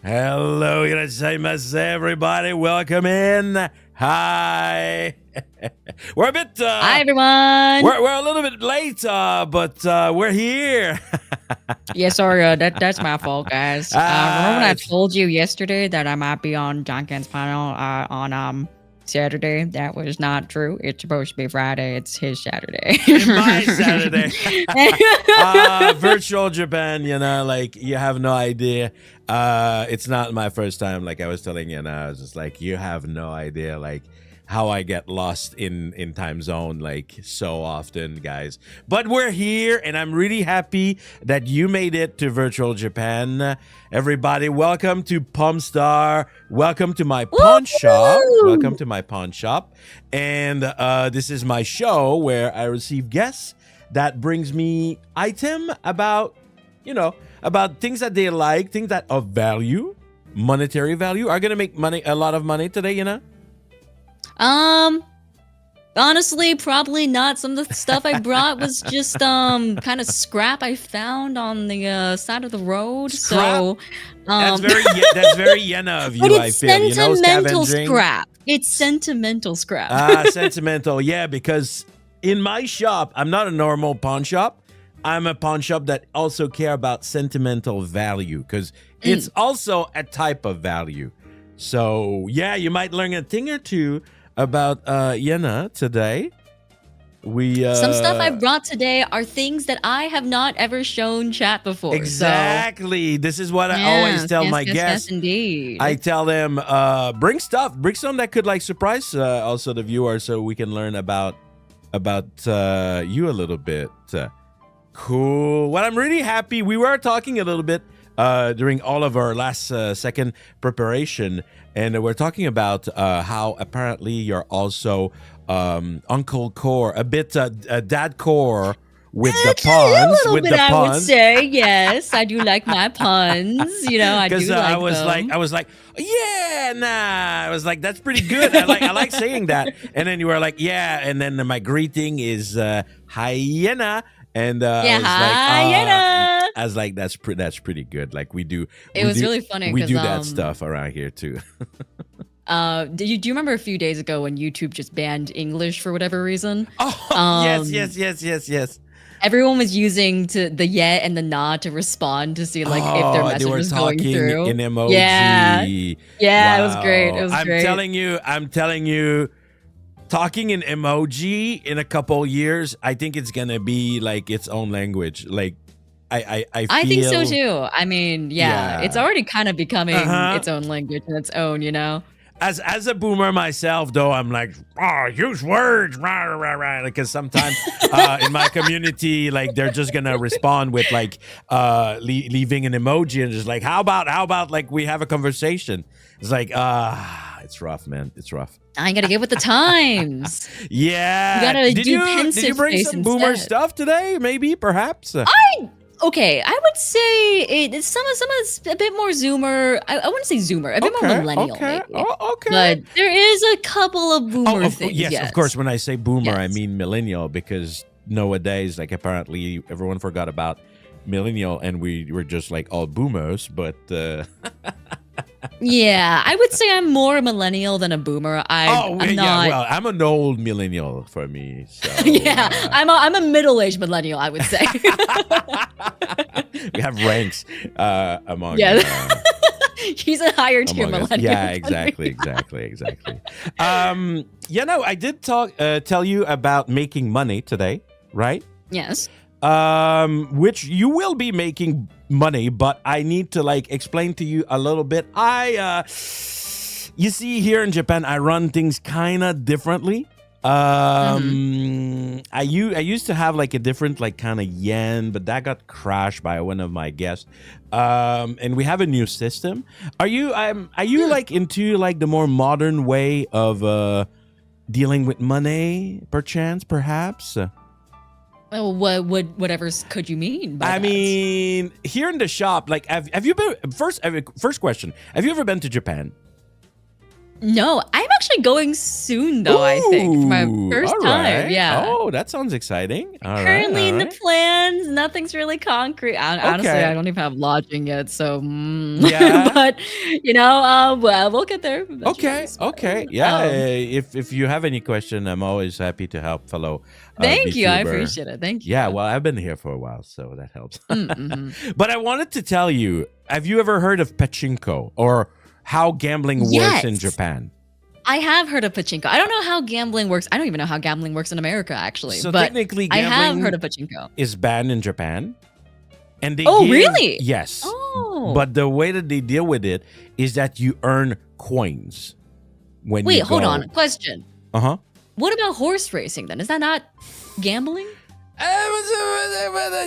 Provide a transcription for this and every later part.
Hello, irashaimase, everybody. Welcome in. Hi. We're a bit. Hi, everyone. We're a little bit late, but we're here. Yeah, sorry. That's my fault, guys. Remember when I told you yesterday that I might be on Janken's panel on Saturday? That was not true. It's supposed to be Friday. It's his Saturday. My Saturday. Virtual Japan, like you have no idea. It's not my first time. Like I was telling you, I was just like, you have no idea, like how I get lost in time zone like so often, guys. But we're here, and I'm really happy that you made it to Virtual Japan. Everybody, welcome to Pomme Stars. Welcome to my pawn shop. Welcome to my pawn shop. And this is my show where I receive guests that brings me item about, about things that they like, things that of value, monetary value, are gonna make a lot of money today, Honestly, probably not. Some of the stuff I brought was just kind of scrap I found on the side of the road. Scrap? So that's very Yenna of you. But it's I feel sentimental scrap. It's sentimental scrap. Sentimental, yeah. Because in my shop, I'm not a normal pawn shop. I'm a pawn shop that also care about sentimental value because it's also a type of value. So yeah, you might learn a thing or two about Yenna today. Some stuff I brought today are things that I have not ever shown chat before. Exactly. So. This is what I always tell my guests. Yes, indeed. I tell them, bring something that could like surprise also the viewer, so we can learn about you a little bit. Cool. Well, I'm really happy. We were talking a little bit during all of our last second preparation, and we're talking about how apparently you're also Uncle Core, a bit Dad Core with the puns. A little with bit, the I puns. would say. Yes, I do like my puns. I do like I was like, yeah, nah. I was like, that's pretty good. I like saying that. And then you were like, yeah. And then my greeting is hyena. And hyena. I was like, that's pretty good. Like we do. It was really funny. We do that stuff around here too. Do you remember a few days ago when YouTube just banned English for whatever reason? Oh, yes. Everyone was using the yeah and the nah to respond to see like if their message was going through. In emoji. Yeah, wow. It was great. It was great. I'm telling you, talking in emoji in a couple years, I think it's gonna be like its own language. Like I think so too. I mean, yeah. It's already kind of becoming its own language and its own, As a boomer myself, though, I'm like, use words, because sometimes in my community, like they're just gonna respond with like leaving an emoji and just like, how about like we have a conversation? It's like, it's rough, man. It's rough. I gotta get with the times. Yeah. You gotta did you bring some boomer stuff today? Maybe, perhaps. Okay, I would say it's some is a bit more Zoomer. I wouldn't say Zoomer, a bit more millennial. Okay, maybe. okay. But there is a couple of boomer things. Yes, of course. When I say boomer, I mean millennial, because nowadays, like apparently everyone forgot about millennial, and we were just like all boomers. But yeah, I would say I'm more a millennial than a boomer. I'm not. Well, I'm an old millennial for me. So, yeah, I'm a middle-aged millennial, I would say. We have ranks among. Yeah. He's a higher tier millennial. Yeah, exactly. I did tell you about making money today, right? Yes. Which you will be making money, but I need to like explain to you a little bit. You see, here in Japan, I run things kind of differently. I used to have like a different like kind of yen, but that got crashed by one of my guests. And we have a new system. Are you like into like the more modern way of dealing with money, perhaps? Well, whatever could you mean by that? I mean, here in the shop, like, have you been, first question, have you ever been to Japan? No, I'm actually going soon though, I think. For my first all time. right. Yeah. Oh, that sounds exciting. All right. Currently all in the right. plans, nothing's really concrete. Honestly, Okay. I don't even have lodging yet, so Yeah. but well, we'll get there eventually. Okay. It's Okay. fine. Yeah. If you have any question, I'm always happy to help fellow Thank you. I VTuber. appreciate it. Thank you. Yeah. Well, I've been here for a while, so that helps. Mm-hmm. But I wanted to tell you, have you ever heard of pachinko or how gambling works in Yes. Japan? I have heard of pachinko. I don't know how gambling works. I don't even know how gambling works in America, actually. So but technically, I have gambling heard of pachinko. is banned in Japan. And they Oh, give- really? Yes. Oh. But the way that they deal with it is that you earn coins when you Wait, go. hold on. Question. Uh-huh. What about horse racing then? Is that not gambling?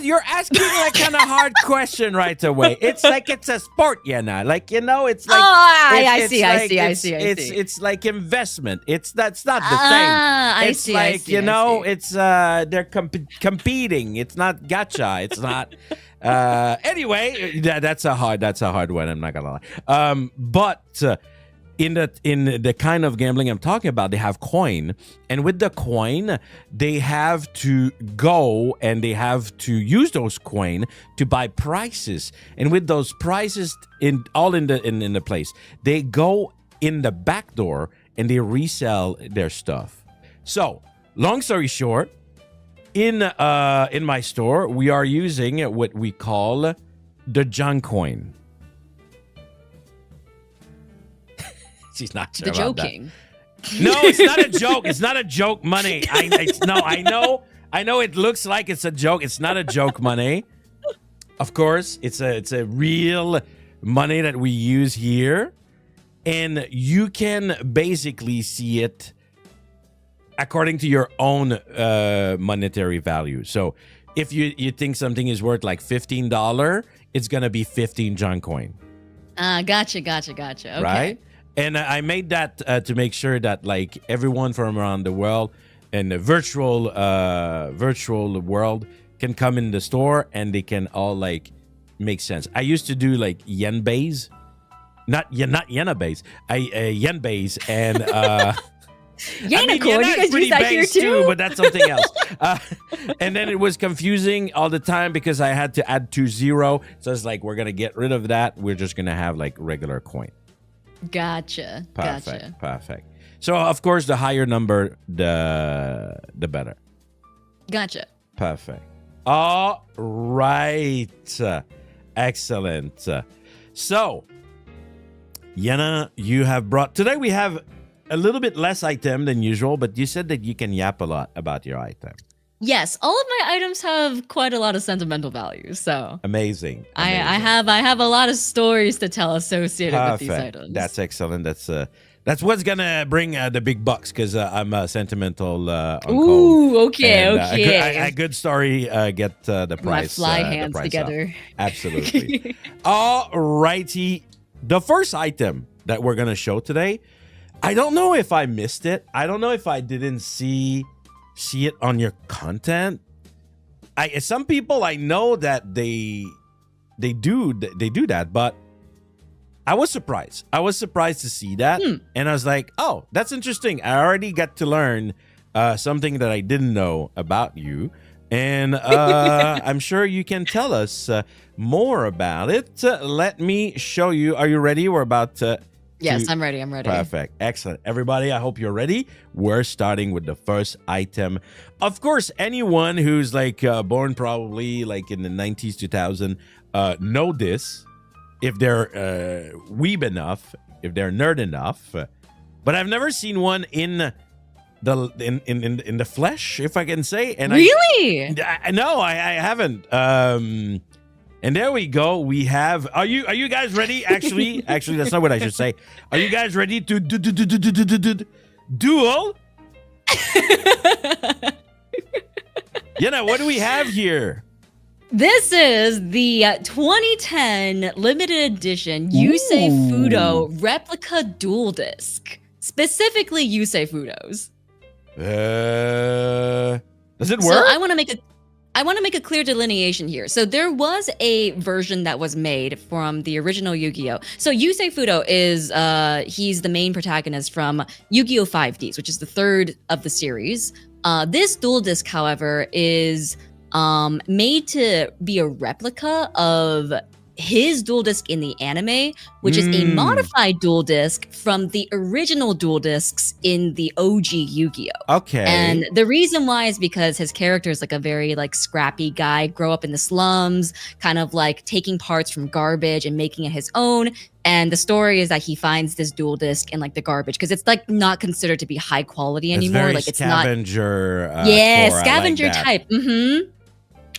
You're asking like kind of hard question right away. It's like it's a sport, yeah, nah. Like it's like I see. It's like investment. That's not the same. I It's see. like I see. it's they're competing. It's not gacha. It's not. Anyway, that's a hard one. I'm not gonna lie. But. In the kind of gambling I'm talking about, they have coin, and with the coin, they have to go and they have to use those coin to buy prices. And with those prices in the place, they go in the back door and they resell their stuff. So, long story short, in my store, we are using what we call the Janken coin. She's not sure The about joking. that. No, it's not a joke. It's not a joke money. I know it looks like it's a joke. It's not a joke money. Of course, it's a real money that we use here. And you can basically see it according to your own monetary value. So if you think something is worth like $15, it's going to be 15 Janken coin. Gotcha. Okay. Right? And I made that to make sure that like everyone from around the world and the virtual world can come in the store and they can all like make sense. I used to do like yen base, not yena base, yen base, and Yena is coin, pretty use that here base too? but that's something else. And then it was confusing all the time because I had to add 20. So it's like we're gonna get rid of that. We're just gonna have like regular coin. Gotcha. Perfect. So of course, the higher number, the better. Gotcha. Perfect. All right. Excellent. So, Yana, you have brought today. We have a little bit less item than usual, but you said that you can yap a lot about your item. Yes, all of my items have quite a lot of sentimental value. So Amazing. I have a lot of stories to tell associated with these Perfect. items. That's excellent. That's what's gonna bring the big bucks because I'm a sentimental uncle. Ooh, okay. A good story get the price. My fly the hands price together. up. Absolutely. All righty. The first item that we're gonna show today, I don't know if I missed it. I don't know if I didn't see it on your content. Some people I know that they do that, but I was surprised. I was surprised to see that, and I was like, "Oh, that's interesting." I already got to learn something that I didn't know about you, and I'm sure you can tell us more about it. Let me show you. Are you ready? We're about to. Yes, I'm ready. Perfect. Excellent. Everybody, I hope you're ready. We're starting with the first item. Of course, anyone who's like born probably like in the 90s, 2000, know this if they're weeb enough, if they're nerd enough. But I've never seen one in the flesh, if I can say. And really? I haven't. And there we go. We have. Are you guys ready? Actually, that's not what I should say. Are you guys ready to duel? What do we have here? This is the 2010 limited edition Yusei Fudo replica dual disc. Specifically Yusei Fudos. Does it work? So I want to make a I want to make a clear delineation here. So there was a version that was made from the original Yu-Gi-Oh. So Yusei Fudo is he's the main protagonist from Yu-Gi-Oh 5Ds, which is the third of the series. This dual disc, however, is made to be a replica of his dual disc in the anime, which is a modified dual disc from the original dual discs in the OG Yu-Gi-Oh. Okay. And the reason why is because his character is like a very like scrappy guy, grow up in the slums, kind of like taking parts from garbage and making it his own. And the story is that he finds this dual disc in like the garbage because it's like not considered to be high quality anymore. Very like it's scavenger, not. Yeah, core. scavenger like type.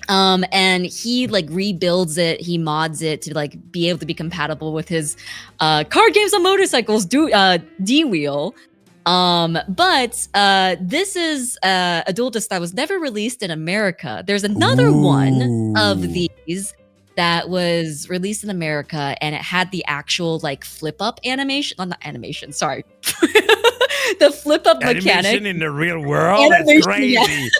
And he like rebuilds it, he mods it to like be able to be compatible with his card games on motorcycles D-Wheel. But this is a dual disc that was never released in America. There's another one of these that was released in America, and it had the actual like flip up animation. Not animation, sorry. The flip up mechanic. Animation in the real world? That's crazy.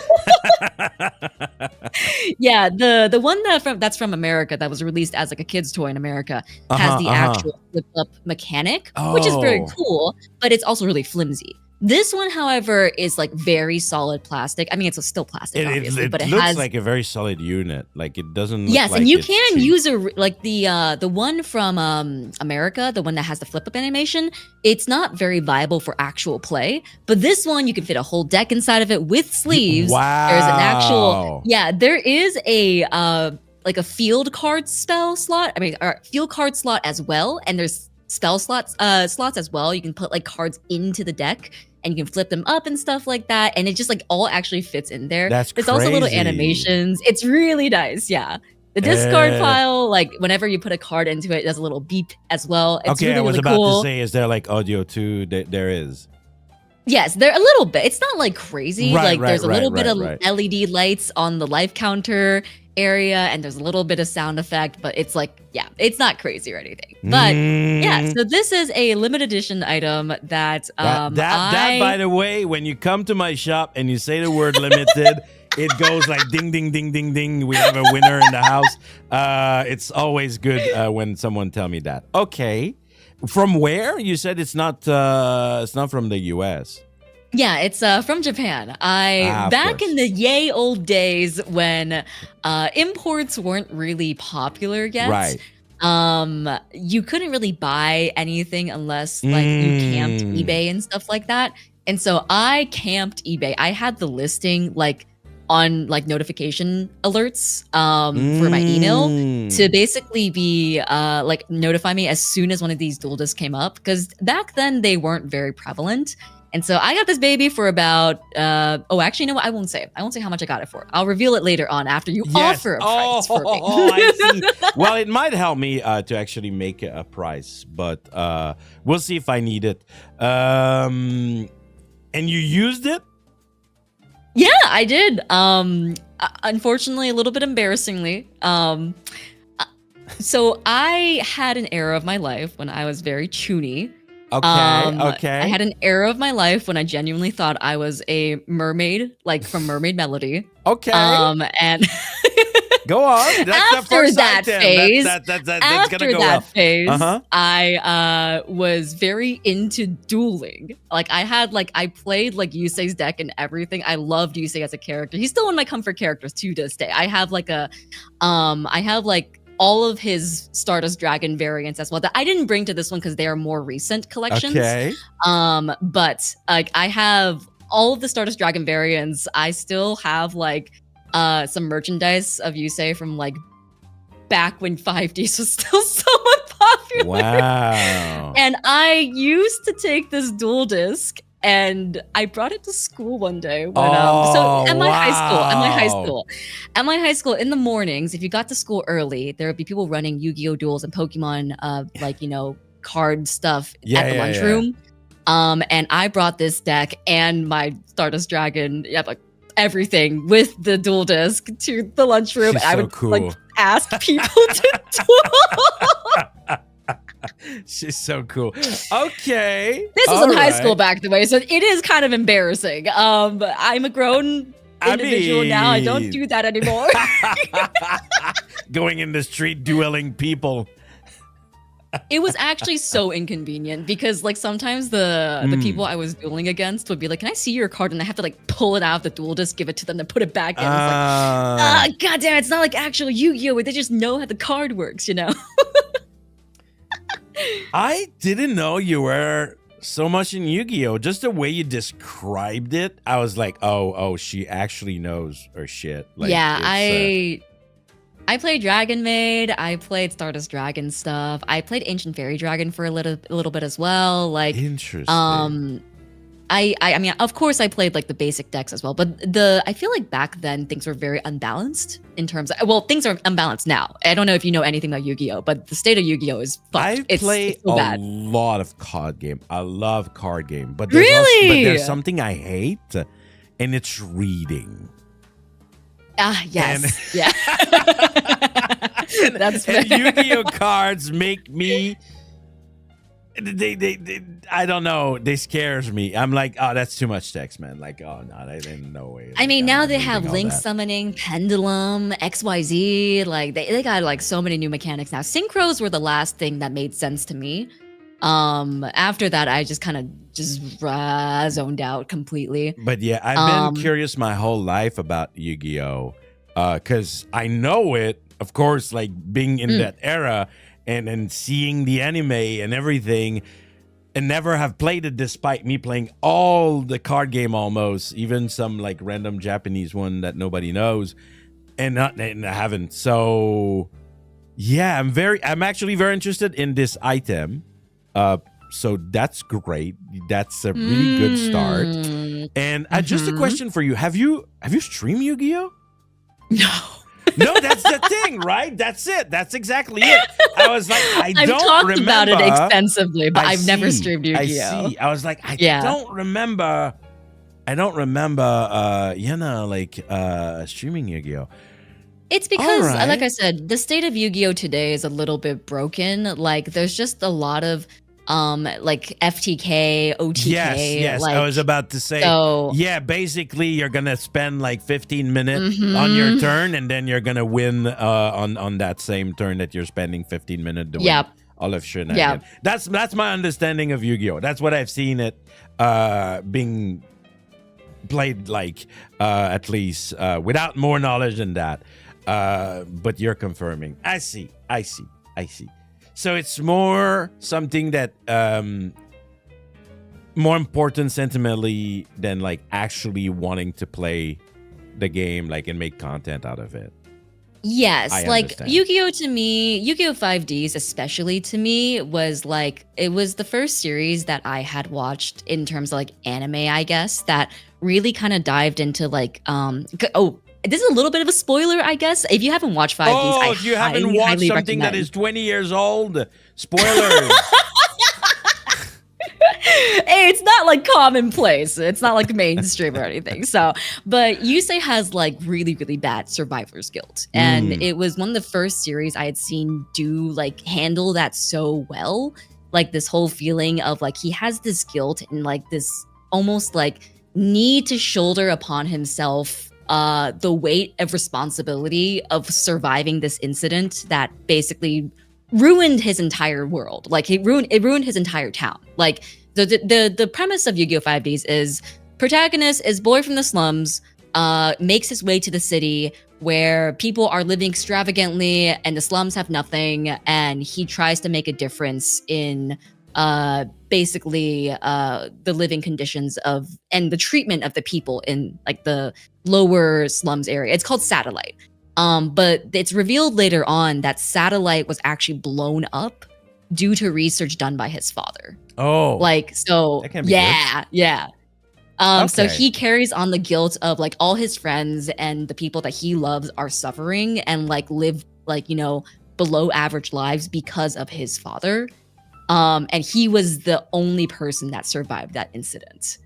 Yeah, the one that's from America that was released as like a kid's toy in America has the actual flip up mechanic, which is very cool, but it's also really flimsy. This one, however, is like very solid plastic. I mean, it's still plastic, obviously, but it looks has like a very solid unit. Like it doesn't. Look yes, like and you it's can cheap. use the one from America, the one that has the flip up animation. It's not very viable for actual play, but this one you can fit a whole deck inside of it with sleeves. Wow. There's an actual there is a like a field card spell slot. I mean, field card slot as well, and there's spell slots as well. You can put like cards into the deck, and you can flip them up and stuff like that. And it just like all actually fits in there. That's There's crazy. also little animations. It's really nice. Yeah. The discard pile, like whenever you put a card into it, it does a little beep as well. It's okay, really, I was really about cool. to say, is there like audio too? There is. Yes, there a little bit. It's not like crazy. Right, There's a little bit of right. LED lights on the life counter area, and there's a little bit of sound effect, but it's like, yeah, it's not crazy or anything. But yeah, so this is a limited edition item that that by the way, when you come to my shop and you say the word limited, it goes like ding ding ding ding ding. We have a winner in the house. It's always good when someone tell me that. Okay, from where? You said it's not from the US. Yeah, it's from Japan. Back in the yay old days when imports weren't really popular yet. Right. You couldn't really buy anything unless like you camped eBay and stuff like that. And so I camped eBay. I had the listing like on like notification alerts for my email to basically be like notify me as soon as one of these dual discs came up, because back then they weren't very prevalent. And so I got this baby for about, actually, no, I won't say. I won't say how much I got it for. I'll reveal it later on after you offer a price for me. I see. Well, it might help me to actually make a price, but we'll see if I need it. And you used it? Yeah, I did. Unfortunately, a little bit embarrassingly. So I had an era of my life when I was very chuny. Okay. I had an era of my life when I genuinely thought I was a mermaid, like from Mermaid Melody. Okay. And go on. That's after that phase, phase, I was very into dueling. Like I played like Yusei's deck and everything. I loved Yusei as a character. He's still one of my comfort characters to this day. I have like all of his Stardust Dragon variants as well that I didn't bring to this one because they are more recent collections. Okay. But like I have all of the Stardust Dragon variants. I still have like some merchandise of Yusei from like back when 5Ds was still somewhat popular. Wow. And I used to take this dual disc and I brought it to school one day when at my high school in the mornings, if you got to school early, there would be people running Yu-Gi-Oh duels and Pokemon card stuff at the lunchroom. And I brought this deck and my Stardust Dragon, like everything with the dual disc to the lunchroom. She's I would like ask people to duel. She's so cool. Okay. This was in high school back the way, so it is kind of embarrassing. But I'm a grown individual now. I don't mean- do that anymore. Going in the street, dueling people. It was actually so inconvenient because like sometimes the people I was dueling against would be like, "Can I see your card?" And I have to like pull it out of the duel disc, give it to them, and put it back in. It's like, god damn, it's not like actual Yu-Gi-Oh! They just know how the card works, you know? I didn't know you were so much in Yu-Gi-Oh! Just the way you described it, I was like, oh, she actually knows her shit. Like, yeah, it's, I played Dragon Maid. I played Stardust Dragon stuff. I played Ancient Fairy Dragon for a little bit as well. Like, interesting. I mean, of course, I played like the basic decks as well. But I feel like back then things were very unbalanced in terms of, well, things are unbalanced now. I don't know if you know anything about Yu-Gi-Oh, but the state of Yu-Gi-Oh is fucked. I play it's so bad. a lot of card game. I love card game, but Really? there's something I hate, and it's reading. Yes, yeah. That's fair. And Yu-Gi-Oh cards make me. They I don't know. They scares me. I'm like, oh, that's too much text, man. Like, oh no, I didn't know way. I mean, I'm now not they have reading all Link that. Summoning, Pendulum, XYZ. Like they got like so many new mechanics now. Synchros were the last thing that made sense to me. After that, I just kind of zoned out completely. But yeah, I've been curious my whole life about Yu-Gi-Oh, because I know it, of course, like being in that era and seeing the anime and everything, and never have played it despite me playing all the card game almost, even some like random Japanese one that nobody knows, and I haven't. So yeah, I'm actually very interested in this item. So that's great. That's a really good start. And just a question for you: Have you streamed Yu-Gi-Oh? No. No, that's the thing, right? That's it. That's exactly it. I was like, I've don't talked remember. about it extensively, but I've never see, streamed Yu-Gi-Oh. I see. I was like, I Yeah. don't remember. Yana like streaming Yu-Gi-Oh. It's because, Alright. like I said, the state of Yu-Gi-Oh today is a little bit broken. Like, there's just a lot of like FTK, OTK. Yes. Like, I was about to say. so Yeah, basically, you're gonna spend like 15 minutes on your turn, and then you're gonna win on that same turn that you're spending 15 minutes doing. Yep. All of shenanigans. Yep. That's my understanding of Yu-Gi-Oh. That's what I've seen it being played like, at least without more knowledge than that. But you're confirming. I see. So it's more something that more important sentimentally than like actually wanting to play the game, like, and make content out of it. yes, I like understand. Yu-Gi-Oh to me, Yu-Gi-Oh 5Ds especially to me was like, it was the first series that I had watched in terms of like anime, I guess, that really kind of dived into like this is a little bit of a spoiler, I guess. If you haven't watched 5Ds, I If you haven't watched highly something that recommend. is 20 years old, spoilers. Hey, it's not like commonplace. It's not like mainstream or anything. So, but Yusei has like really, really bad survivor's guilt. And it was one of the first series I had seen handle that so well. Like this whole feeling of like he has this guilt and like this almost like need to shoulder upon himself the weight of responsibility of surviving this incident that basically ruined his entire world. Like it ruined his entire town. Like the premise of Yu-Gi-Oh 5Ds is protagonist is boy from the slums, makes his way to the city where people are living extravagantly and the slums have nothing, and he tries to make a difference in basically the living conditions of and the treatment of the people in like the lower slums area. It's called Satellite. But it's revealed later on that Satellite was actually blown up due to research done by his father. Oh, Like, so That can be yeah. So Okay. he carries on the guilt of like all his friends and the people that he loves are suffering and like live like, you know, below average lives because of his father. And he was the only person that survived that incident.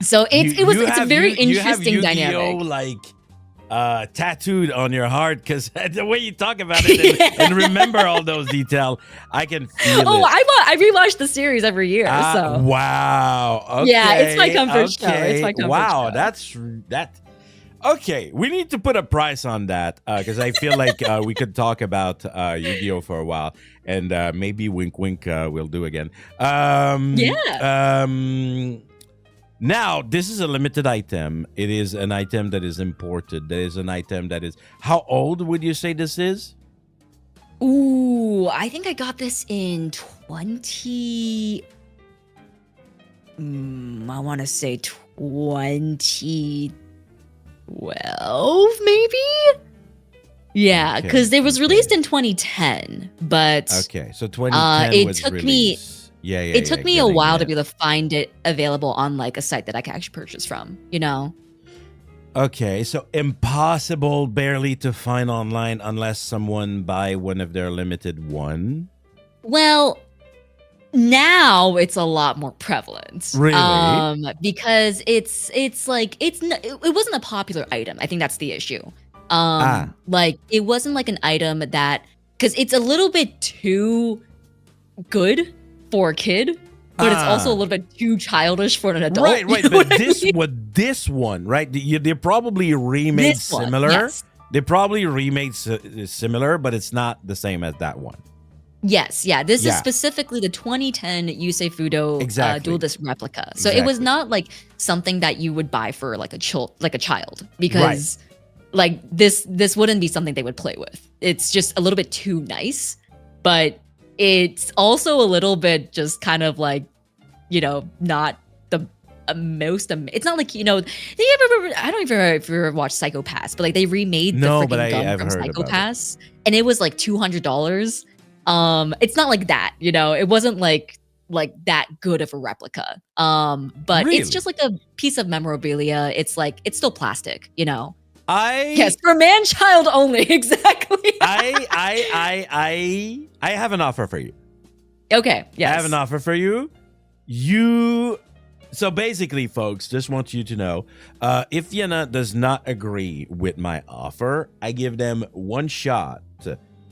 So it's a very you have interesting Yu-Gi-Oh! dynamic. Like tattooed on your heart because the way you talk about it and remember all those details, I can feel it. I rewatch the series every year. So wow. Okay. Yeah, it's my comfort show. It's my comfort wow, show. that. Okay, we need to put a price on that because I feel like we could talk about Yu-Gi-Oh for a while, and maybe wink, wink, we'll do again. Now, this is a limited item. It is an item that is imported. There is an item that is... How old would you say this is? Ooh, I think I got this in 20... I want to say 2012, maybe? Yeah, because it was released in 2010, but... Okay, so 2010 was released. It took me a while to be able to find it available on like a site that I can actually purchase from, you know? Okay, so impossible barely to find online unless someone buy one of their limited one? Well, now it's a lot more prevalent. Really? Because it wasn't a popular item. I think that's the issue. Like it wasn't like an item that, because it's a little bit too good for a kid, but it's also a little bit too childish for an adult. Right. But this one, right? They probably remade similar. Yes. They probably remade similar, but it's not the same as that one. Yes, yeah. This is specifically the 2010 Yusei Fudo dual disc replica. So it was not like something that you would buy for like a child, because like this wouldn't be something they would play with. It's just a little bit too nice, but it's also a little bit just kind of like, you know, not the most. It's not like, you know, I don't even know if you ever watched Psycho Pass, but like they remade the freaking gun from Psycho Pass, and it was like $200. It's not like that, you know. It wasn't like that good of a replica. But it's just like a piece of memorabilia. It's like it's still plastic, you know. Yes, for man-child only, exactly. I have an offer for you. Okay, yes. I have an offer for you. So basically, folks, just want you to know, if Yeah Nah does not agree with my offer, I give them one shot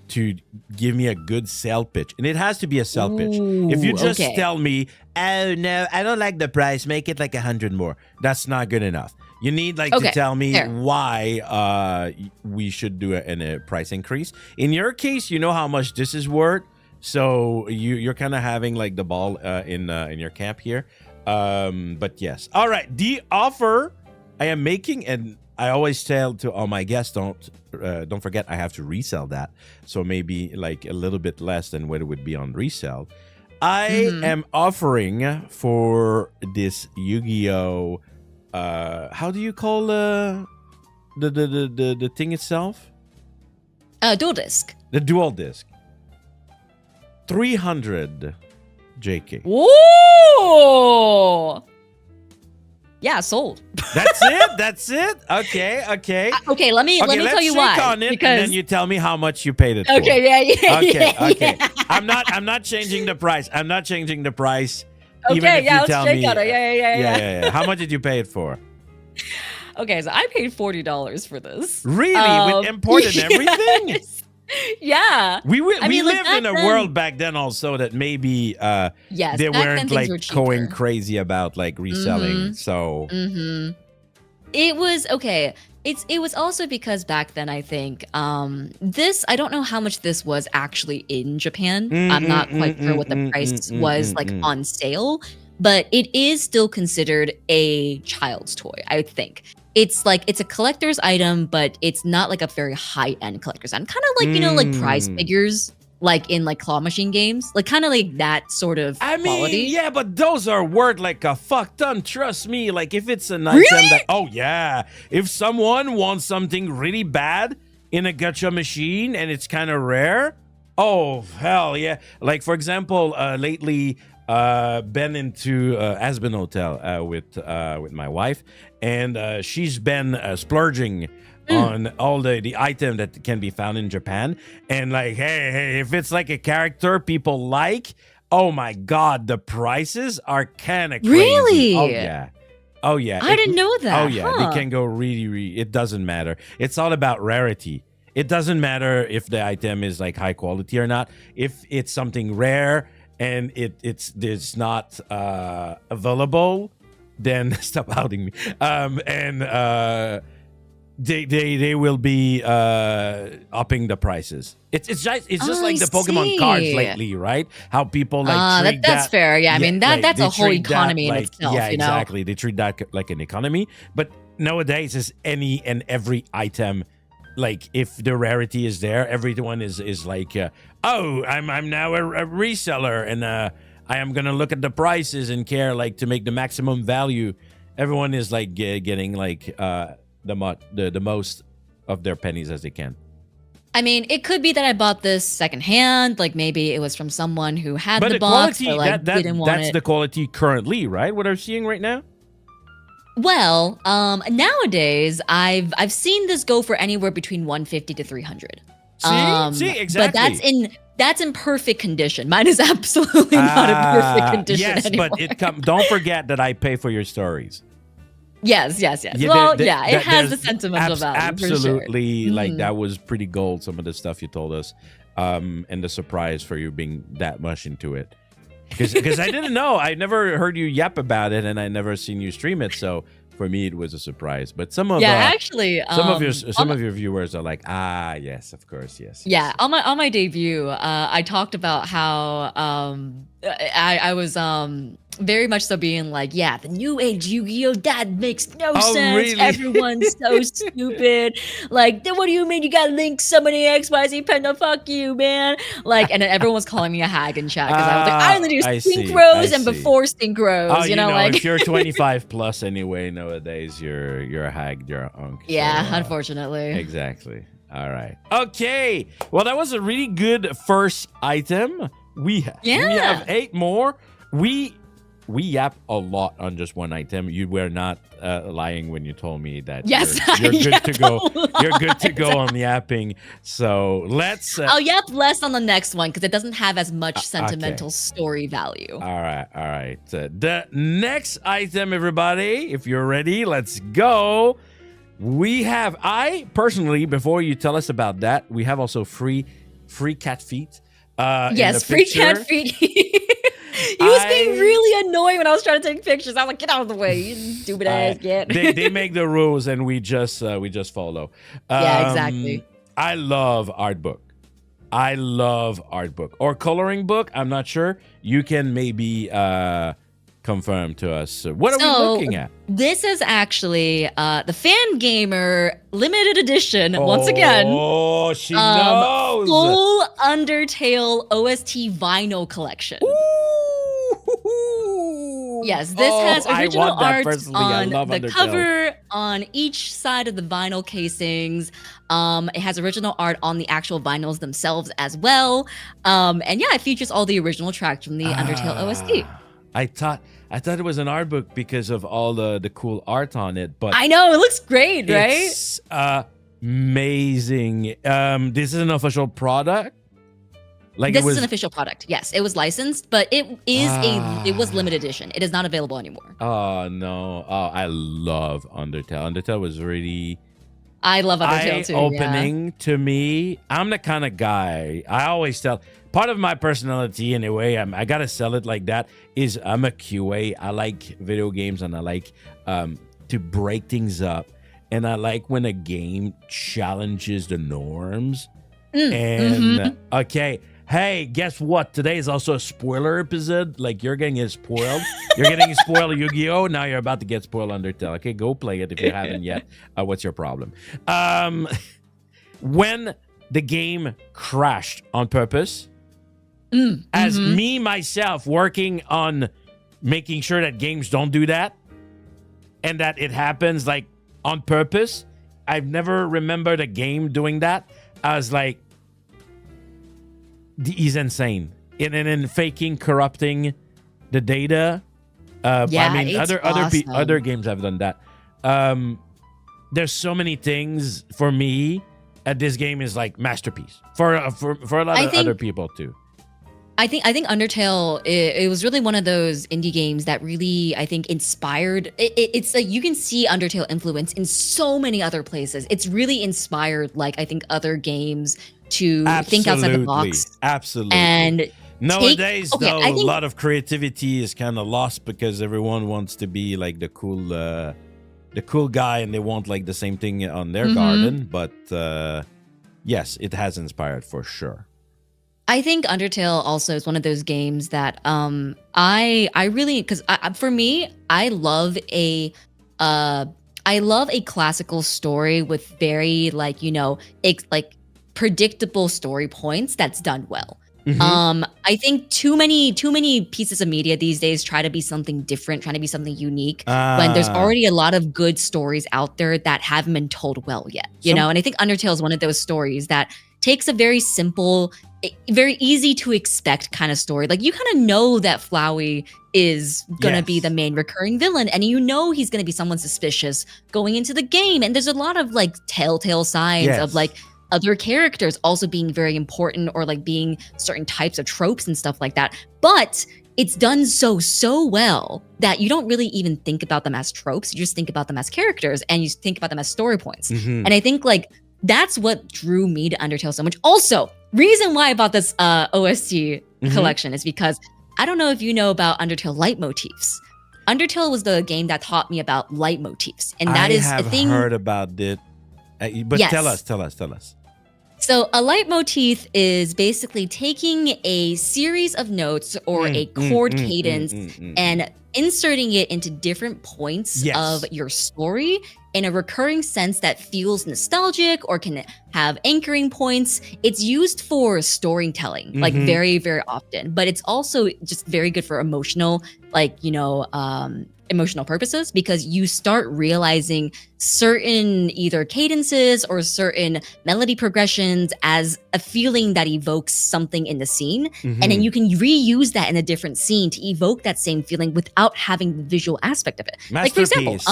to give me a good sell pitch. And it has to be a sell pitch. If you just tell me, oh, no, I don't like the price, make it like 100 more. That's not good enough. You need to tell me why we should do a price increase. In your case, you know how much this is worth. So you're kind of having like the ball in your camp here. But yes. All right. The offer I am making, and I always tell to all my guests, don't forget I have to resell that. So maybe like a little bit less than what it would be on resale. I am offering for this Yu-Gi-Oh! How do you call the thing itself? Dual disc. The dual disc. 300 JK. Whoa! Yeah, sold. That's it. Okay. Okay, let me tell you why. On it, and then you tell me how much you paid it for. Okay, Okay. I'm not changing the price. Okay, even if you tell me. Yeah. How much did you pay it for? Okay, so I paid $40 for this. Really? With import and everything? Yeah. We lived in a world back then also that maybe they weren't like going crazy about like reselling. So it was okay. It was also because back then I think I don't know how much this was actually in Japan. I'm not quite sure what the price was like on sale, but it is still considered a child's toy, I think. It's a collector's item, but it's not like a very high-end collector's item. Kind of like, you know, like prize figures, like in like claw machine games. Like kind of like that sort of quality. Yeah, but those are worth like a fuck ton. Trust me. Like if it's an item that, oh yeah. If someone wants something really bad in a gacha machine and it's kind of rare, oh, hell yeah. Like for example, lately, been into Aspen Hotel with my wife, and she's been splurging on all the item that can be found in Japan. And like, hey, if it's like a character people like, oh my god, the prices are kind of crazy. Really? Oh yeah. Oh yeah, I didn't know that. Oh yeah, huh. they can go really. It doesn't matter. It's all about rarity. It doesn't matter if the item is like high quality or not. If it's something rare and it's not available, then stop outing me. They will be upping the prices. It's just like the Pokemon cards lately, right? How people like treat that's that. fair. Yeah, I mean that's they a whole treat that economy in like, itself. Yeah, you know? exactly. They treat that like an economy. But nowadays, it's any and every item. Like if the rarity is there, everyone is like, oh, I'm now a reseller, and I am gonna look at the prices and care like to make the maximum value. Everyone is like getting like the most of their pennies as they can. I mean, it could be that I bought this secondhand. Like maybe it was from someone who had But the box, quality, but like didn't want that's it. the quality currently, right? What are seeing right now? Well, nowadays I've seen this go for anywhere between 150 to 300. See, exactly. But that's in perfect condition. Mine is absolutely not in perfect condition anymore. Yes, but don't forget that I pay for your stories. Yes. Yeah, It has the sentimental value. Absolutely, for sure. like that was pretty gold. Some of the stuff you told us, and the surprise for you being that much into it. Because I didn't know. I never heard you yap about it, and I never seen you stream it. So for me, it was a surprise. But some of some of your viewers are like, yes, of course, yes. Yeah, on my debut, I talked about how I was very much so being like, yeah, the new age Yu-Gi-Oh! That makes no sense. Really? Everyone's so stupid. Like, then what do you mean you got Link summoning XYZ Panda? Fuck you, man. Like, and then everyone was calling me a hag in chat because I was like, I only do synchros and before synchros. Oh, you know, like if you're 25 plus anyway nowadays, you're a hag, you're an unk. Yeah, so, unfortunately. Exactly. All right. Okay. Well, that was a really good first item. We have 8 more. We yap a lot on just one item. You were not lying when you told me that you're good to go. You're good to go on yapping. So let's. I'll yap less on the next one because it doesn't have as much sentimental story value. All right. The next item, everybody, if you're ready, let's go. I personally, before you tell us about that, we have also free cat feet. Yes, free cat feet. He was being really annoying when I was trying to take pictures. I was like, get out of the way, you stupid ass kid. They make the rules and we just follow. Yeah, exactly. I love art book. Or coloring book. I'm not sure. You can maybe confirm to us. What are we looking at? This is actually the Fan Gamer limited edition. Once again. Oh, she knows. Full Undertale OST vinyl collection. Ooh. Yes, this has original art on the Undertale. cover, on each side of the vinyl casings. It has original art on the actual vinyls themselves as well. And yeah, it features all the original tracks from the Undertale OST. I thought it was an art book because of all the cool art on it, but I know it looks great, right? It's amazing. This is an official product. This is an official product. Yes, it was licensed, but it was limited edition. It is not available anymore. Oh no! Oh, I love Undertale. Undertale was really I love Undertale too. Opening to me. I'm the kind of guy I always tell. Part of my personality, anyway, I gotta sell it like that. Is I'm a QA. I like video games and I like to break things up, and I like when a game challenges the norms. Okay. Hey, guess what? Today is also a spoiler episode. Like, you're getting spoiled. You're getting spoiled Yu-Gi-Oh! Now you're about to get spoiled Undertale. Okay, go play it if you haven't yet. What's your problem? When the game crashed on purpose, as me, myself, working on making sure that games don't do that, and that it happens, like, on purpose, I've never remembered a game doing that. I was like, he's insane. And faking, corrupting the data. I mean, other games have done that. There's so many things for me. This game is like masterpiece for a lot of other people too. I think Undertale it was really one of those indie games that really I think inspired it's like you can see Undertale influence in so many other places. It's really inspired like I think other games to think outside the box Absolutely. and Nowadays, though, I a think lot of creativity is kind of lost because everyone wants to be like the cool guy, and they want like the same thing on their garden. But yes, it has inspired for sure. I think Undertale also is one of those games that I really because for me I love a classical story with very like like predictable story points that's done well. I think too many pieces of media these days try to be something different, trying to be something unique when there's already a lot of good stories out there that haven't been told well yet, you know? And I think Undertale is one of those stories that takes a very simple, very easy to expect kind of story. Like you kind of know that Flowey is going to be the main recurring villain and you know he's going to be someone suspicious going into the game. And there's a lot of like telltale signs of like other characters also being very important or like being certain types of tropes and stuff like that. But it's done so well that you don't really even think about them as tropes. You just think about them as characters and you think about them as story points. And I think like that's what drew me to Undertale so much. Also, reason why I bought this OST collection is because I don't know if you know about Undertale leitmotifs. Undertale was the game that taught me about leitmotifs. And that is a thing. I have heard about it. But tell us. So a leitmotif is basically taking a series of notes or a chord cadence and inserting it into different points of your story in a recurring sense that feels nostalgic or can have anchoring points. It's used for storytelling, like very, very often, but it's also just very good for emotional, like, emotional purposes because you start realizing certain either cadences or certain melody progressions as a feeling that evokes something in the scene. And then you can reuse that in a different scene to evoke that same feeling without having the visual aspect of it. Like for example, it's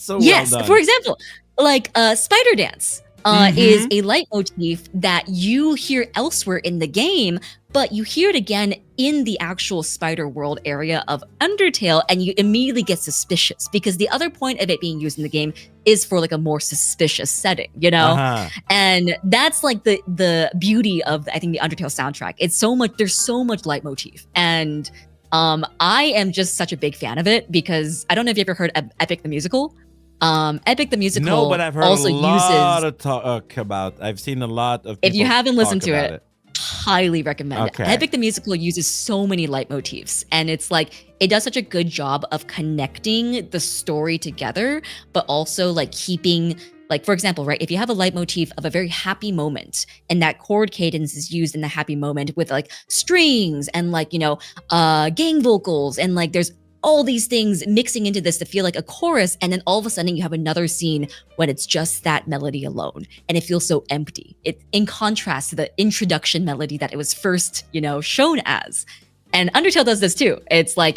so well done. For example, like Spider Dance is a leitmotif that you hear elsewhere in the game, but you hear it again in the actual Spider World area of Undertale, and you immediately get suspicious because the other point of it being used in the game is for like a more suspicious setting, you know? And that's like the beauty of, I think, the Undertale soundtrack. It's so much, there's so much leitmotif. And I am just such a big fan of it because I don't know if you ever heard of Epic the Musical. Epic the Musical no, but I've heard also a lot uses, of talk about. I've seen a lot of. If you haven't listened to it, highly recommend it. Epic the Musical uses so many leitmotifs, and it's like it does such a good job of connecting the story together, but also like keeping. Like, for example, right, if you have a leitmotif of a very happy moment and that chord cadence is used in the happy moment with like strings and like, gang vocals and like there's all these things mixing into this to feel like a chorus. And then all of a sudden you have another scene when it's just that melody alone and it feels so empty. It in contrast to the introduction melody that it was first, shown as. And Undertale does this too. It's like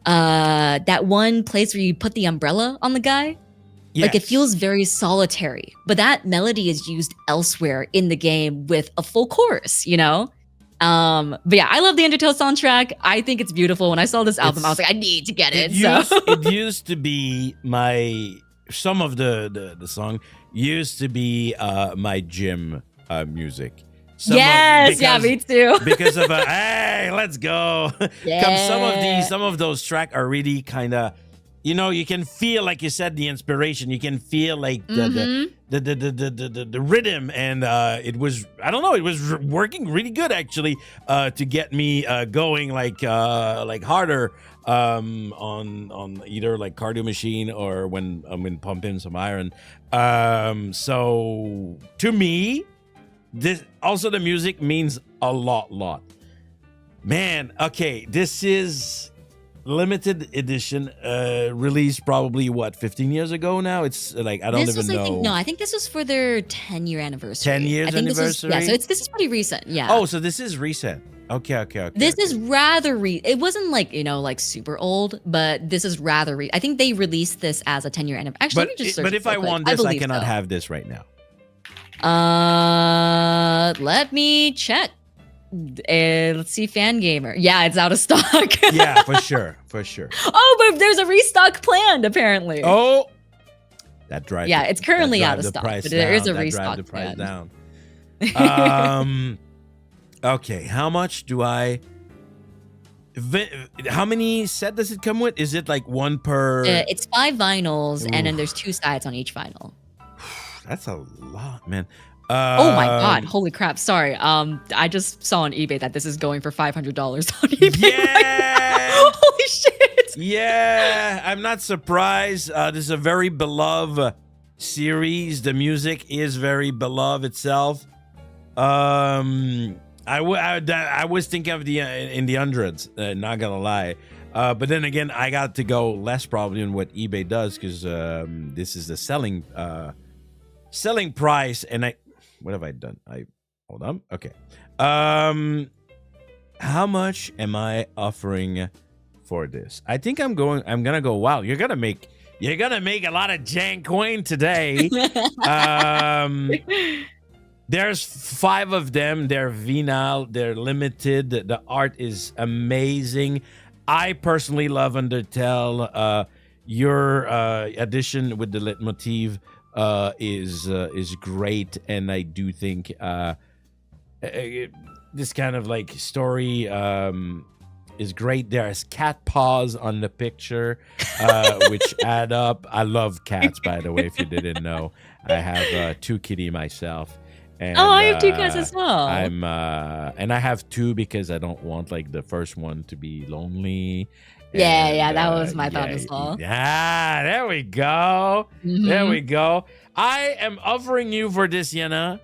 that one place where you put the umbrella on the guy. Like it feels very solitary, but that melody is used elsewhere in the game with a full chorus, But yeah, I love the Undertale soundtrack. I think it's beautiful. When I saw this album, I was like, I need to get it. It used to be some of the song used to be my gym music. Me too. Because of hey, let's go. Some of those tracks are really kind of. You can feel, like you said, the inspiration. You can feel like the rhythm, and it was, I don't know, it was working really good actually to get me going like harder on either like cardio machine or when I'm in pumping some iron. So to me, this also the music means a lot. Man, okay, this is. Limited edition, released probably 15 years ago now. It's like I don't even know. I think this was for their 10-year anniversary. 10 years anniversary. So this is pretty recent. Yeah. Oh, so this is recent. Okay. This is rather it wasn't like like super old, but this is rather I think they released this as a 10-year anniversary. Actually, let me just search. But if I want this, I cannot have this right now. Let me check. Let's see, Fan Gamer. Yeah, it's out of stock. Yeah, for sure, for sure. Oh, but there's a restock planned apparently. Oh, that drives. Yeah, it's currently out of the stock, price but there is a down. That restock drive the price planned. down. Okay, how much do I? How many set does it come with? Is it like one per? It's 5 vinyls, and then Oof. there's 2 sides on each vinyl. That's a lot, man. Oh my god! Holy crap! Sorry. I just saw on eBay that this is going for $500 on eBay. Yeah. Right now. Holy shit! Yeah, I'm not surprised. This is a very beloved series. The music is very beloved itself. I was thinking of the in the hundreds. Not gonna lie. But then again, I got to go less probably than what eBay does because this is the selling price. And what have I done? Hold on. Okay. How much am I offering for this? I think I'm gonna go. Wow, you're gonna make a lot of jank coin today. There's 5 of them. They're vinyl. They're limited. The art is amazing. I personally love Undertale. Your addition with the leitmotif is great, and I do think this kind of like story is great. There's cat paws on the picture, which add up. I love cats, by the way, if you didn't know. I have 2 kitty myself. And, I have 2 cats as well. And I have 2 because I don't want like the first one to be lonely. Yeah, that was my thought as well. Yeah, there we go. Mm-hmm. There we go. I am offering you for this, Yeah Nah,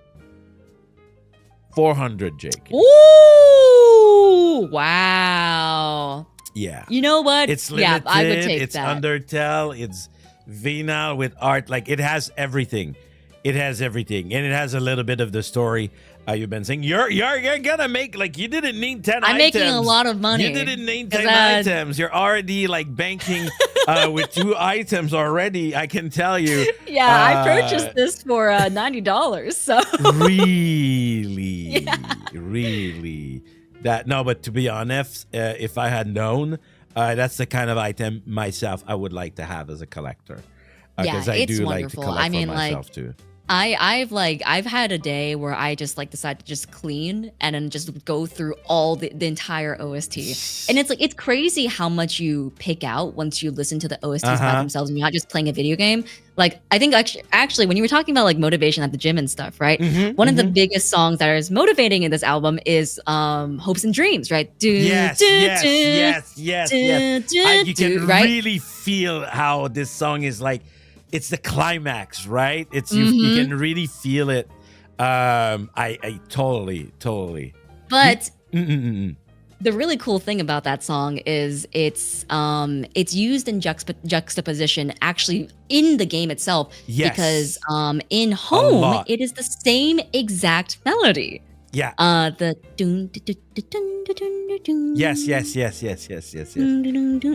400, Jake. Ooh, wow. Yeah. You know what? It's limited. Yeah, I would take it's that. Undertale. It's vinyl with art. Like it has everything. It has everything, and it has a little bit of the story. You've been saying you're gonna make like you didn't need 10 items. I'm making a lot of money. You didn't need 10 items. You're already like banking with 2 items already. I can tell you. Yeah, I purchased this for $90. So really, really that no. But to be honest, if I had known, that's the kind of item myself I would like to have as a collector. Yeah, I it's do wonderful. like to collect I mean, for myself too. I've had a day where I just like decide to just clean and then just go through all the entire OST. And it's like it's crazy how much you pick out once you listen to the OSTs by themselves and you're not just playing a video game. Like I think actually when you were talking about like motivation at the gym and stuff, right? One of the biggest songs that is motivating in this album is Hopes and Dreams, right? Yes. You can really feel how this song is like. It's the climax, right? It's you can really feel it. I totally. But the really cool thing about that song is it's used in juxtaposition actually in the game itself. Yes. Because in Home it is the same exact melody. Yeah. The dun, dun, dun, dun, dun, dun, dun, Yes.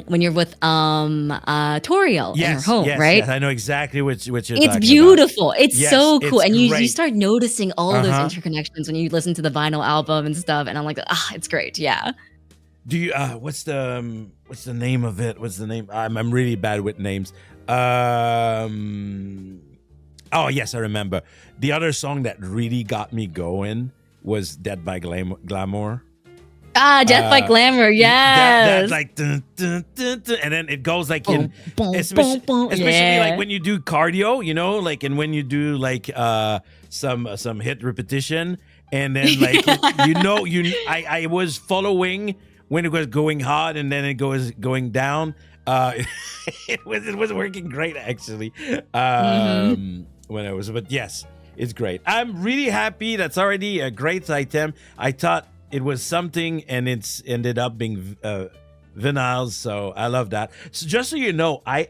When you're with Toriel in her home, right? Yes, I know exactly what you're talking It's beautiful. about. It's so cool. It's And you great. start noticing all those interconnections when you listen to the vinyl album and stuff. And I'm like, it's great. Yeah. Do you what's the name of it? What's the name? I'm really bad with names. Oh yes, I remember. The other song that really got me going was Dead by Glamour. Death by Glamour, yes. That like dun, dun, dun, dun, and then it goes like in especially like when you do cardio, you know, like and when you do like some hit repetition, and then like I was following when it was going hard and then it goes going down. It was working great actually. When I was, but yes. It's great. I'm really happy. That's already a great item. I thought it was something, and it's ended up being vinyls. So I love that. So just so you know, I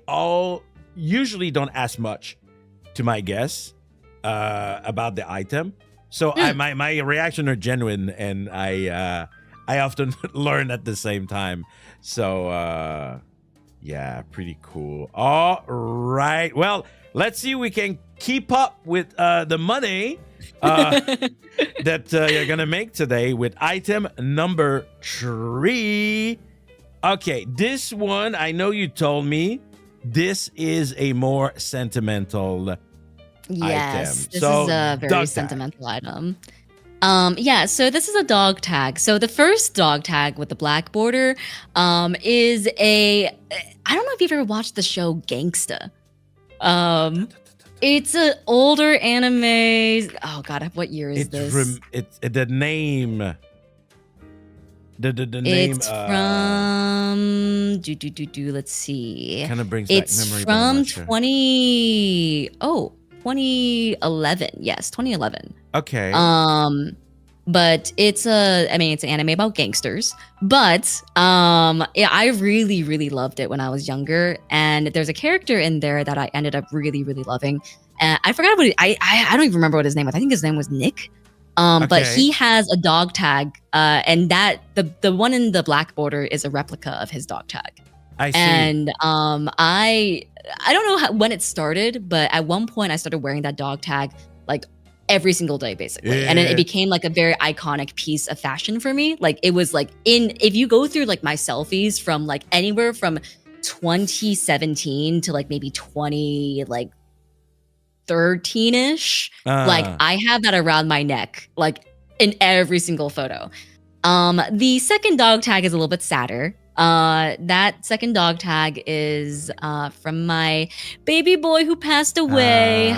usually don't ask much to my guests about the item. So my reaction are genuine, and I often learn at the same time. So yeah, pretty cool. All right. Well, let's see if we can keep up with the money. that you're gonna make today with item number 3. Okay, this one, I know you told me this is a more sentimental Yes, item. this So, is a very dog tag. sentimental item. Yeah, so this is a dog tag. So the first dog tag with the black border is a I don't know if you've ever watched the show Gangsta. It's an older anime. Oh god, what year is this? It's the name. The name. It's from let's see. Kind of brings back It's memory. But I'm from not sure. 2011. Yes, 2011. Okay. But it's an anime about gangsters. But yeah, I really, really loved it when I was younger. And there's a character in there that I ended up really, really loving. I forgot what I don't even remember what his name was. I think his name was Nick. But Okay. he has a dog tag, and that the one in the black border is a replica of his dog tag. I see. And I don't know when it started, but at one point I started wearing that dog tag like every single day, basically. And Yeah. it became like a very iconic piece of fashion for me. Like it was like if you go through like my selfies from like anywhere from 2017 to like maybe 2013-ish, like I have that around my neck, like in every single photo. The second dog tag is a little bit sadder. That second dog tag is from my baby boy who passed away.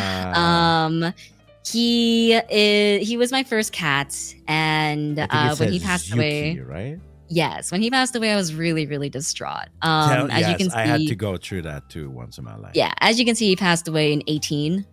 He was my first cat, and I think it when he says passed Yuki, away, right? yes, when he passed away, I was really, really distraught. As you Yes, can see, I had to go through that too once in my life. yeah, as you can see, he passed away in 18.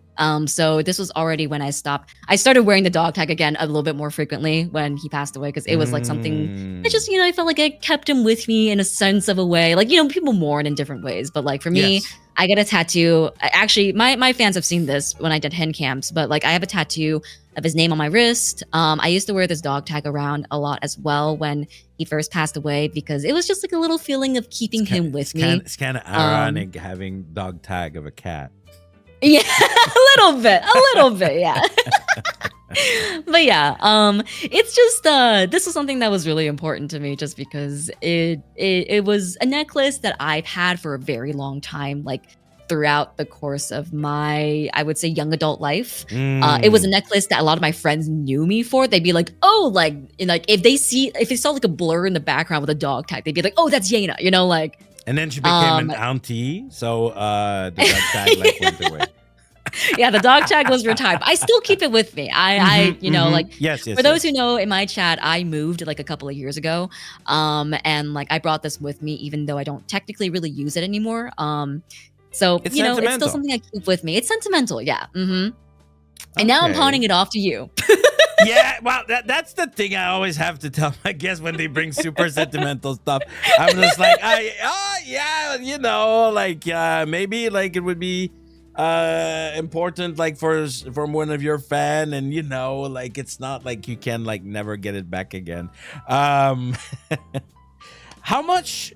So this was already when I started wearing the dog tag again a little bit more frequently when he passed away, because it was like something I just, I felt like I kept him with me in a sense of a way. Like, people mourn in different ways, but like for me, Yes. I get a tattoo. Actually, my fans have seen this when I did hen camps, but like I have a tattoo of his name on my wrist. I used to wear this dog tag around a lot as well when he first passed away, because it was just like a little feeling of keeping him with me. It's kind of ironic having dog tag of a cat. Yeah, a little bit, yeah. But yeah, it's just this was something that was really important to me, just because it was a necklace that I've had for a very long time, like throughout the course of my, I would say, young adult life. It was a necklace that a lot of my friends knew me for. They'd be like, oh, like if they saw like a blur in the background with a dog tag, they'd be like, oh, that's Yeah Nah, like. And then she became an auntie, so the dog tag like went away. Yeah, the dog tag was retired. I still keep it with me. Like yes, for those who know, in my chat, I moved like a couple of years ago, and like I brought this with me, even though I don't technically really use it anymore. So It's it's sentimental. still something I keep with me. It's sentimental, yeah. And now I'm pawning it off to you. Yeah, well, that's the thing I always have to tell my guests when they bring super sentimental stuff. I'm just like, maybe like it would be important like from one of your fan, and like it's not like you can like never get it back again. How much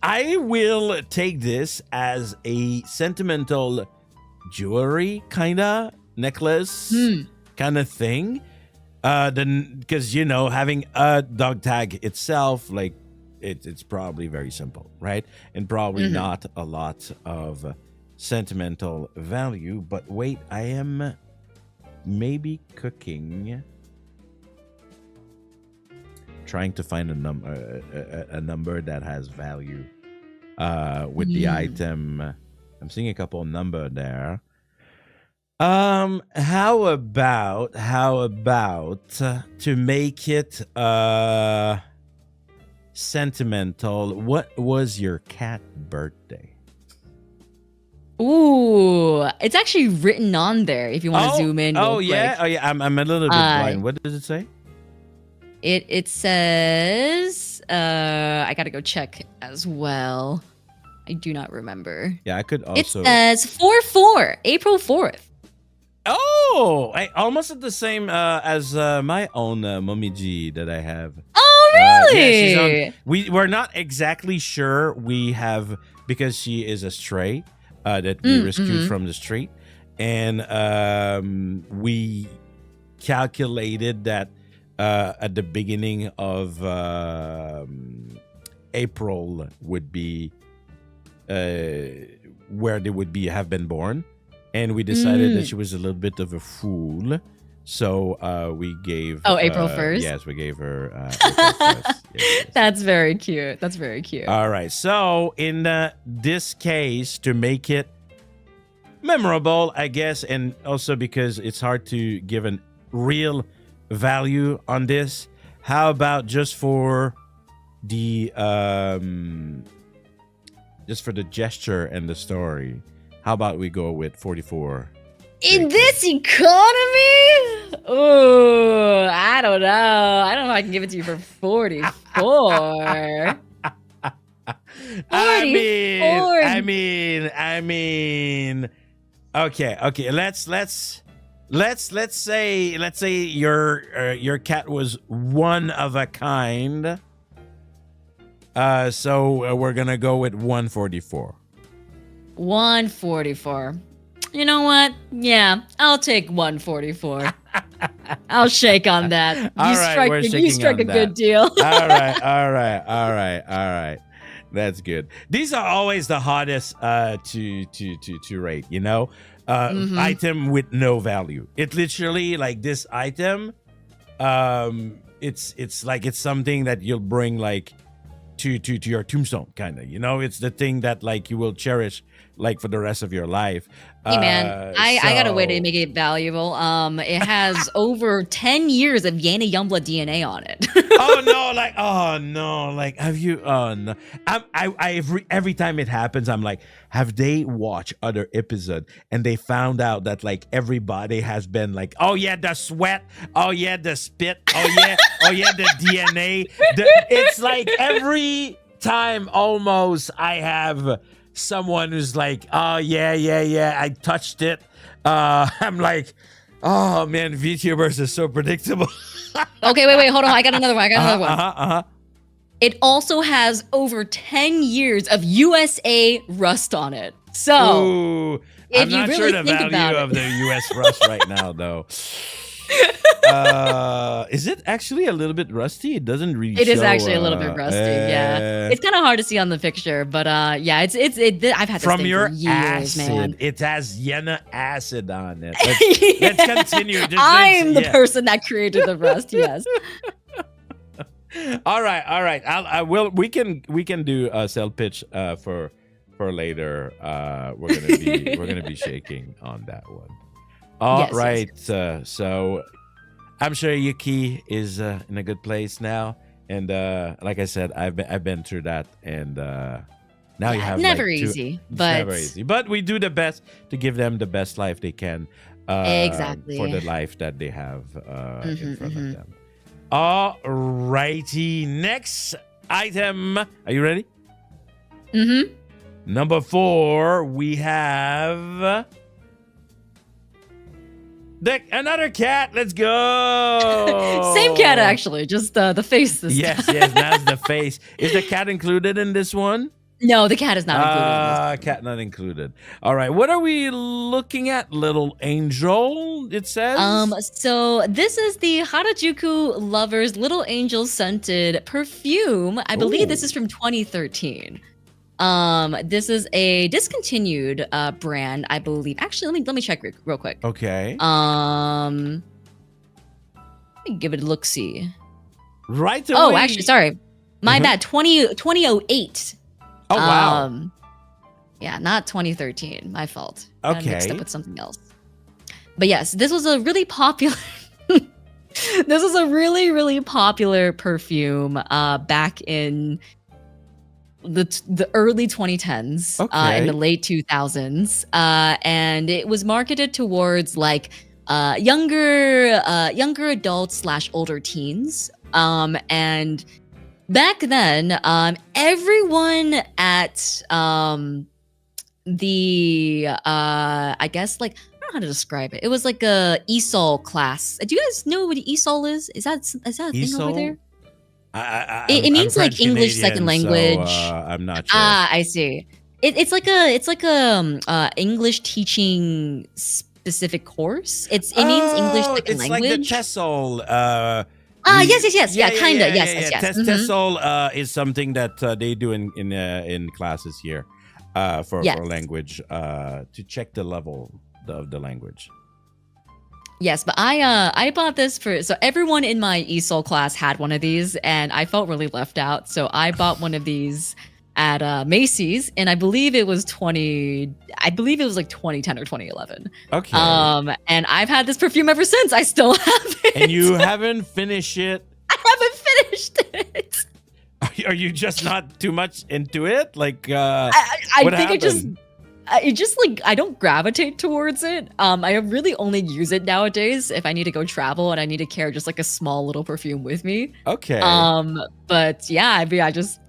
I will take this as a sentimental jewelry kinda necklace kind of thing. Then because having a dog tag itself, like it's probably very simple, right? And probably not a lot of sentimental value. But wait, I am maybe trying to find a number that has value with the item. I'm seeing a couple of number there. How about to make it sentimental? What was your cat birthday? Ooh, it's actually written on there if you want to zoom in. Oh real yeah, quick. oh yeah. I'm a little bit blind. What does it say? It says I gotta go check as well. I do not remember. Yeah, I could also. It says 4/4, April 4th. Oh, almost at the same as my own Momiji that I have. Oh, really? Yeah, we're not exactly sure. We have, because she is a stray that we rescued from the street, and we calculated that at the beginning of April would be where they would be have been born, and we decided that she was a little bit of a fool. So we gave April 1st? Yes, we gave her April 1st. Yes. That's very cute. That's very cute. All right. So in this case, to make it memorable, I guess, and also because it's hard to give a real value on this, how about just for the gesture and the story, how about we go with 44? In this economy? Oh, I don't know. I don't know if I can give it to you for 44. 44. I mean. Okay. Let's say your cat was one of a kind. So we're gonna go with 144. 144. You know what? Yeah, I'll take 144. I'll shake on that. You strike a good deal. All right. That's good. These are always the hardest to rate, you know? Item with no value. It literally, like, this item, it's like it's something that you'll bring like to your tombstone, kind of, you know? It's the thing that like you will cherish like for the rest of your life. Hey man, I got a way to make it valuable. It has over 10 years of Yeah Nah Youngblood DNA on it. Have you? Oh no, every time it happens, I'm like, have they watched other episode and they found out that like everybody has been like, oh yeah, the sweat, oh yeah, the spit, oh yeah, the DNA. It's like every time almost I have someone who's like, oh yeah, I touched it. I'm like, oh man, VTubers is so predictable. Okay, wait, hold on. I got another one. It also has over 10 years of USA rust on it. So, ooh, if I'm you not really sure the think value about of the US rust right now, though. Is it actually a little bit rusty? It doesn't really. It is actually a little bit rusty. Yeah, it's kind of hard to see on the picture, but yeah, it's. I've had this from thing your for years, acid. man. It has Yeah Nah acid on it. Let's continue. I'm the person that created the rust. Yes. All right. I will. We can do a sell pitch for later. We're gonna be shaking on that one. All right. Yes. So I'm sure Yuki is in a good place now, and like I said, I've been through that, and now you have never like easy, never easy. But we do the best to give them the best life they can. Exactly for the life that they have in front of them. All righty, next item. Are you ready? Number 4, we have another cat. Let's go. Same cat, actually, just the face this time. Yes, that's the face. Is the cat included in this one? No, the cat is not included. Cat not included. All right, what are we looking at, little angel? It says. So this is the Harajuku Lovers Little Angel scented perfume. I believe this is from 2013. This is a discontinued brand, I believe. Actually, let me check real quick. Okay. Let me give it a look-see. Right away. Oh, actually, sorry. My bad. 2008. Oh, wow. Yeah, not 2013. My fault. Okay. I mixed up with something else. But yes, this was a really popular this was a really, really popular perfume back in the early 2010s, in the late 2000s. And it was marketed towards like younger adults / older teens. And back then, everyone at the I guess, like, I don't know how to describe it. It was like a ESOL class. Do you guys know what ESOL is? Is that a thing over there? It means like English second language. So, I'm not sure. I see. It's like a English teaching specific course. It means English second it's language. like the TESOL. Yes. Yeah, kinda. Yes. TESOL is something that they do in classes here for language to check the level of the language. Yes, but I bought this so everyone in my ESOL class had one of these, and I felt really left out. So I bought one of these at Macy's, and I believe it was like 2010 or 2011. Okay. And I've had this perfume ever since. I still have it. And you haven't finished it? I haven't finished it. Are you just not too much into it? Like, I what think happened? it just like I don't gravitate towards it. I really only use it nowadays if I need to go travel and I need to carry just like a small little perfume with me. Okay. But yeah, I mean, I just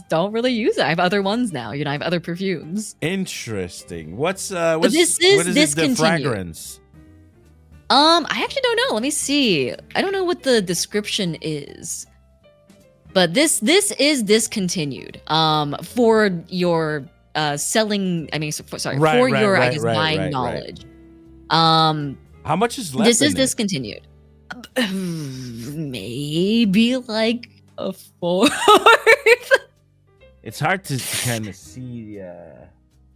don't really use it. I have other ones now. I have other perfumes. Interesting. What's this the fragrance? I actually don't know. Let me see. I don't know what the description is. But this is discontinued. For your selling, I mean, for your buying knowledge. How much is left? This is discontinued. Maybe like a fourth. It's hard to kind of see.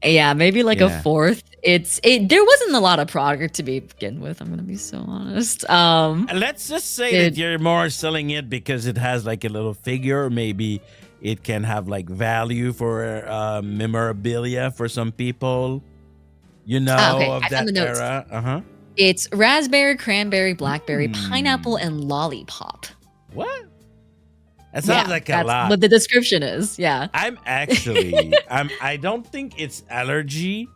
Yeah, maybe like a fourth. There wasn't a lot of product to begin with. I'm gonna be so honest. Let's just say that you're more selling it because it has like a little figure. Maybe it can have like value for memorabilia for some people. Of that era. It's raspberry, cranberry, blackberry, pineapple, and lollipop. What? That sounds like a lot. What the description is. Yeah. I'm actually, I don't think it's allergy,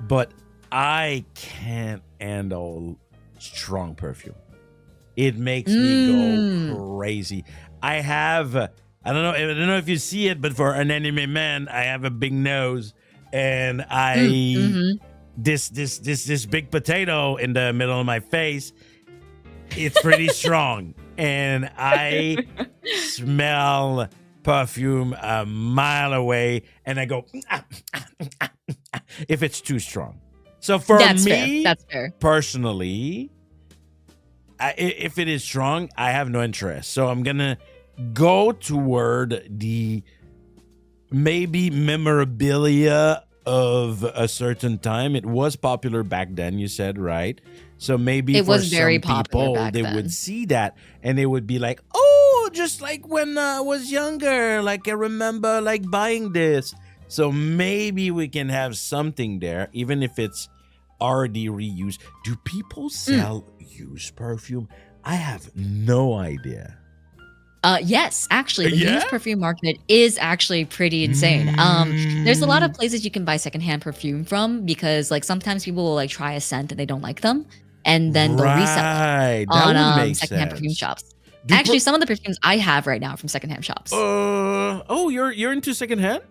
but I can't handle strong perfume. It makes me go crazy. I don't know if you see it, but for an anime man, I have a big nose, and this big potato in the middle of my face, it's pretty strong. And I smell perfume a mile away, and I go if it's too strong. So for me, that's fair. Personally, if it is strong, I have no interest. So I'm gonna go toward the maybe memorabilia of a certain time. It was popular back then, you said, right? So maybe it was very popular back then. They would see that and they would be like, oh, just like when I was younger, like I remember like buying this. So maybe we can have something there, even if it's already reused. Do people sell used perfume? I have no idea. Yes, actually, the used perfume market is actually pretty insane. There's a lot of places you can buy secondhand perfume from because, like, sometimes people will like try a scent and they don't like them, and then they'll resell it on secondhand perfume shops. Actually, some of the perfumes I have right now are from secondhand shops. You're into secondhand?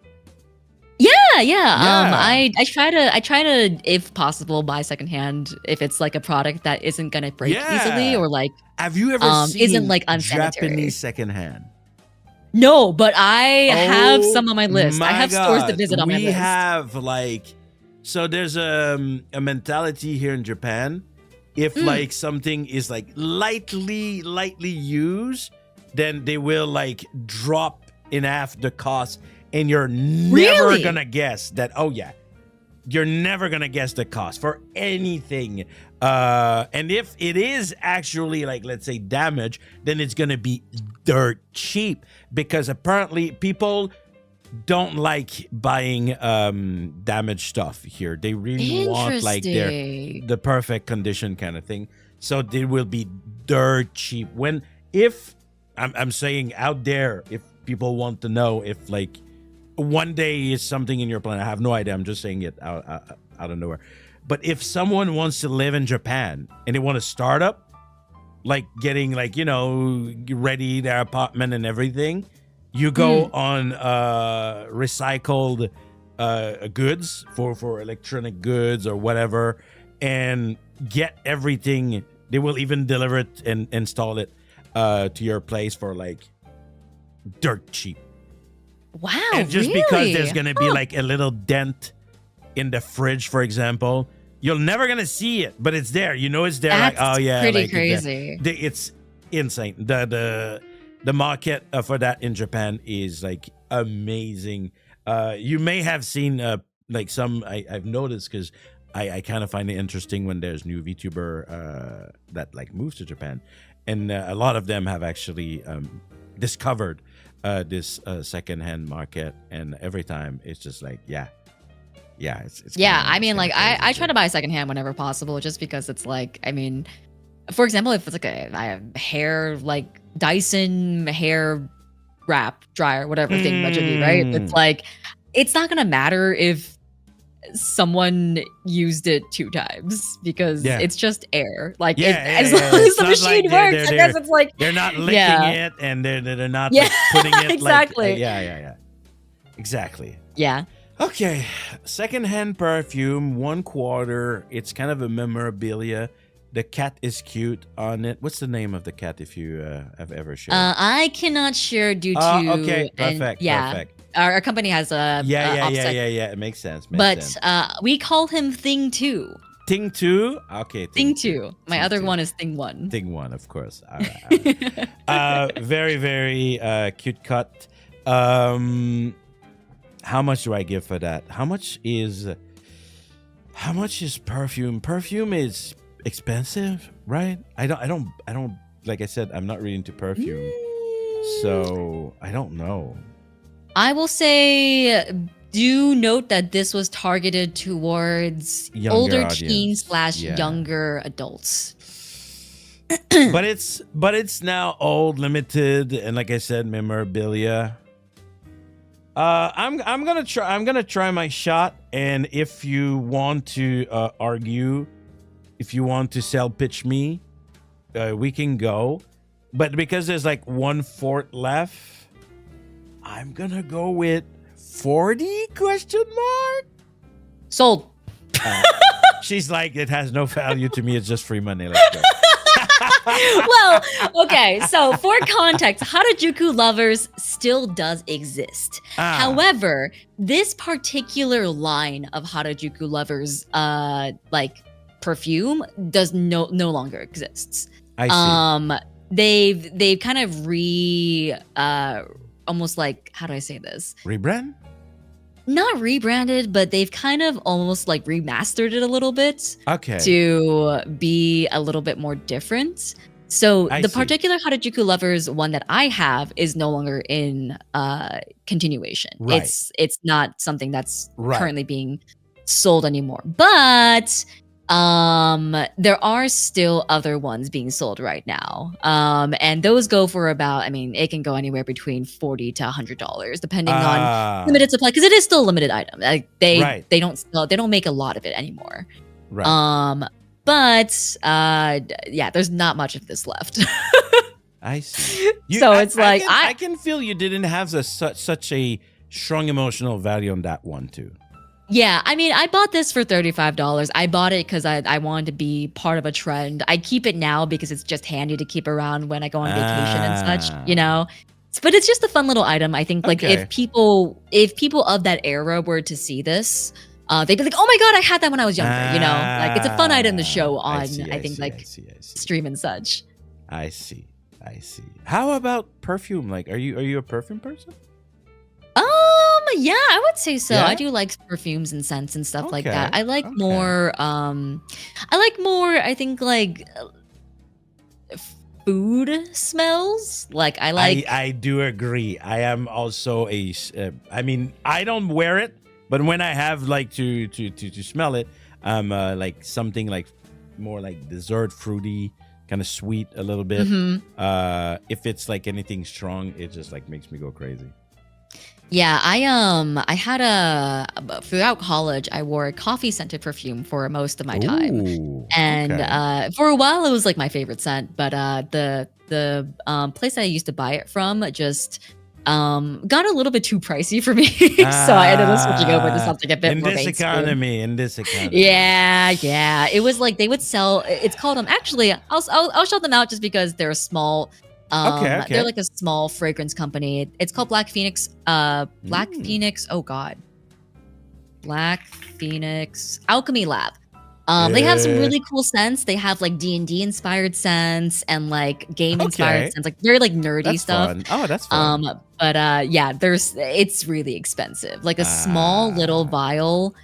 Yeah. I try to, if possible, buy secondhand if it's like a product that isn't gonna break easily or like. Have you ever seen isn't like unsanitary. Japanese secondhand? No, but I have some on my list. I have stores to visit on my list. We have so there's a mentality here in Japan. If like something is like lightly used, then they will like drop in half the cost, and you're never gonna guess that. Oh yeah. You're never going to guess the cost for anything. And if it is actually, like, let's say damage, then it's going to be dirt cheap because apparently people don't like buying damaged stuff here. They really want like the perfect condition kind of thing. So they will be dirt cheap. If I'm saying out there, if people want to know if like one day is something in your plan. I have no idea. I'm just saying it out of nowhere. But if someone wants to live in Japan and they want to start up, like getting like, ready their apartment and everything, you go on recycled goods for electronic goods or whatever and get everything. They will even deliver it and install it to your place for like dirt cheap. Wow, and just because there's going to be like a little dent in the fridge, for example, You're never gonna see it, but it's there. You know it's there. That's like, oh yeah, pretty like, crazy. It's insane. The market for that in Japan is like amazing. You may have seen like some I've noticed because I kind of find it interesting when there's new VTuber that like moves to Japan, and a lot of them have actually discovered this secondhand market, and every time it's just like it's Yeah, kinda, I mean, like I try to buy secondhand whenever possible, just because it's like, I mean, for example, if it's like I have hair, like Dyson hair wrap dryer, whatever thing that should be, right? It's like, it's not gonna matter if someone used it 2 times because it's just air. Like as long as the machine works, I guess it's like they're not licking it, and they're not like, putting it exactly. Like, exactly. Yeah. Okay, secondhand perfume, 1/4. It's kind of a memorabilia. The cat is cute on it. What's the name of the cat if you have ever shared? I cannot share due to. Okay, perfect. Perfect. Our company has a yeah. It makes sense. We call him Thing 2. Thing 2? Okay. Thing 2. My other one is Thing 1. Thing 1, of course. All right. Very, very cute cut. How much do I give for that? How much is perfume? Perfume is expensive, right? I don't like I said, I'm not really into perfume. So I don't know. I will say, do note that this was targeted towards older teens / younger adults. but it's now old, limited, and like I said, memorabilia. I'm gonna try my shot, and if you want to argue, if you want to sell pitch me, we can go. But because there's like 1/4 left, I'm gonna go with 40 ? Sold. She's like, it has no value to me. It's just free money. Let's go. Well, okay. So for context, Harajuku Lovers still does exist. However, this particular line of Harajuku Lovers, like perfume, does no longer exists. I see. They've kind of almost like, how do I say this? Rebrand? Not rebranded, but they've kind of almost like remastered it a little bit. Okay. To be a little bit more different. So the particular Harajuku Lovers one that I have is no longer in continuation. Right. It's not something that's currently being sold anymore. But there are still other ones being sold right now. And those go for about, I mean, it can go anywhere between $40 to $100 depending on limited supply, because it is still a limited item. Like they don't make a lot of it anymore. Right. But there's not much of this left. I see. I can feel you didn't have such a strong emotional value on that one too. Yeah, I mean, I bought this for $35. I bought it because I wanted to be part of a trend. I keep it now because it's just handy to keep around when I go on vacation and such, you know? But it's just a fun little item. I think like if people of that era were to see this, they'd be like, oh my God, I had that when I was younger, you know? Like it's a fun item to show on, stream and such. I see. How about perfume? Like, are you a perfume person? Yeah, I would say so. Yeah? I do like perfumes and scents and stuff like that. I like more I think like food smells. Like I do agree. I am also I mean, I don't wear it, but when I have like to smell it, I'm like something like more like dessert, fruity, kind of sweet a little bit. If it's like anything strong, it just like makes me go crazy. Yeah, I had throughout college, I wore a coffee scented perfume for most of my time. Ooh, And for a while it was like my favorite scent, but the place I used to buy it from just got a little bit too pricey for me. So I ended up switching over to something a bit more mainstream. In this economy. Yeah. It was like they would sell, it's called actually I'll shout them out just because they're a small they're like a small fragrance company. It's called Black Phoenix. Black Phoenix Alchemy Lab. They have some Yeah. really cool scents. They have like D&D inspired scents and like game inspired Okay. scents, like very like nerdy That's stuff. fun. Oh, that's fun. But yeah, it's really expensive. Like a small little Ah, vial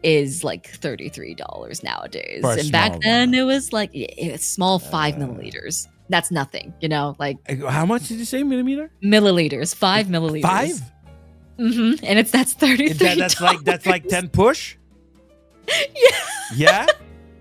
is like $33 nowadays. for a And back small then one. it was like a small 5 milliliters. That's nothing, like How much did you say millimeter? milliliters, 5 milliliters. 5? And that's $33. That's like 10 push. Yeah. Yeah.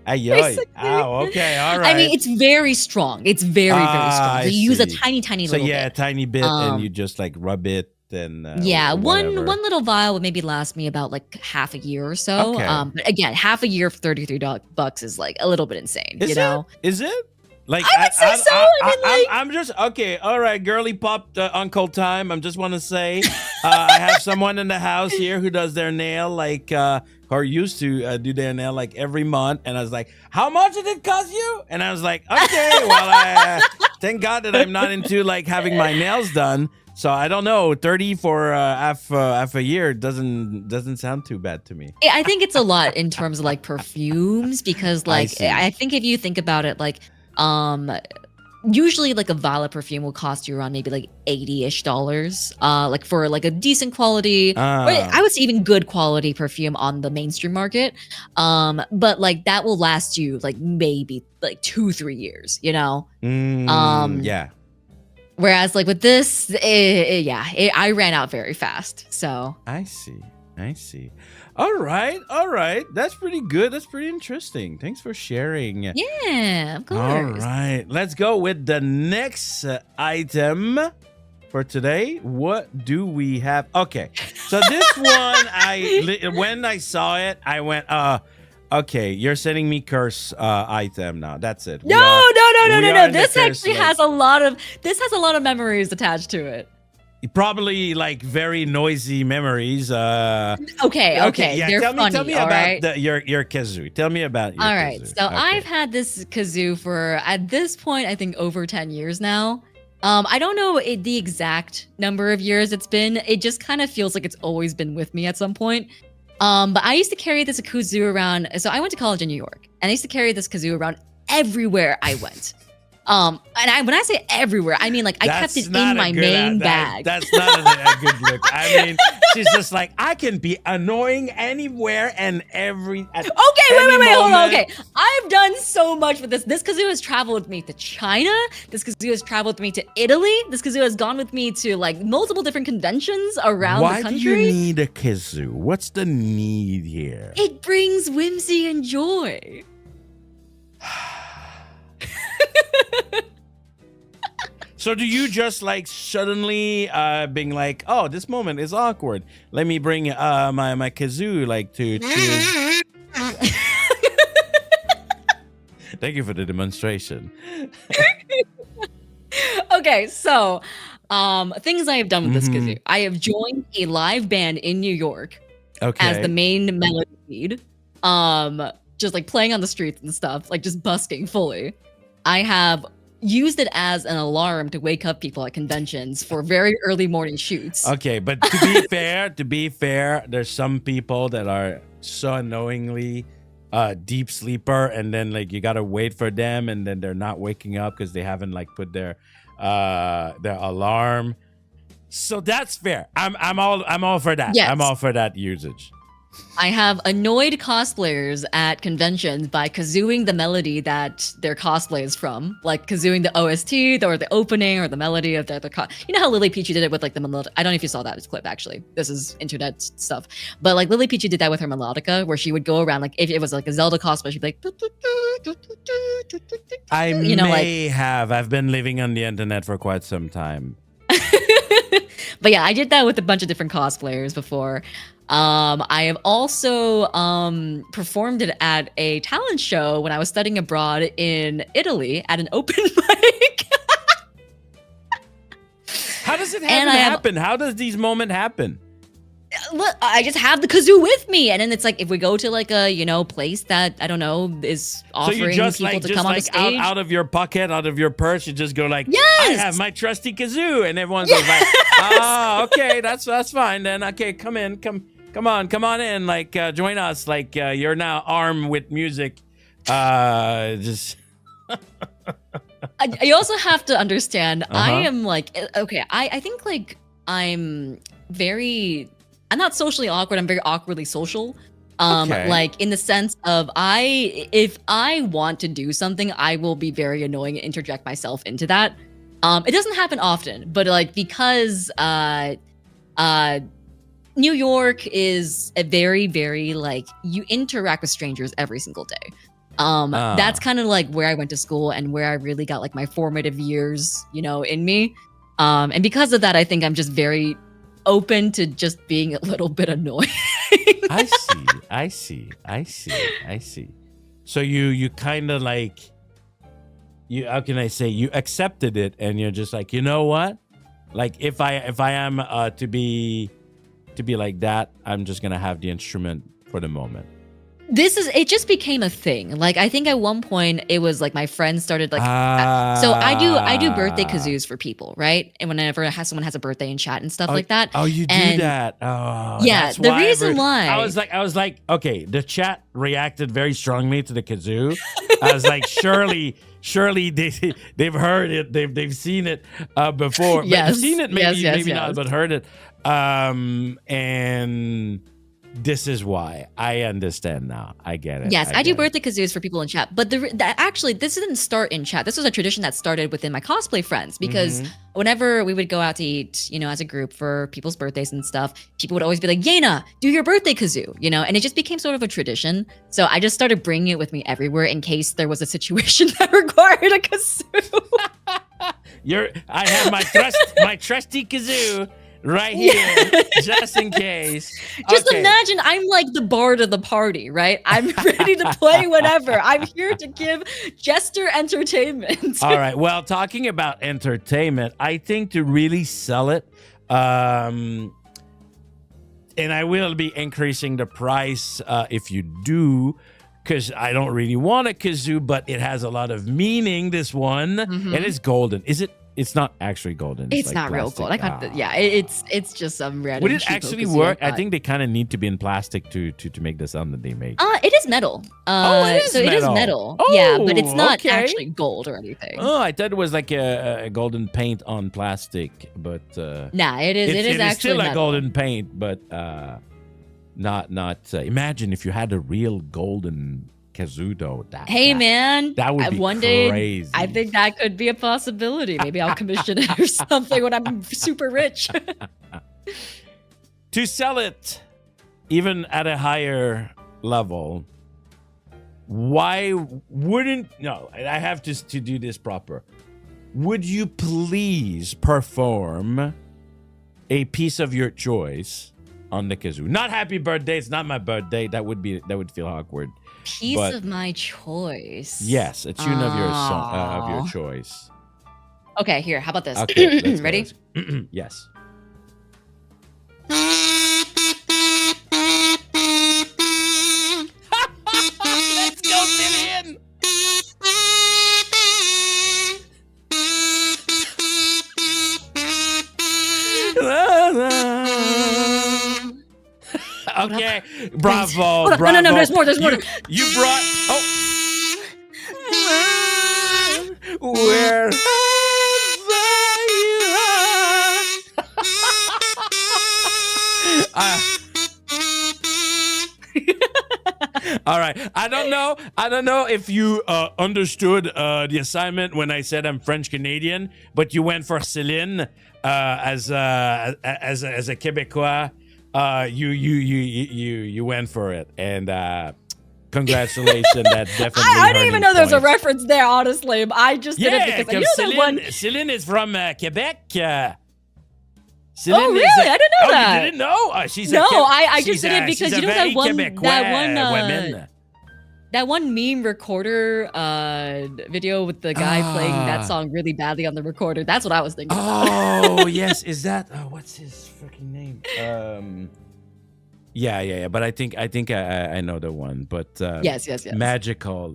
Ay, ay. Basically. Oh, okay. All right. I mean, it's very strong. It's very, very strong. I So you use a see. tiny, tiny So little yeah, a bit. tiny bit, and you Um, just like rub it and yeah, whatever. one little vial would maybe last me about like half a year or so. Okay. But again, half a year for $33 is like a little bit insane, Is you know? it? Is it? Like I would say so. I mean, like, I'm just okay. All right, girly pop uncle time. I just want to say, I have someone in the house here who does their nail like or used to do their nail like every month, and I was like, "How much did it cost you?" And I was like, "Okay, well, thank God that I'm not into like having my nails done." So I don't know, 30 for half a year doesn't sound too bad to me. I think it's a lot in terms of like perfumes because like see. I think if you think about it, like usually like a vial of perfume will cost you around maybe like $80-ish, like for like a decent quality, or I would say even good quality perfume on the mainstream market. But like that will last you like maybe like 2-3 years, Yeah. Whereas like with this, I ran out very fast. So I see. All right. That's pretty good. That's pretty interesting. Thanks for sharing. yeah, of course. All right. Let's go with the next item for today. What do we have? Okay. So this one, when I saw it, I went, okay, you're sending me curse item now. That's it. No. This curse, actually has a lot of memories attached to it. probably like very noisy memories. Okay. Yeah, They're funny, tell me all about right? your kazoo. Tell me about your All right. kazoo. So Okay. I've had this kazoo for at this point I think over 10 years now. I don't know the exact number of years it's been. It just kind of feels like it's always been with me at some point. But I used to carry this kazoo around. So I went to college in New York, and I used to carry this kazoo around everywhere I went. And when I say everywhere, I mean like I kept it in my main bag. That's not a good look. I mean, she's just like, I can be annoying anywhere and every. Okay, wait, hold on. Okay, I've done so much with this. This kazoo has traveled with me to China. This kazoo has traveled with me to Italy. This kazoo has gone with me to like multiple different conventions around the country. Why do you need a kazoo? What's the need here? It brings whimsy and joy. So do you just like suddenly being like, oh, this moment is awkward. Let me bring my kazoo like to Thank you for the demonstration. Okay, so things I have done with this Mm-hmm. kazoo. I have joined a live band in New York Okay. as the main melody lead. Just like playing on the streets and stuff, like just busking fully. I have used it as an alarm to wake up people at conventions for very early morning shoots. Okay, but to be fair, there's some people that are so annoyingly deep sleeper, and then like you gotta wait for them, and then they're not waking up because they haven't like put their alarm. So that's fair. I'm all for that. Yes. I'm all for that usage. I have annoyed cosplayers at conventions by kazooing the melody that their cosplay is from, like kazooing the OST or the opening or the melody of you know how Lily Peachy did it with like the melodica. I don't know if you saw that clip actually. This is internet stuff, but like Lily Peachy did that with her melodica, where she would go around like if it was like a Zelda cosplay, she'd be like. I You know, may have. I've been living on the internet for quite some time. But yeah, I did that with a bunch of different cosplayers before. I have also performed it at a talent show when I was studying abroad in Italy at an open mic. How does it And I have- happen? How does these moments happen? Look, I just have the kazoo with me, and then it's like if we go to like a place that I don't know is offering So you just people like to just come on the like stage. out of your pocket, out of your purse, you just go like, I Yes! have my trusty kazoo, and everyone's just like, oh, okay, that's fine then. Okay, come on in, like join us, like you're now armed with music Just You also have to understand, I Uh-huh. am like, okay, I think like I'm not socially awkward. I'm very awkwardly social. Okay. Like in the sense of if I want to do something, I will be very annoying and interject myself into that. It doesn't happen often, but like because New York is a very, very like you interact with strangers every single day. That's kind of like where I went to school and where I really got like my formative years, in me. And because of that, I think I'm just very open to just being a little bit annoying. I see. So you kind of like how can I say, you accepted it and you're just like, you know what? Like if I am to be like that, I'm just gonna have the instrument for the moment. It just became a thing. Like I think at one point it was like my friends started like so I do birthday kazoos for people, right? And whenever someone has a birthday in chat and stuff like that. Oh, you do And that. Oh, yeah, that's the why reason why I was like, okay, the chat reacted very strongly to the kazoo. I was like, surely they've heard it, they've seen it before. Yes. But seen it maybe Yes. not, but heard it. And this is why I understand now. I get it. Yes, I do get it. birthday kazoos for people in chat. But actually, this didn't start in chat. This was a tradition that started within my cosplay friends because whenever we would go out to eat, as a group for people's birthdays and stuff, people would always be like, "Yeah Nah, do your birthday kazoo," and it just became sort of a tradition. So I just started bringing it with me everywhere in case there was a situation that required a kazoo. I have my trusty kazoo right here, just in case. Just Okay. imagine I'm like the bard of the party, right? I'm ready to play whenever. I'm here to give jester entertainment. All right. Well, talking about entertainment, I think to really sell it, and I will be increasing the price if you do, because I don't really want a kazoo, but it has a lot of meaning. This one, and it's golden. Is it? It's not actually golden. It's like not real plastic. gold. I can't. Yeah, it's just some random. Would it cheapo actually kazoo work? I I got. think they kind of need to be in plastic to make the sound that they make. It is metal. It is so it is metal. metal. Yeah, but it's Oh, not okay. actually gold or anything. Oh, I thought it was like a golden paint on plastic, but Nah, it is. It is actually still metal. a golden paint, but not. Imagine if you had a real golden kazoo, though. Hey man, that would be one crazy. day I think that could be a possibility. Maybe I'll commission it or something when I'm super rich. To sell it, even at a higher level, why wouldn't I have to do this proper. Would you please perform a piece of your choice on the kazoo? Not happy birthday, it's not my birthday. That would feel awkward. Piece But- of my choice. Yes, a tune of your choice. Okay, here. How about this? Okay, let's go. Ready? Yes. Let's go, Cillian! Okay, bravo, Hold on, bravo. no, there's more. You brought. Oh. Where? All right. I don't know if you understood the assignment when I said I'm French Canadian, but you went for Céline as a Québécois. You went for it, and congratulations. That definitely. I didn't even know there was a points. reference there. Honestly, I just did it because Céline is from Quebec. Céline Oh really? is I didn't know that. You didn't know? She's No, a Quebec- I just she's did it a- because she's a you know very that one Quebecois woman. that one meme recorder video with the guy playing that song really badly on the recorder. That's what I was thinking. Oh yes, is that? What's his freaking name? Yeah. But I think I know the one. But Yes. magical.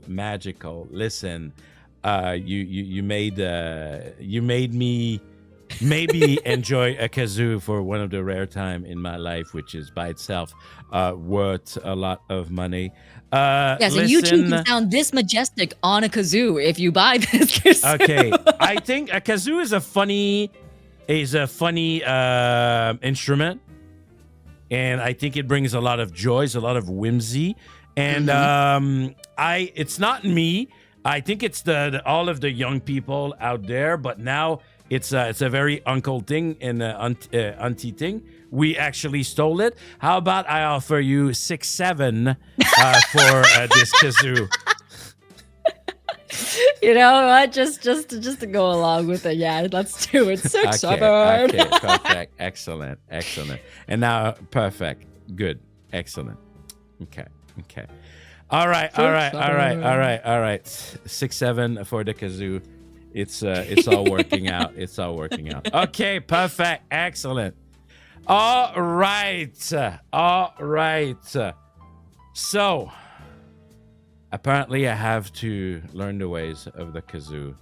Listen, you made me maybe enjoy a kazoo for one of the rare time in my life, which is by itself worth a lot of money. Yes, and you two can sound this majestic on a kazoo if you buy this kazoo. Okay, I think a kazoo is a funny instrument, and I think it brings a lot of joys, a lot of whimsy, and it's not me. I think it's the all of the young people out there, but now it's a very uncle thing and auntie thing. We actually stole it. How about I offer you 6-7 for this kazoo? You know what? Just to go along with it. Yeah, let's do it. 6-7. Okay, perfect, excellent. And now, perfect, good, excellent. Okay. All right. 6-7 for the kazoo. It's all working out. Okay, perfect, excellent. All right. So, apparently, I have to learn the ways of the kazoo.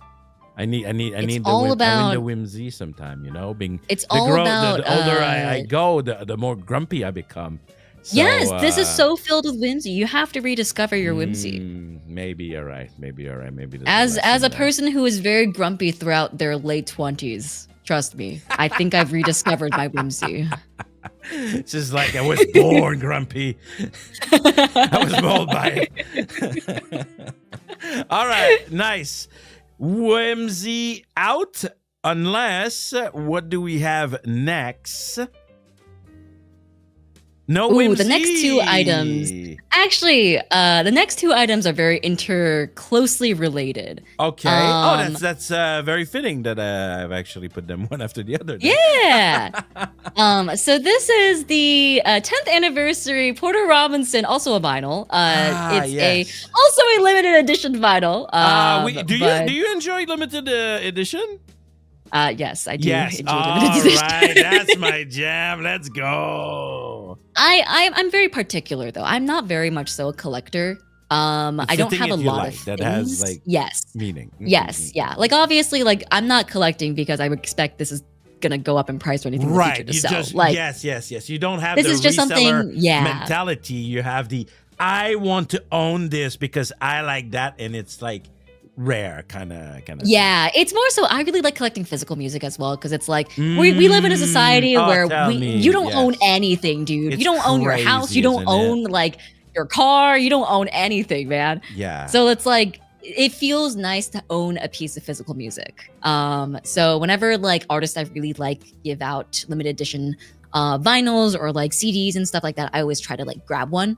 I need the whimsy sometime. You know, the older I go, the more grumpy I become. So, yes, this is so filled with whimsy. You have to rediscover your whimsy. Maybe you're right. Maybe as a person who is very grumpy throughout their late 20s, trust me, I think I've rediscovered my whimsy. It's just like I was born grumpy. I was molded by it. All right, nice. Whimsy out. Unless, what do we have next? No whimsy. The next two items. Actually, the next two items are very closely related. Okay. That's very fitting that I've actually put them one after the other. Yeah. So this is the 10th anniversary Porter Robinson, also a vinyl. It's also a limited edition vinyl. Do you enjoy limited edition? Yes, I do. Yes. All right, that's my jam. Let's go. I'm very particular though. I'm not very much so a collector. I don't have a lot of things. That has like meaning. Yes, yeah. Like obviously, like I'm not collecting because I would expect this is gonna go up in price or anything in the future to sell. Yes. You don't have this the is just reseller something, mentality. You have the I want to own this because I like that, and it's like rare kind of yeah, it's more so I really like collecting physical music as well, because it's like we live in a society where you don't own anything, dude. You don't own your house, you don't own like your car, you don't own anything, man. Yeah, so it's like it feels nice to own a piece of physical music. So whenever like artists I really like give out limited edition vinyls or like CDs and stuff like that, I always try to like grab one.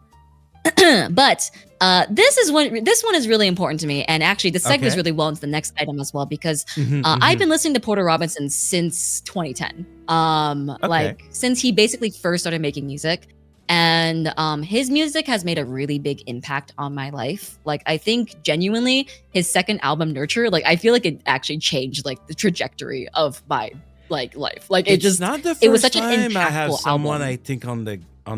But this one is really important to me, and actually this segues really well into the next item as well, because I've been listening to Porter Robinson since 2010, like since he basically first started making music, and his music has made a really big impact on my life. Like I think genuinely his second album, Nurture, like I feel like it actually changed like the trajectory of my like life. Like it just not the first it was such an time impactful I have someone album. I think on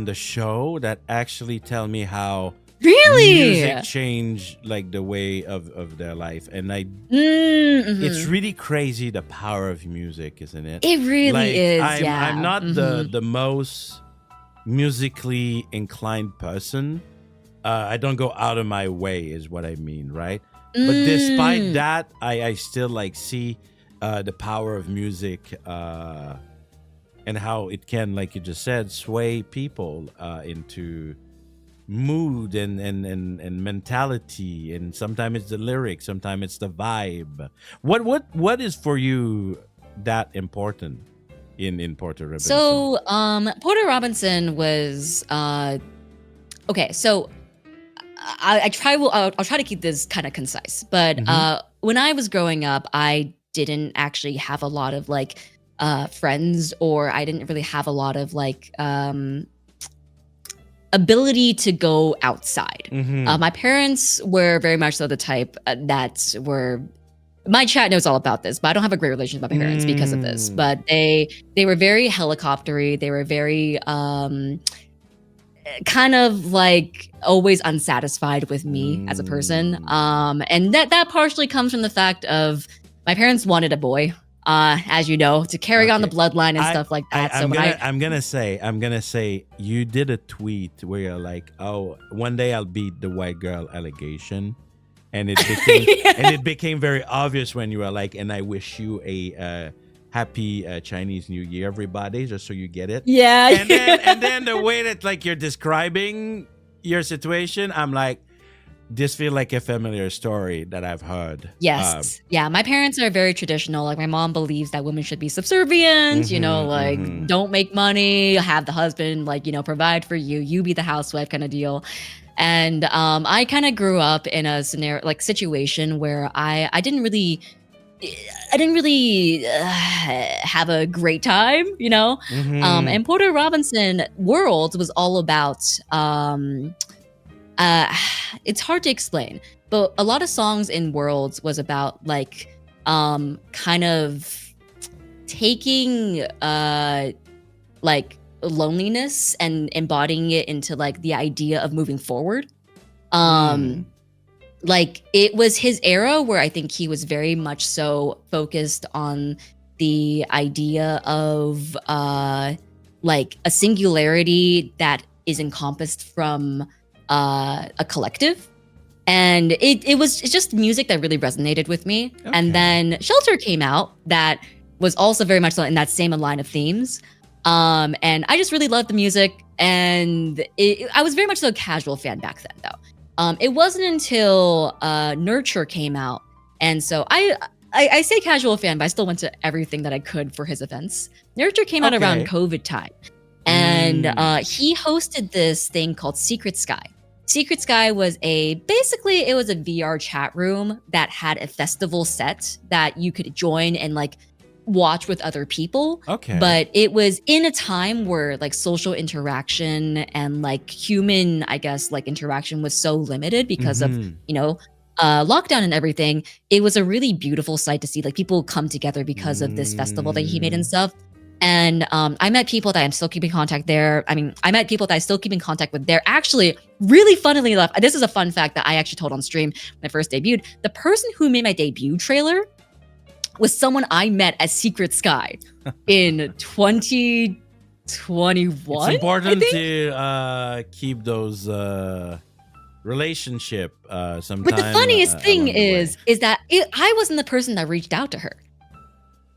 the show that actually tell me how music changed like the way of their life, and it's really crazy the power of music, isn't it? It really like, is. I'm not the most musically inclined person. I don't go out of my way is what I mean, right? But despite that, I still like see the power of music and how it can, like you just said, sway people into mood and mentality, and sometimes it's the lyrics, sometimes it's the vibe. What is for you that important in Porter Robinson? So Porter Robinson was okay, so I'll try to keep this kind of concise, but when I was growing up, I didn't actually have a lot of like friends, or I didn't really have a lot of like ability to go outside. My parents were very much so the type that were, my chat knows all about this, but I don't have a great relationship with my parents because of this. But they were very helicoptery. They were very kind of like always unsatisfied with me as a person. And that partially comes from the fact of my parents wanted a boy. as you know, to carry on the Okay. bloodline and stuff like that. So I'm gonna say you did a tweet where you're like, oh, one day I'll beat the white girl allegation, and it became and it became very obvious when you were like, and I wish you a happy Chinese New Year, everybody, just so you get it. yeah. And then the way that like you're describing your situation, I'm like, this feel like a familiar story that I've heard. Yes. Yeah. My parents are very traditional. Like my mom believes that women should be subservient, like don't make money, have the husband, like, provide for you, you be the housewife kind of deal. And I kind of grew up in a scenario, like situation where I didn't really have a great time, and Porter Robinson World was all about it's hard to explain, but a lot of songs in Worlds was about like kind of taking like loneliness and embodying it into like the idea of moving forward. Like it was his era where I think he was very much so focused on the idea of like a singularity that is encompassed from a collective, and it's just music that really resonated with me. Okay. And then Shelter came out, that was also very much so in that same line of themes, and I just really loved the music, and I was very much so a casual fan back then though. It wasn't until Nurture came out, and so I say casual fan, but I still went to everything that I could for his events. Nurture came out around COVID time, and he hosted this thing called Secret Sky. Secret Sky was basically it was a VR chat room that had a festival set that you could join and like watch with other people. Okay. But it was in a time where like social interaction and like human, I guess, like interaction was so limited because of, lockdown and everything. It was a really beautiful sight to see like people come together because of this festival that he made and stuff. And I met people that I'm still keeping contact there. I mean, I met people that I still keep in contact with there. Actually, really funnily enough, this is a fun fact that I actually told on stream when I first debuted. The person who made my debut trailer was someone I met at Secret Sky in 2021. It's important to keep those relationship sometime. But the funniest thing is that I wasn't the person that reached out to her.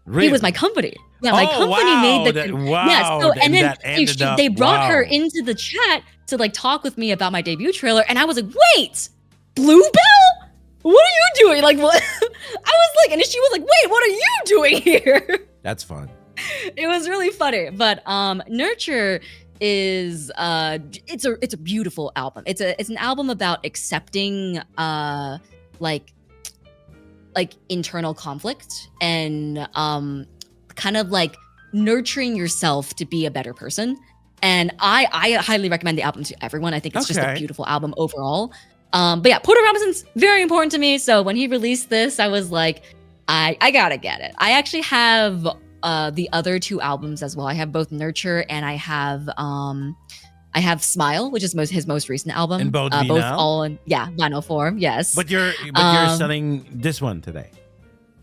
Really? It was my company. Yeah, my company made the yeah. So and then they brought her into the chat to like talk with me about my debut trailer, and I was like, "Wait, Bluebell, what are you doing?" Like, what? I was like, and she was like, "Wait, what are you doing here?" That's fun. It was really funny, but Nurture is it's a beautiful album. It's an album about accepting like internal conflict and kind of like nurturing yourself to be a better person. And I highly recommend the album to everyone. I think it's just a beautiful album overall. But yeah, Porter Robinson's very important to me. So when he released this, I was like, I gotta get it. I actually have the other two albums as well. I have both Nurture and I have Smile, which is his most recent album. And both all in vinyl form. Yes. But you're selling this one today.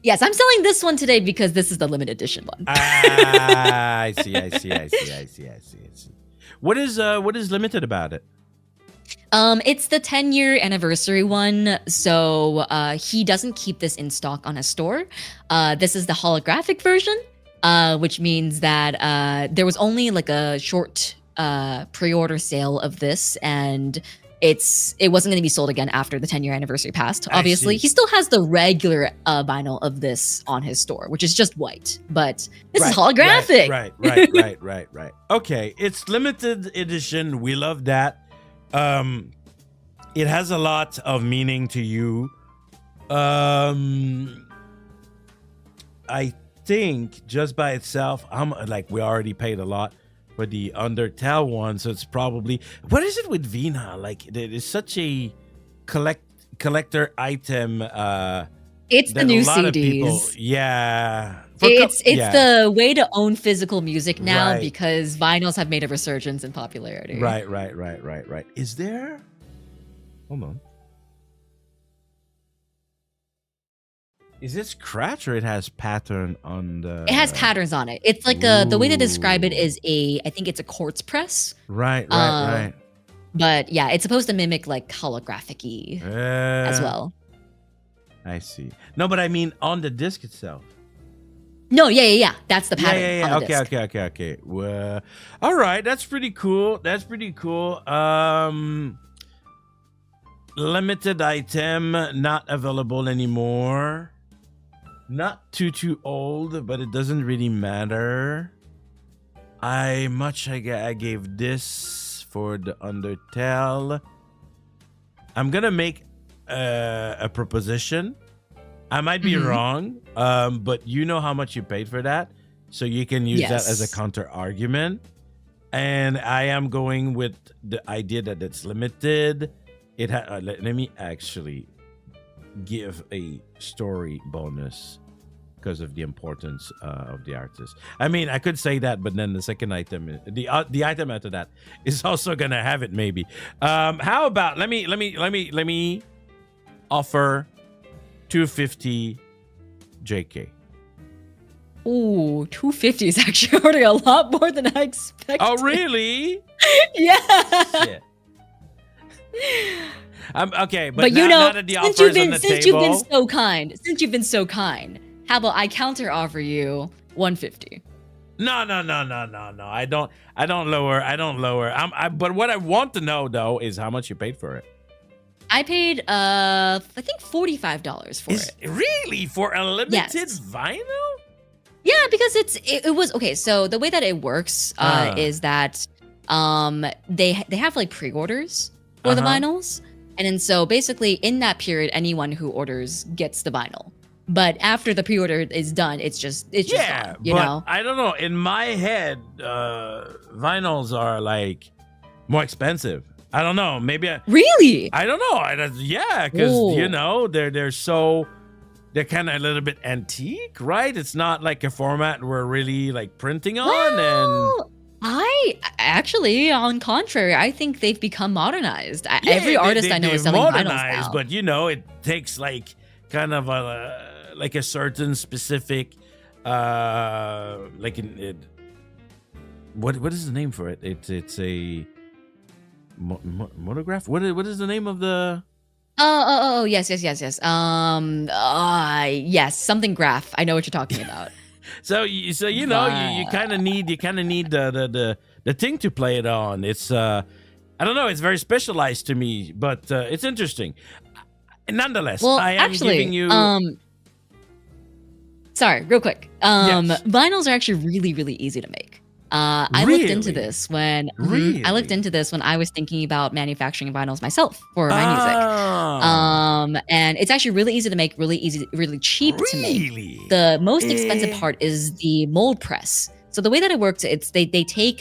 Yes, I'm selling this one today because this is the limited edition one. I see. What is limited about it? It's the 10-year anniversary one, so he doesn't keep this in stock on his store. This is the holographic version, which means that there was only like a short pre-order sale of this, and it wasn't going to be sold again after the 10-year anniversary passed. Obviously, he still has the regular vinyl of this on his store, which is just white, but this is holographic. Right. Okay, it's limited edition. We love that. It has a lot of meaning to you. I think just by itself, we already paid a lot for the Undertale one, so it's probably, what is it with Vina? Like, it is such a collector item. It's the new CDs. It's the way to own physical music now because vinyls have made a resurgence in popularity. Right. Is there? Hold on. Is it scratch or it has pattern on the? It has patterns on it. It's like the way to describe it Ooh. is I think it's a quartz press. Right. But yeah, it's supposed to mimic like holographic-y as well. I see. No, but I mean on the disc itself. No, yeah. That's the pattern. Yeah. On the disc. Okay. Well, all right. That's pretty cool. Limited item, not available anymore. Not too old, but it doesn't really matter. I gave this for the Undertale. I'm gonna make a proposition. I might be wrong, but you know how much you paid for that, so you can use that as a counter argument. And I am going with the idea that it's limited. Let me actually give a story bonus because of the importance of the artist. I mean, I could say that, but then the second item, the item after that, is also gonna have it. Maybe. How about let me offer 250 JK. Ooh, 250 is actually already a lot more than I expected. Oh, really? Yeah. Shit. Okay, but now, you know, now that the offer's on the since table, you've been so kind, how about I counter offer you 150? No. I don't lower. But what I want to know though is how much you paid for it. I paid I think $45 for it. Really? For a limited vinyl? Yeah, because it was okay. So the way that it works is that they have like pre-orders for the vinyls, and then so basically in that period, anyone who orders gets the vinyl. But after the pre-order is done, it's just gone, you know. I don't know. In my head, vinyls are like more expensive. I don't know. Maybe really. I don't know. Because you know they're kind of a little bit antique, right? It's not like a format we're really like printing on. And I actually, on contrary, I think they've become modernized. Every artist I know is selling vinyls now. But you know, it takes like kind of a certain specific what is the name for it? It's a monograph. What is the name of the? Yes. Yes, something graph. I know what you're talking about. So you know you kind of need the thing to play it on. It's I don't know. It's very specialized to me, but it's interesting. Nonetheless, well, I am giving you. Sorry, real quick. Yes. Vinyls are actually really, really easy to make. I looked into this when I was thinking about manufacturing vinyls myself for my music. And it's actually really easy to make, really cheap to make. The most expensive part is the mold press. So the way that it works, it's they take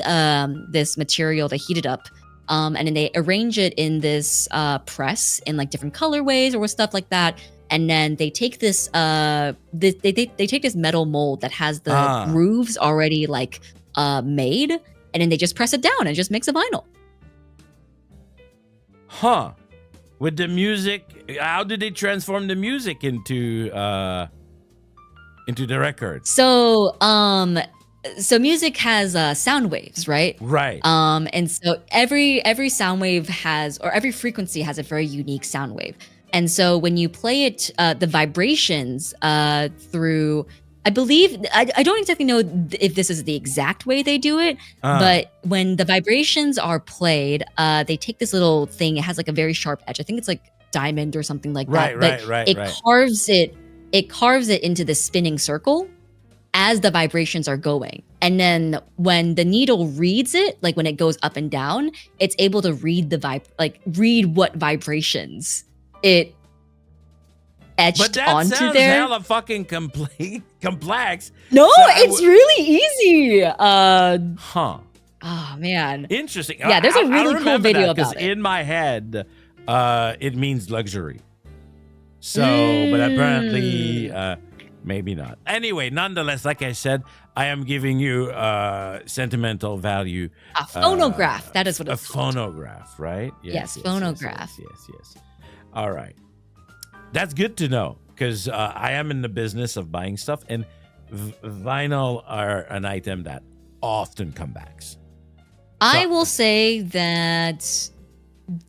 this material, they heat it up, and then they arrange it in this press in like different colorways or stuff like that. And then they take this they take this metal mold that has the grooves already like made, and then they just press it down and it just makes a vinyl. With the music, how did they transform the music into the record? So music has sound waves, right? Right. And so every sound wave has, or every frequency has a very unique sound wave. And so when you play it, the vibrations through, I believe, I don't exactly know if this is the exact way they do it, but when the vibrations are played, they take this little thing. It has like a very sharp edge. I think it's like diamond or something like that. But it carves it into the spinning circle as the vibrations are going. And then when the needle reads it, like when it goes up and down, it's able to read read what vibrations it etched onto there. But that sounds hella fucking complex. No, it's really easy. Oh man. Interesting. Yeah, there's a really cool video about it. In my head, it means luxury. So, but apparently, maybe not. Anyway, nonetheless, like I said, I am giving you sentimental value. A phonograph. That is what it's called. A phonograph, right? Yes, phonograph. Yes. All right. That's good to know. because I am in the business of buying stuff, and vinyl are an item that often comebacks. I will say that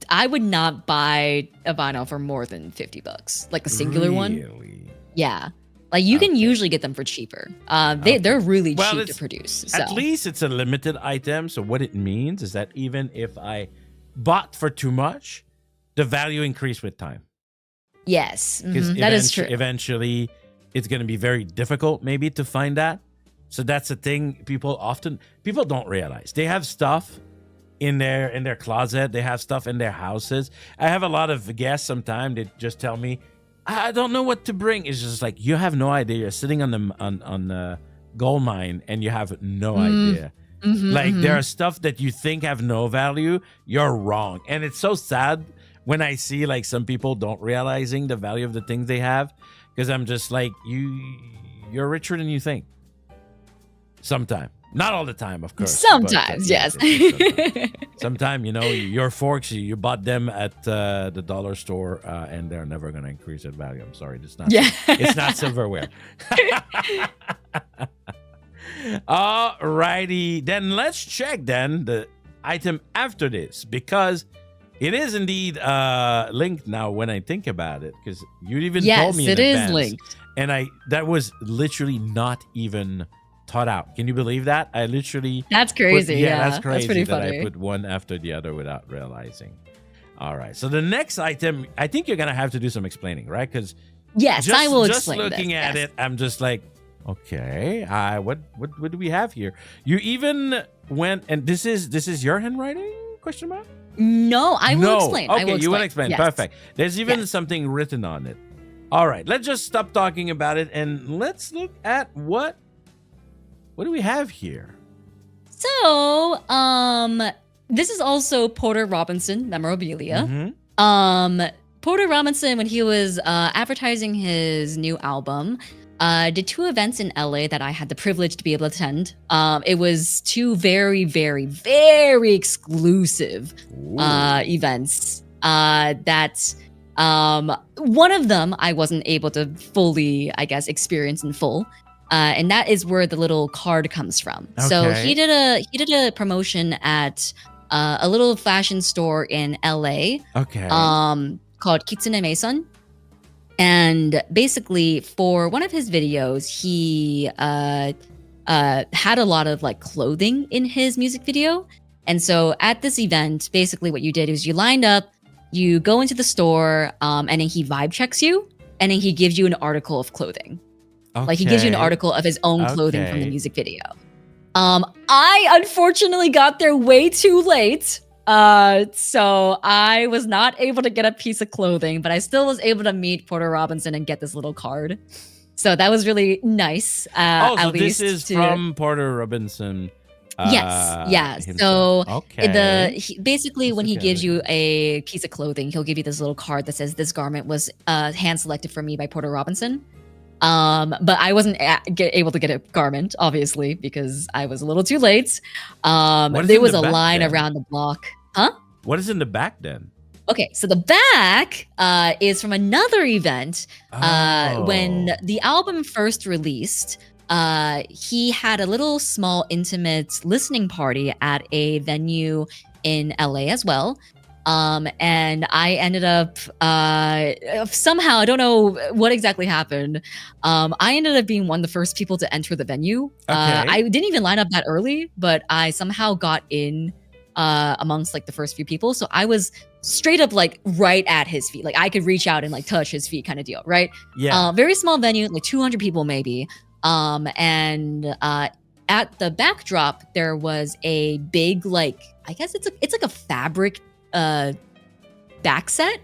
I would not buy a vinyl for more than $50, like a singular one. Yeah. Like you can usually get them for cheaper. They're really cheap to produce. So. At least it's a limited item. So what it means is that even if I bought for too much, the value increased with time. Yes, that is true. Eventually, it's going to be very difficult maybe to find that. So that's the thing people don't realize. They have stuff in their closet. They have stuff in their houses. I have a lot of guests sometimes. They just tell me, I don't know what to bring. It's just like, you have no idea. You're sitting on the gold mine and you have no idea. There are stuff that you think have no value. You're wrong. And it's so sad when I see like some people don't realizing the value of the things they have, because I'm just like, you're richer than you think. Sometimes. Not all the time, of course. Sometimes, yes. Sometimes, your forks, you bought them at the dollar store, and they're never going to increase in value. I'm sorry. It's not silverware. Alrighty. Then let's check the item after this, because it is indeed linked now when I think about it, because you even told me in advance. Yes, it is linked. And that was literally not even thought out. Can you believe that? I literally... That's crazy. That's crazy. That's pretty that funny. I put one after the other without realizing. All right. So the next item, I think you're going to have to do some explaining, right? Because I will explain just looking at it, I'm just like, okay, what do we have here? You even went, and this is your handwriting? Question mark? No, I will explain. Okay, you will explain. Yes. Perfect. There's even something written on it. All right, let's just stop talking about it and let's look at what do we have here? So, this is also Porter Robinson memorabilia. Porter Robinson, when he was advertising his new album, did 2 events in LA that I had the privilege to be able to attend. It was 2 very, very, very exclusive events. That one of them I wasn't able to fully, I guess, experience in full. And that is where the little card comes from. Okay. So he did a promotion at a little fashion store in LA. Okay. Called Kitsune Maison. And basically, for one of his videos, he had a lot of like clothing in his music video. And so at this event, basically what you did is you lined up, you go into the store, and then he vibe checks you, and then he gives you an article of clothing. Okay. Like he gives you an article of his own clothing from the music video. I unfortunately got there way too late. So I was not able to get a piece of clothing, but I still was able to meet Porter Robinson and get this little card. So that was really nice. So this is from Porter Robinson. Yes. Yeah. Himself. So basically when he gives you a piece of clothing, he'll give you this little card that says this garment was hand selected for me by Porter Robinson. But I wasn't able to get a garment, obviously, because I was a little too late. There was a line around the block. Huh? What is in the back then? Okay, so the back is from another event. When the album first released, he had a little small intimate listening party at a venue in LA as well. And I ended up somehow, I don't know what exactly happened. I ended up being one of the first people to enter the venue. I didn't even line up that early, but I somehow got in amongst like the first few people. So I was straight up like right at his feet. Like I could reach out and like touch his feet kind of deal, right? Yeah. Very small venue, like 200 people maybe. And at the backdrop, there was a big, like, I guess it's like a fabric back set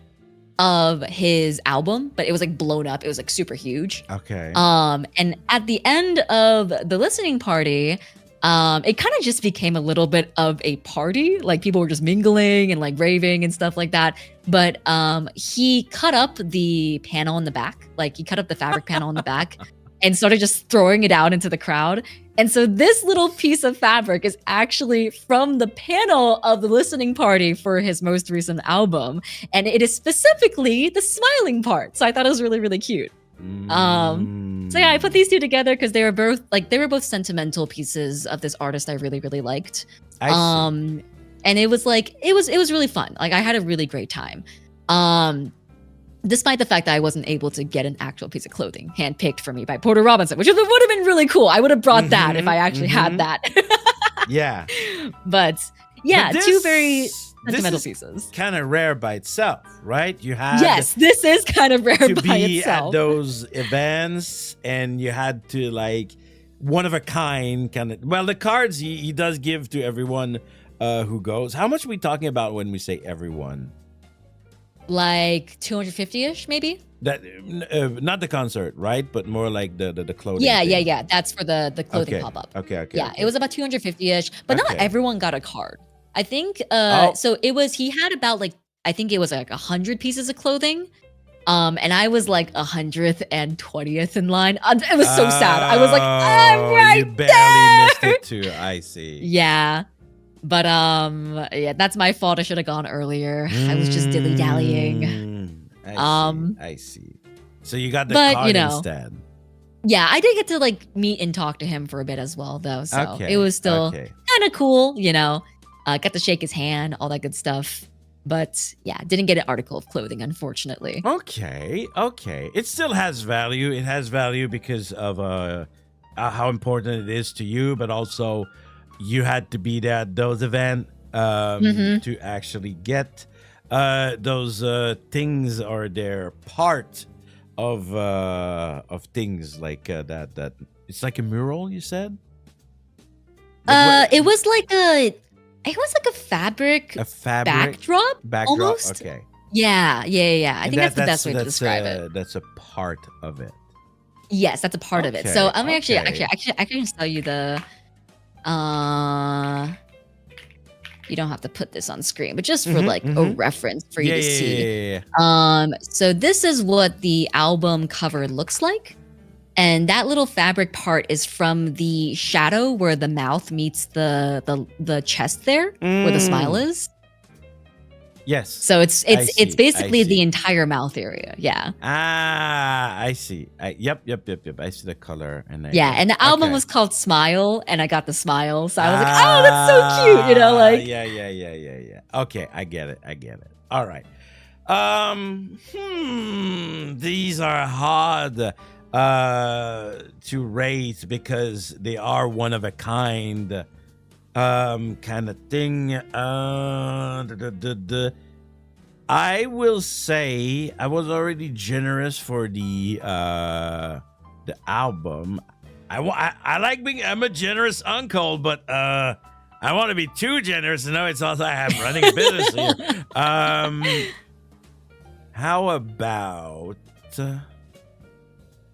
of his album, but it was like blown up. It was like super huge. Okay. And at the end of the listening party, it kind of just became a little bit of a party. Like people were just mingling and like raving and stuff like that. But he cut up the panel in the back. Like he cut up the fabric panel in the back and started just throwing it out into the crowd. And so this little piece of fabric is actually from the panel of the listening party for his most recent album. And it is specifically the smiling part. So I thought it was really, really cute. So yeah, I put these two together because they were both sentimental pieces of this artist I really, really liked. I see. And it was really fun. Like I had a really great time. Despite the fact that I wasn't able to get an actual piece of clothing handpicked for me by Porter Robinson, which would have been really cool. I would have brought that if I actually had that. Yeah. But yeah, But two very this sentimental is pieces. kind of rare by itself, right? You had Yes, this is kind of rare to by be itself. at those events, and you had to like one of a kind kind of. Well, the cards he does give to everyone who goes. How much are we talking about when we say everyone? Like 250-ish, maybe? That not the concert, right? But more like the clothing. Yeah, thing. yeah. That's for the clothing Okay. pop-up. Okay. Yeah, it was about 250-ish, but not Okay. everyone got a card. I think Oh. so it was he had about like I think it was like 100 pieces of clothing. And I was like 120th in line. It was so sad. I was like, I'm right You barely there. missed it too. I see. Yeah. But yeah, that's my fault. I should have gone earlier. I was just dilly-dallying. I see. So you got the but, card you know, instead. Yeah, I did get to like meet and talk to him for a bit as well, though. So Okay. it was still Okay. kind of cool, you know. Got to shake his hand, all that good stuff. But yeah, didn't get an article of clothing, unfortunately. Okay. It still has value. It has value because of how important it is to you, but also you had to be there at those events to actually get those things, or they're part of things like that. It's like a mural, you said? It was like a fabric backdrop. Almost. Okay. Yeah. I think that's the best way to describe it. That's a part of it. Yes, that's a part of it. Okay, So I'm okay. actually I can just tell you the you don't have to put this on screen, but just for like a reference for you to see. Yeah. So this is what the album cover looks like. And that little fabric part is from the shadow where the mouth meets the chest there, where the smile is. Yes. So it's see, basically I see. the entire mouth area. Yeah. I see. Yep. I see the color. And And the album okay. was called Smile, and I got the smile. So I was like, oh, that's so cute. You know, like. Yeah. Okay, I get it. All right. These are hard to rate because they are one of a kind kind of thing. I will say I was already generous for the album. I like being. I'm a generous uncle, but I want to be too generous. No, it's also I'm running a business here. How about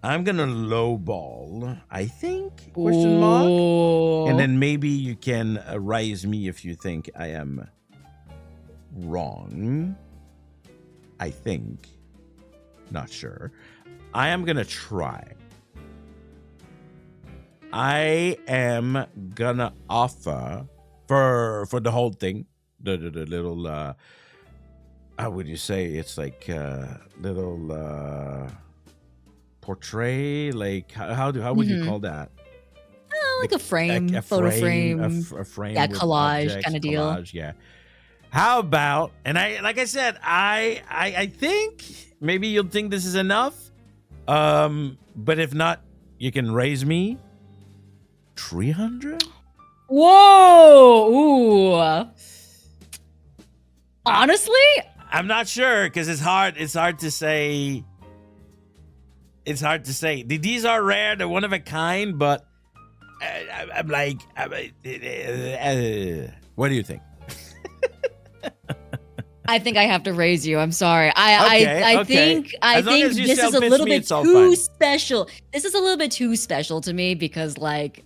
I'm gonna lowball, I think, question mark. Ooh. And then maybe you can raise me if you think I am wrong. I think. Not sure. I am gonna try. I am gonna offer for the whole thing, the little how would you say, it's like little portrait, like how would you call that? Like a frame, photo frame, a frame, yeah, with collage objects, kind of deal. collage, yeah. How about, and like I said, I think maybe you'll think this is enough, but if not, you can raise me 300. Whoa! Ooh. Honestly, I'm not sure because it's hard to say. It's hard to say. These are rare. They're one of a kind, but I'm like, what do you think? I think I have to raise you. I'm sorry. I think this is a little bit too special. This is a little bit too special to me because like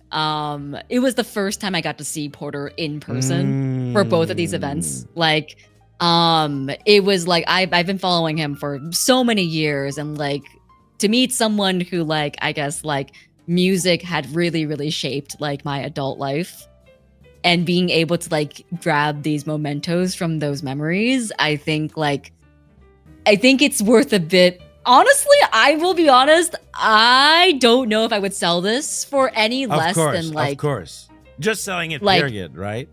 it was the first time I got to see Porter in person for both of these events. Like it was like I've been following him for so many years, and like to meet someone who like I guess like music had really, really shaped like my adult life. And being able to like grab these mementos from those memories, I think it's worth a bit Honestly, I will be honest. I don't know if I would sell this for any less than Of course. Just selling it, like period, right?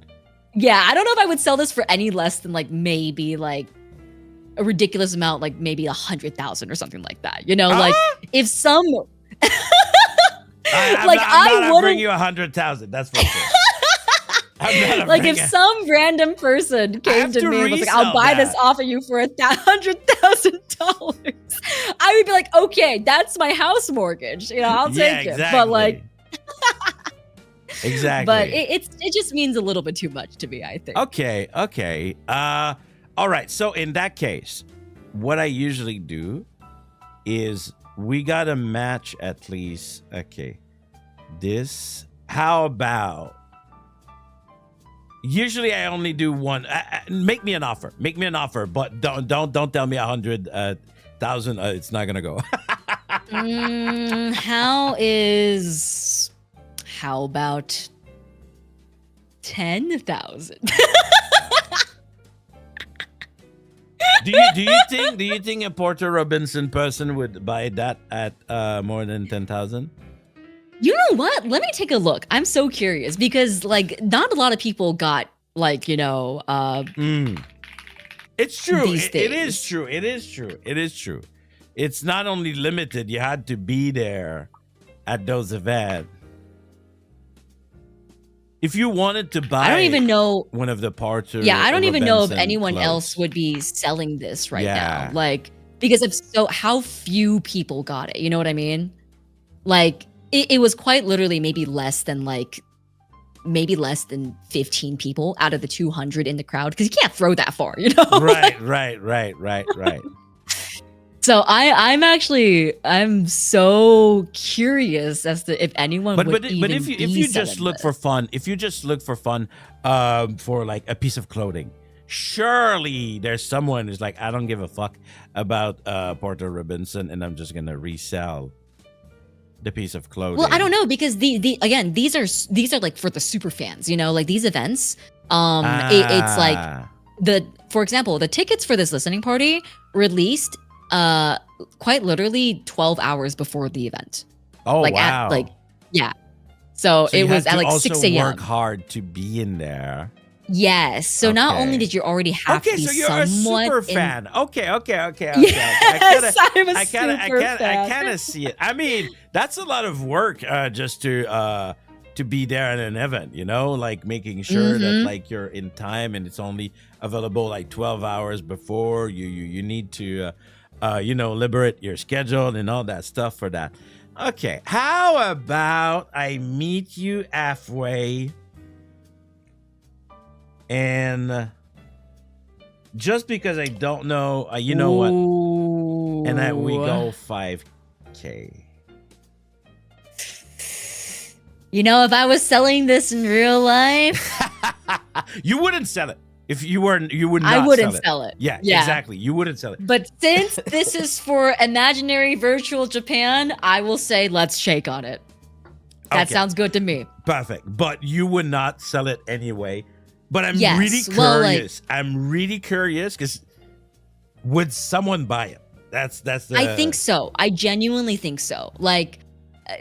yeah, I don't know if I would sell this for any less than like maybe like a ridiculous amount, like maybe 100,000 or something like that. You know, like if some I'm like not I offering wouldn't you 100,000. That's for sure. I'm not like if offering it. some random person came have to to me and was like, "I'll resell buy this that. off of you for $100,000," I would be like, "Okay, that's my house mortgage. You know, I'll take it." But like, exactly. but it just means a little bit too much to me, I think. Okay. All right. So in that case, what I usually do is we gotta match at least. Okay, this. How about? Usually I only do one. Make me an offer. But don't tell me 100,000. It's not gonna go. How about 10,000? Do you think a Porter Robinson person would buy that at more than 10,000? You know what? Let me take a look. I'm so curious because like not a lot of people got like, It's true. These It days. is true. It is true. It's not only limited, you had to be there at those events. If you wanted to buy I don't even know. one of the Porter Yeah, I don't even know if Robinson anyone clothes. else would be selling this right Yeah. now. Like because of how few people got it. You know what I mean? Like it was quite literally maybe less than 15 people out of the 200 in the crowd because you can't throw that far, you know? Right. So I'm so curious as to if anyone would even if you just look for fun, for like a piece of clothing, surely there's someone who's like, I don't give a fuck about Porter Robinson, and I'm just gonna resell the piece of clothing. Well, I don't know because again these are like for the super fans, you know, like these events. It's like for example, the tickets for this listening party released quite literally 12 hours before the event. Oh like wow! Yeah. So it you was had at to like also 6 a.m. Work hard to be in there. Yes. So not Okay. only did you already have to be so you're a somewhat super fan. Okay. Yes, I'm a super I fan. kind of see it. I mean, that's a lot of work just to be there at an event, you know, like making sure that like you're in time and it's only available like 12 hours before you need to liberate your schedule and all that stuff for that. Okay, how about I meet you halfway and just because I don't know, you know what? And we go 5K. You know, if I was selling this in real life, You wouldn't sell it. If you weren't, you would not. I wouldn't sell it. Yeah, exactly. You wouldn't sell it. But since this is for imaginary virtual Japan, I will say let's shake on it. That Okay. sounds good to me. Perfect. But you would not sell it anyway. But I'm Yes, really curious. well, like- I'm really curious because would someone buy it? That's the. I think so. I genuinely think so. Like,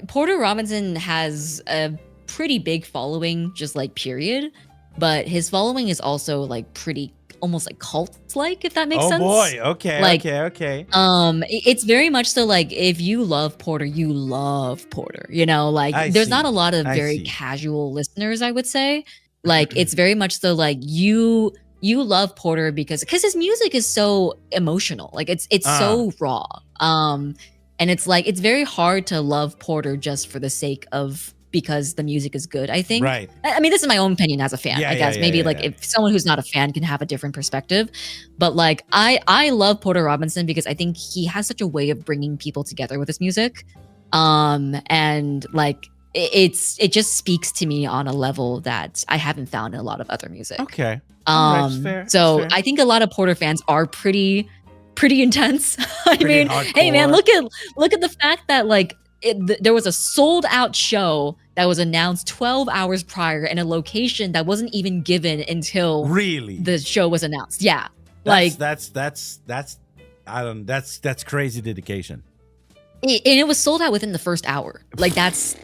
Porter Robinson has a pretty big following, just like period. But his following is also like pretty, almost like cult-like, if that makes sense. Oh boy. Okay. Like, Okay. It's very much so like if you love Porter, you love Porter. You know, like I there's see. not a lot of I very see. casual listeners, I would say. Like it's very much so like you love Porter because his music is so emotional. Like it's so raw. And it's like it's very hard to love Porter just for the sake of because the music is good, I think. Right. I mean, this is my own opinion as a fan. Yeah, I guess yeah, maybe yeah, like yeah. if someone who's not a fan can have a different perspective, but like I love Porter Robinson because I think he has such a way of bringing people together with his music, and like it just speaks to me on a level that I haven't found in a lot of other music. Okay. All right, fair, So fair. I think a lot of Porter fans are pretty intense. I Pretty mean, hey man, hardcore. look at the fact that like there was a sold out show that was announced 12 hours prior in a location that wasn't even given until Really? the show was announced. Yeah. Like That's I don't. That's crazy dedication. And it was sold out within the first hour. Like that's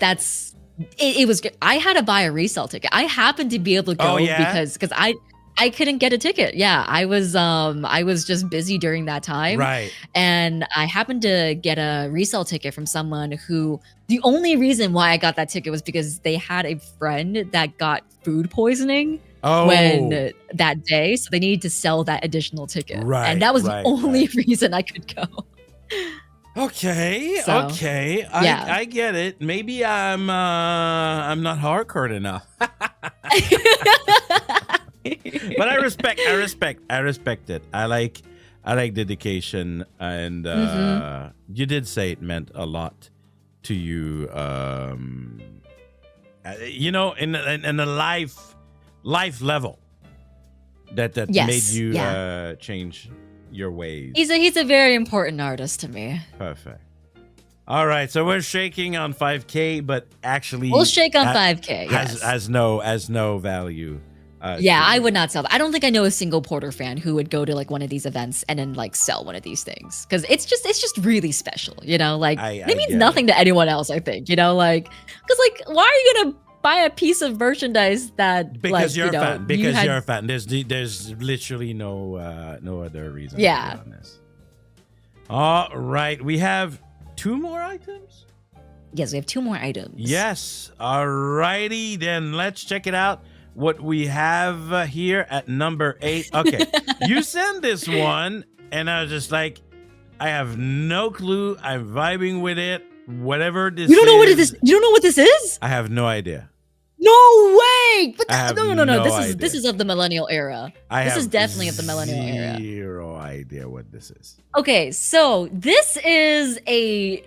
it was. I had to buy a resale ticket. I happened to be able to go because I couldn't get a ticket. Yeah, I was just busy during that time. Right. And I happened to get a resale ticket from someone who, the only reason why I got that ticket was because they had a friend that got food poisoning when that day. So they needed to sell that additional ticket. Right. And that was the only reason I could go. Okay. So, okay. yeah. I get it. Maybe I'm not hardcore enough. But I respect it. I like dedication, and you did say it meant a lot to you. You know, in a life level that made you change your ways. He's a very important artist to me. Perfect. All right, so we're shaking on 5K, but actually we'll shake on 5K. Has no value. I would not sell that. I don't think I know a single Porter fan who would go to like one of these events and then like sell one of these things, because it's just really special, you know. Like it means nothing to anyone else, I think, you know, like because like why are you gonna buy a piece of merchandise that because you're a fan? Because you're a fan. There's literally no other reason. Yeah. To be honest. All right, we have 2 more items. Yes, we have 2 more items. Yes. All righty, then let's check it out. What we have here at number 8. Okay, you send this one, and I was just like, I have no clue. I'm vibing with it. Whatever this. You don't know what it is. You don't know what this is? I have no idea. No way! But no. This is of the millennial era. This is definitely of the millennial era. Zero idea what this is. Okay, so this is a.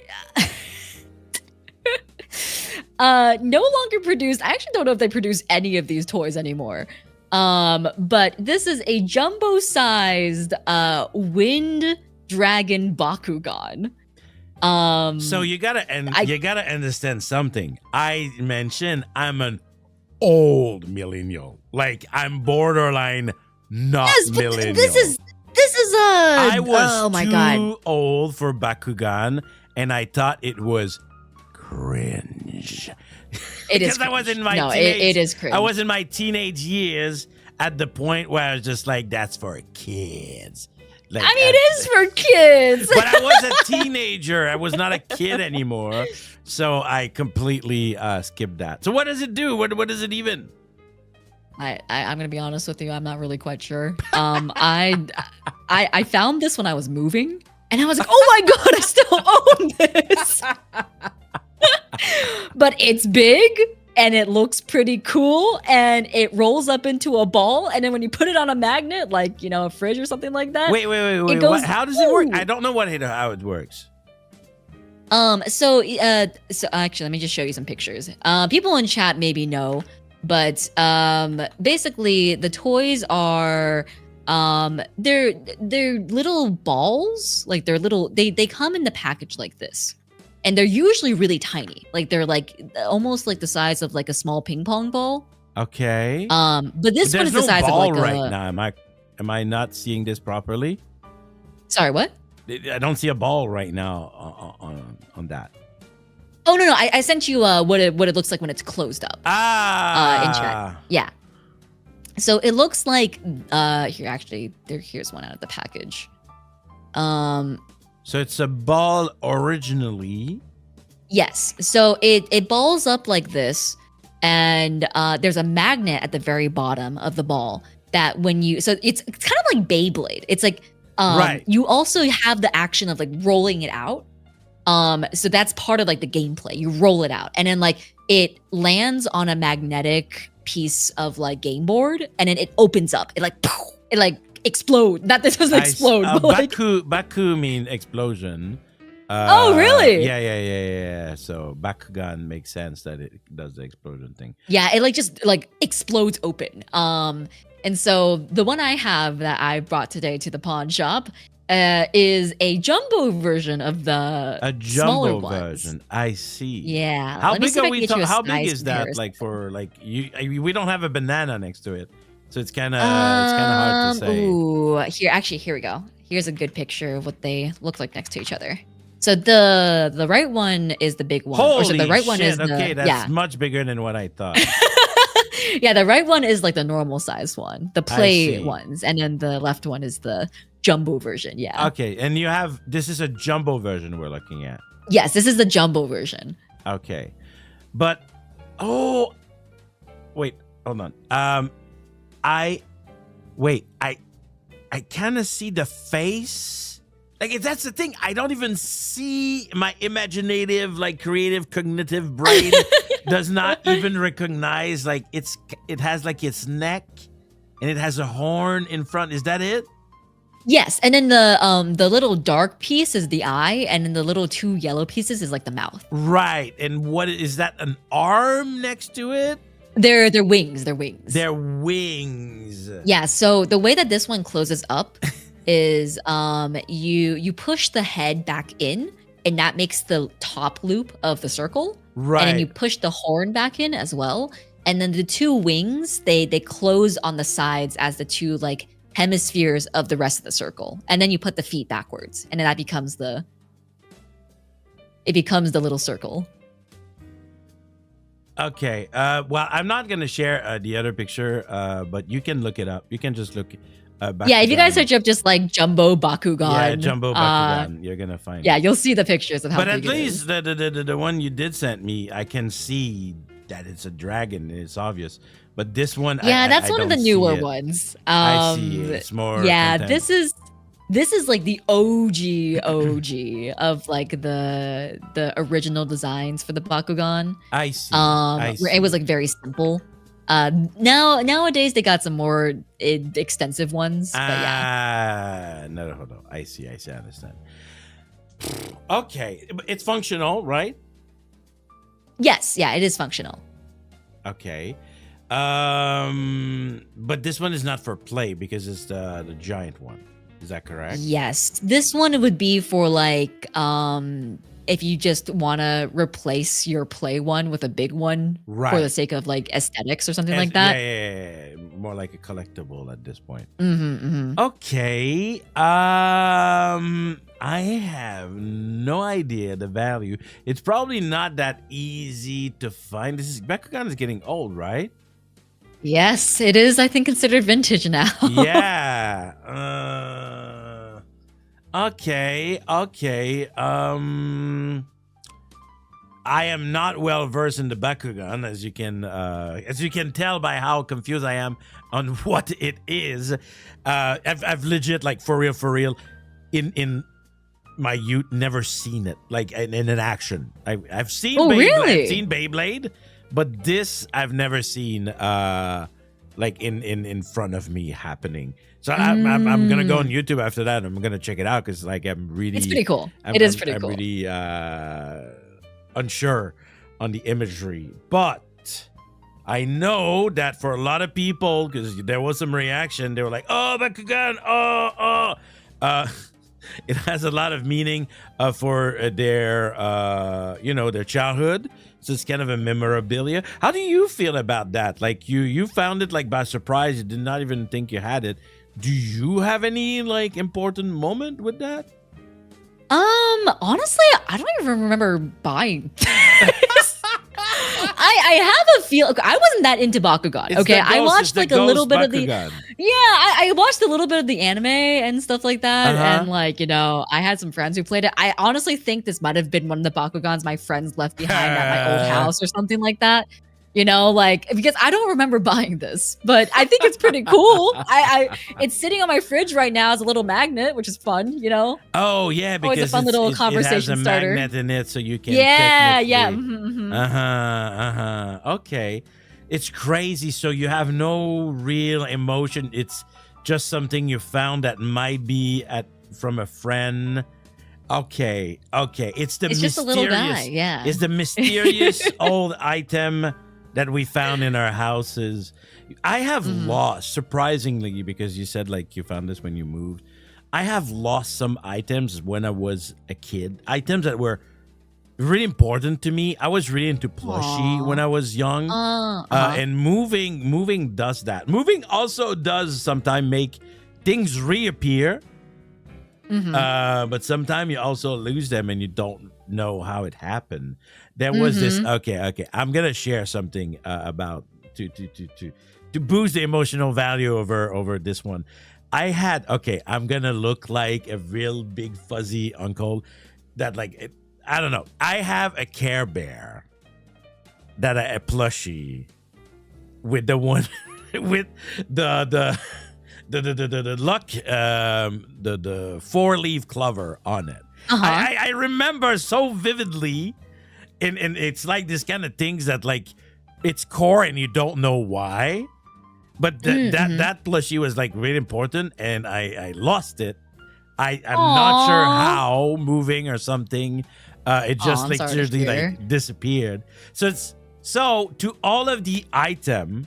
No longer produced. I actually don't know if they produce any of these toys anymore. But this is a jumbo-sized wind dragon Bakugan. So you gotta understand something. I mentioned I'm an old millennial. Like I'm borderline not millennial. This is a. I was oh my God. old for Bakugan, and I thought it was cringe. It is because I was in my it is cringe. I was in my teenage years at the point where I was just like, that's for kids. Like, I mean, it is for kids. But I was a teenager. I was not a kid anymore. So I completely skipped that. So what does it do? What does it even? I'm gonna be honest with you. I'm not really quite sure. I found this when I was moving, and I was like, oh my God, I still own this. But it's big and it looks pretty cool, and it rolls up into a ball, and then when you put it on a magnet, like, you know, a fridge or something like that. Wait. It goes, how does it work? I don't know how it works. So actually, let me just show you some pictures. People in chat maybe know, but basically the toys are they're little balls, like they're little. They come in the package like this. And they're usually really tiny. Like they're like almost like the size of like a small ping pong ball. Okay. But this one is the size of like right now. Am I not seeing this properly? Sorry, what? I don't see a ball right now on that. Oh no, I sent you what it looks like when it's closed up. In chat. Yeah. So it looks like here's one out of the package. So it's a ball originally. Yes. So it balls up like this, and there's a magnet at the very bottom of the ball that when you, so it's kind of like Beyblade. It's like right. You also have the action of like rolling it out. So that's part of like the gameplay. You roll it out, and then like it lands on a magnetic piece of like game board, and then it opens up. It like explode. Not this doesn't explode. But like, Baku mean explosion. Oh really? Yeah. So Bakugan makes sense that it does the explosion thing. Yeah, it like just like explodes open. And so the one I have that I brought today to the pawn shop is a jumbo version of the smaller ones. Version. I see. Yeah. How big are we? How big is that? Like for like you? We don't have a banana next to it. So it's kind of hard to say. Ooh, here we go. here's a good picture of what they look like next to each other. So the right one is the big one. Holy the right one shit. is Okay, that's much bigger than what I thought. Yeah, the right one is like the normal size one, the play see. ones, and then the left one is the jumbo version. Yeah. Okay, and this is a jumbo version we're looking at. Yes, this is the jumbo version. Okay. But wait, hold on. I kind of see the face. Like that's the thing. I don't even see my imaginative, like creative, cognitive brain does not even recognize like it has like its neck and it has a horn in front. Is that it? Yes, and then the little dark piece is the eye, and then the little two yellow pieces is like the mouth. Right. And what is that? An arm next to it? They're wings. They're wings. They're wings. Yeah. So the way that this one closes up is you push the head back in, and that makes the top loop of the circle. Right. And then you push the horn back in as well, and then the two wings they close on the sides as the two like hemispheres of the rest of the circle, and then you put the feet backwards, and then that becomes the little circle. Okay. Well, I'm not gonna share the other picture, but you can look it up. You can just look. Yeah, if you guys search up just like Jumbo Bakugan, yeah, Jumbo Bakugan, you're gonna find. Yeah, it. you'll see the pictures of how. But at big least the one you did send me, I can see that it's a dragon. It's obvious. But this one, yeah, that's I one of the don't newer see it. ones. I see it. It's more. Yeah, content. this is like the OG of like the original designs for the Bakugan. I see. Where it was like very simple. Nowadays they got some more extensive ones. But yeah. No, hold on. I see. I understand. Okay, it's functional, right? Yes. Yeah, it is functional. Okay. But this one is not for play because it's the giant one. Is that correct? Yes. This one would be for like if you just want to replace your play one with a big one for the sake of like aesthetics or something like that. Yeah. More like a collectible at this point. Mm-hmm. Okay. I have no idea the value. It's probably not that easy to find. Bakugan is getting old, right? Yes, it is. I think considered vintage now. Yeah. Okay. I am not well versed in the Bakugan, as you can tell by how confused I am on what it is. I've legit, like for real, in my youth, never seen it like in an action. I've seen really? I've seen Beyblade, but this I've never seen like in front of me happening. So I'm gonna go on YouTube after that. And I'm gonna check it out because like I'm really. It's pretty cool. It is pretty cool. I'm really unsure on the imagery, but I know that for a lot of people, because there was some reaction, they were like, "Oh, Bakugan! It has a lot of meaning for their their childhood." So it's kind of a memorabilia. How do you feel about that? Like you found it like by surprise. You did not even think you had it. Do you have any like important moment with that? Honestly, I don't even remember buying. I have a feel. I wasn't that into Bakugan. Okay, I watched like a little bit of the. Yeah, I watched a little bit of the anime and stuff like that, and like I had some friends who played it. I honestly think this might have been one of the Bakugans my friends left behind at my old house or something like that. Like because I don't remember buying this, but I think it's pretty cool. It's sitting on my fridge right now as a little magnet, which is fun. Oh yeah, because always a fun little conversation it has a starter. magnet in it, so you can. Yeah. Okay, it's crazy. So you have no real emotion. It's just something you found that might be from a friend. Okay. It's just a little guy. Yeah, it's the mysterious old item that we found in our houses. I have lost, surprisingly, because you said like you found this when you moved. I have lost some items when I was a kid. Items that were really important to me. I was really into plushie when I was young. And moving does that. Moving also does sometimes make things reappear. But sometimes you also lose them and you don't know how it happened. There was this. Okay. I'm gonna share something about to boost the emotional value over this one. I'm gonna look like a real big fuzzy uncle that I don't know. I have a Care Bear that a plushie with the one with the luck the 4-leaf clover on it. I remember so vividly, and it's like this kind of things that it's core and you don't know why, but that plushie was really important, and I lost it. I'm not sure how, moving or something. It just seriously disappeared. So to all of the item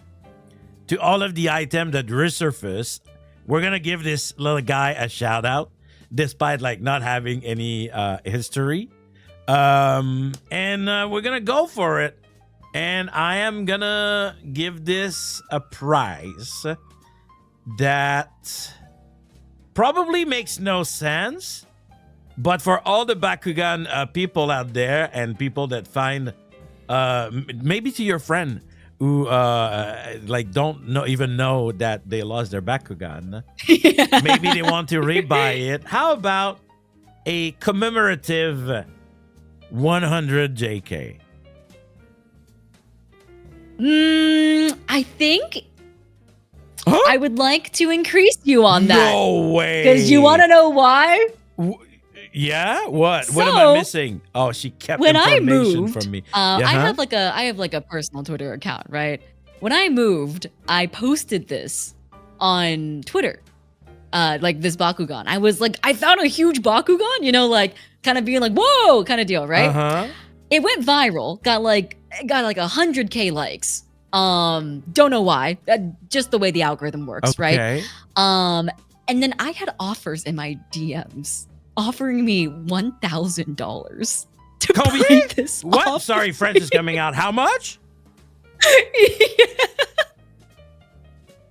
that resurfaced, we're gonna give this little guy a shout out, despite not having any history. And we're gonna go for it. And I am gonna give this a prize that probably makes no sense, but for all the Bakugan people out there and people that find maybe to your friend who don't even know that they lost their Bakugan, maybe they want to rebuy it. How about a commemorative 100 JK? I think I would like to increase you on that. No way. Because you want to know why? Yeah? What am I missing? Oh, she kept information from me. I have a personal Twitter account, right? When I moved, I posted this on Twitter. This Bakugan. I was I found a huge Bakugan, kind of being whoa, kind of deal, right? It went viral, got 100K likes. Don't know why. Just the way the algorithm works, right? And then I had offers in my DMs offering me $1,000 to buy this. What? Off. Sorry, French is coming out. How much?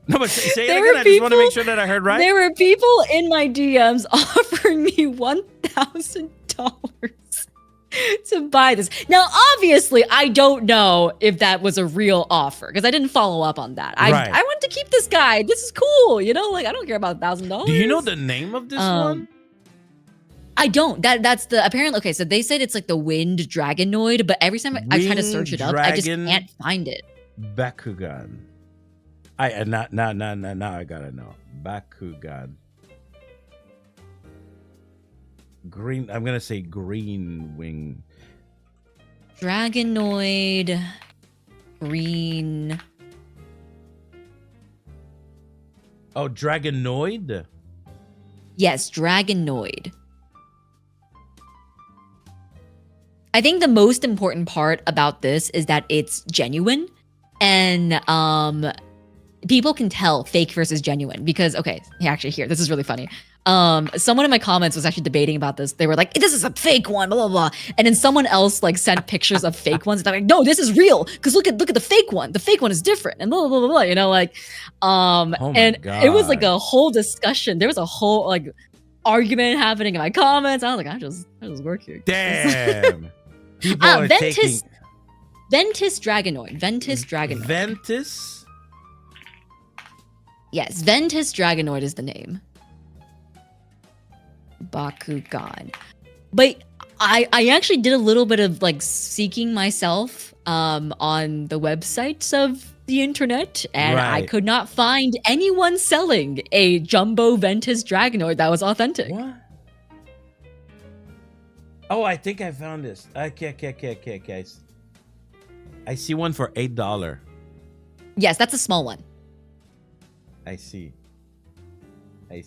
No, but say it again. I just want to make sure that I heard right. There were people in my DMs offering me $1,000 to buy this. Now, obviously, I don't know if that was a real offer because I didn't follow up on that. I want to keep this guy. This is cool. I don't care about $1,000. Do you know the name of this one? I don't. That's the apparently. Okay, so they said it's the Wind Dragonoid, but every time I try to search it up, I just can't find it. Bakugan. Now I gotta know. Bakugan. Green. I'm gonna say green wing. Dragonoid. Green. Oh, Dragonoid? Yes, Dragonoid. I think the most important part about this is that it's genuine, and people can tell fake versus genuine because, actually here, this is really funny. Someone in my comments was actually debating about this. They were like, this is a fake one, blah, blah, blah. And then someone else sent pictures of fake ones. They're like, no, this is real. Because look at the fake one. The fake one is different. And blah, blah, blah, blah, oh and God. It was a whole discussion. There was a whole argument happening in my comments. I was like, I just work here. Damn. People are Ventus Dragonoid. Ventus Dragonoid. Ventus? Yes, Ventus Dragonoid is the name. Bakugan. But I actually did a little bit of seeking myself on the websites of the internet, and I could not find anyone selling a jumbo Ventus Dragonoid that was authentic. What? Oh, I think I found this. Okay. I see one for $8. Yes, that's a small one. I see. But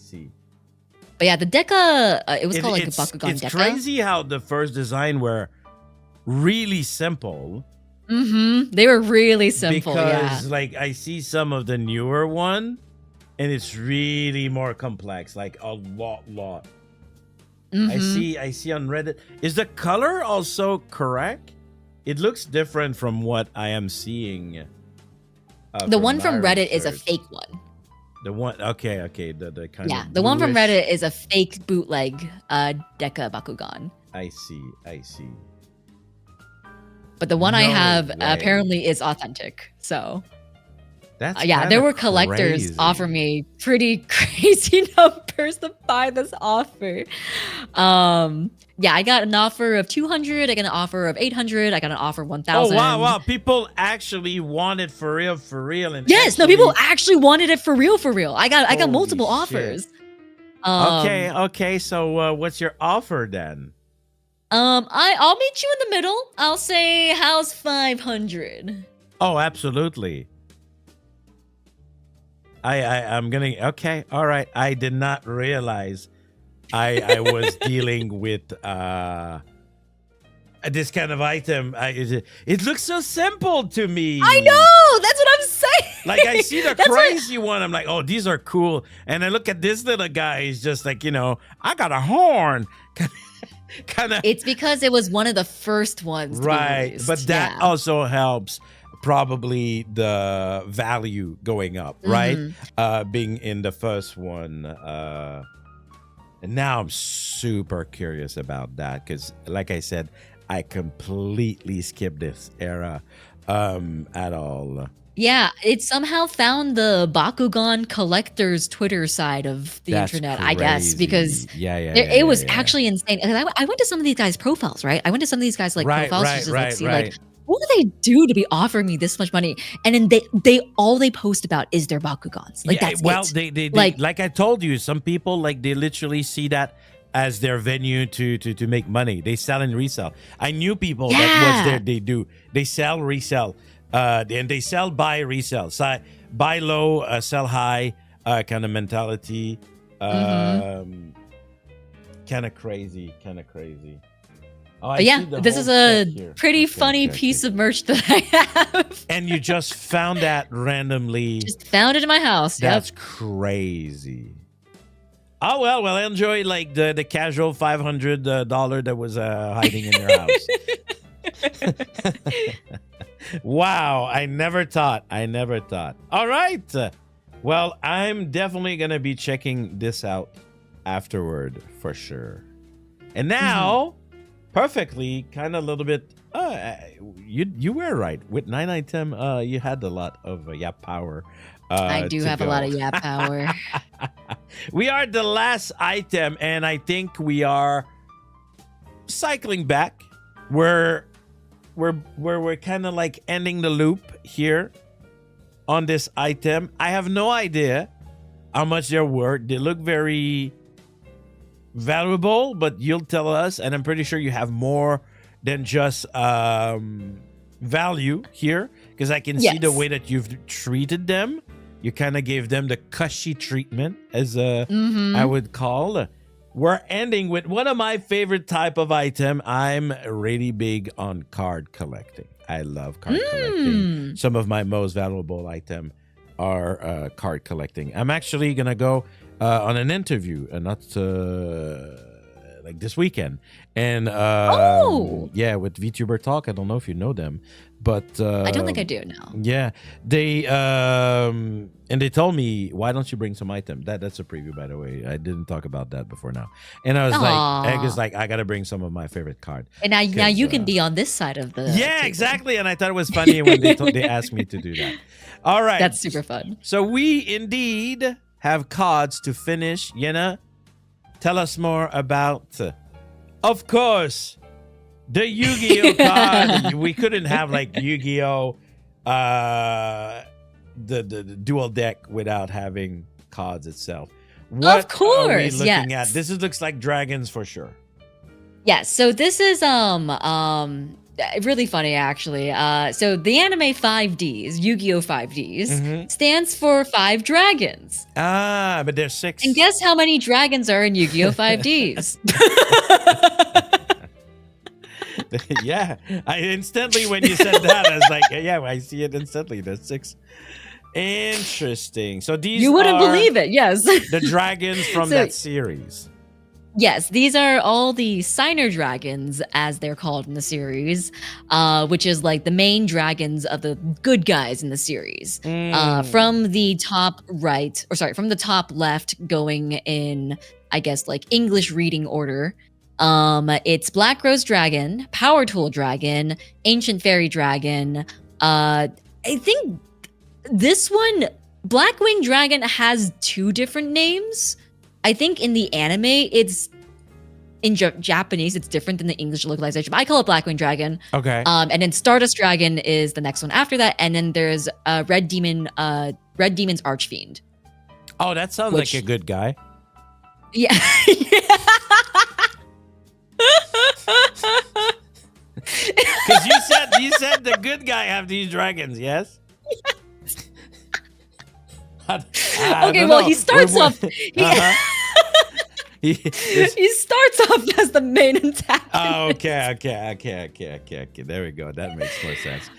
yeah, the Deca, it was called a Bakugan It's Deca. crazy how the first design were really simple. They were really simple, because I see some of the newer one, and it's really more complex, a lot. I see on Reddit. Is the color also correct? It looks different from what I am seeing. The one from Reddit is a fake one. The one, okay, the kind Yeah, of the one from bluish. Reddit is a fake bootleg Deca Bakugan. I see. But the one I No have way. apparently is authentic. So That's yeah, there kinda were collectors crazy. offer me pretty crazy numbers to buy this offer. Yeah, I got an offer of 200. I got an offer of 800. I got an offer of 1,000. Oh wow! People actually want it for real, and Yes, no, actually... people actually wanted it for real, for real. I got Holy multiple shit. offers. Okay. So what's your offer then? I'll meet you in the middle. I'll say, how's 500? Oh, absolutely. I'm gonna... Okay, all right. I did not realize I was dealing with this kind of item. It looks so simple to me. I know. That's what I'm saying. Like, I see the That's what- crazy one. I'm like, oh, these are cool. And I look at this little guy. He's just like, I got a horn. Kind of. It's because it was one of the first ones. To be Right. released. But that Yeah. also helps probably the value going up, right? Being in the first one. And now I'm super curious about that because, like I said, I completely skipped this era at all. Yeah, it somehow found the Bakugan collectors Twitter side of the That's internet, I guess, because crazy. Yeah. it was actually insane. And I went to some of these guys' profiles, right? I went to some of these guys' like profiles just to like, see like, what do they do to be offering me this much money? And then they all they post about is their Bakugans. Like, that's it. They like I told you, some people like they literally see that as their venue to make money. They sell and resell. I knew people that was there. They sell, resell, and they sell, buy, resell. So buy low, sell high, kind of mentality. Kind of crazy. Oh, I But yeah, see the this whole is a set here. pretty Okay, funny okay. piece of merch that I have. And you just found that randomly. Just found it in my house. That's crazy. Oh well, enjoy like the casual $500 that was hiding in your house. Wow, I never thought. All right. Well, I'm definitely gonna be checking this out afterward for sure. And now, perfectly, kind of a little bit. You were right with 9 item. You had a lot of yap power. I do have a lot of yap power. We are the last item, and I think we are cycling back. We're kind of like ending the loop here on this item. I have no idea how much they're worth. They look very valuable, but you'll tell us, and I'm pretty sure you have more than just value here, because I can see the way that you've treated them. You kind of gave them the cushy treatment, as I would call. We're ending with one of my favorite type of item. I'm really big on card collecting. I love card collecting. Some of my most valuable item are card collecting. I'm actually gonna go on an interview, not like this weekend, and yeah, with VTuber Talk. I don't know if you know them, but I don't think I do now. Yeah, they and they told me, why don't you bring some item? That's a preview, by the way. I didn't talk about that before now, and I was like, I gotta bring some of my favorite card. And now you can be on this side of the table. Exactly. And I thought it was funny when they asked me to do that. All right, that's super fun. So we indeed have cards to finish. Yenna, tell us more about, of course, the Yu-Gi-Oh card. We couldn't have like Yu-Gi-Oh, the dual deck without having cards itself. What of course, are we looking at? This looks like dragons for sure. Yeah, so this is really funny actually. So the anime 5Ds, Yu-Gi-Oh 5Ds, stands for 5 dragons. But there's 6. And guess how many dragons are in Yu-Gi-Oh 5Ds? Yeah, I instantly, when you said that, I was like, yeah, I see it instantly. There's 6. Interesting. So these You wouldn't are believe it, yes. the dragons from that series. Yes, these are all the Signer dragons, as they're called in the series, which is like the main dragons of the good guys in the series. From the top right, or sorry, from the top left, going in, I guess, like English reading order. It's Black Rose Dragon, Power Tool Dragon, Ancient Fairy Dragon. I think this one, Blackwing Dragon, has 2 different names. I think in the anime, it's in Japanese, it's different than the English localization. I call it Blackwing Dragon. Okay. And then Stardust Dragon is the next one after that, and then there's Red Demon's Archfiend. Oh, that sounds like a good guy. Yeah. Because you said the good guy have these dragons, yes? Okay, well, he starts off. He starts off as the main antagonist. Oh, okay. There we go. That makes more sense.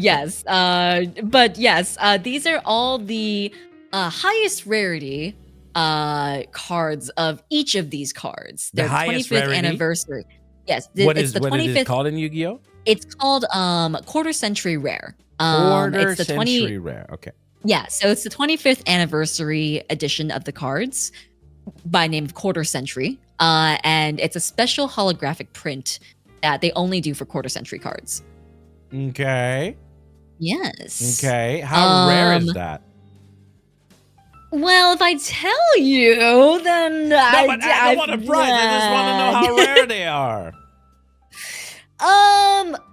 Yes. But yes, these are all the highest rarity cards of each of these cards. The Their highest 25th rarity? Anniversary. Yes. What it's is the 25th. it called in Yu-Gi-Oh? It's called Quarter Century Rare. Quarter it's the Century Rare. Okay. Yeah, so it's the 25th anniversary edition of the cards by name of Quarter Century. And it's a special holographic print that they only do for Quarter Century cards. Okay. Yes. Okay. How rare is that? Well, if I tell you, then I don't want a prize. I just want to know how rare they are.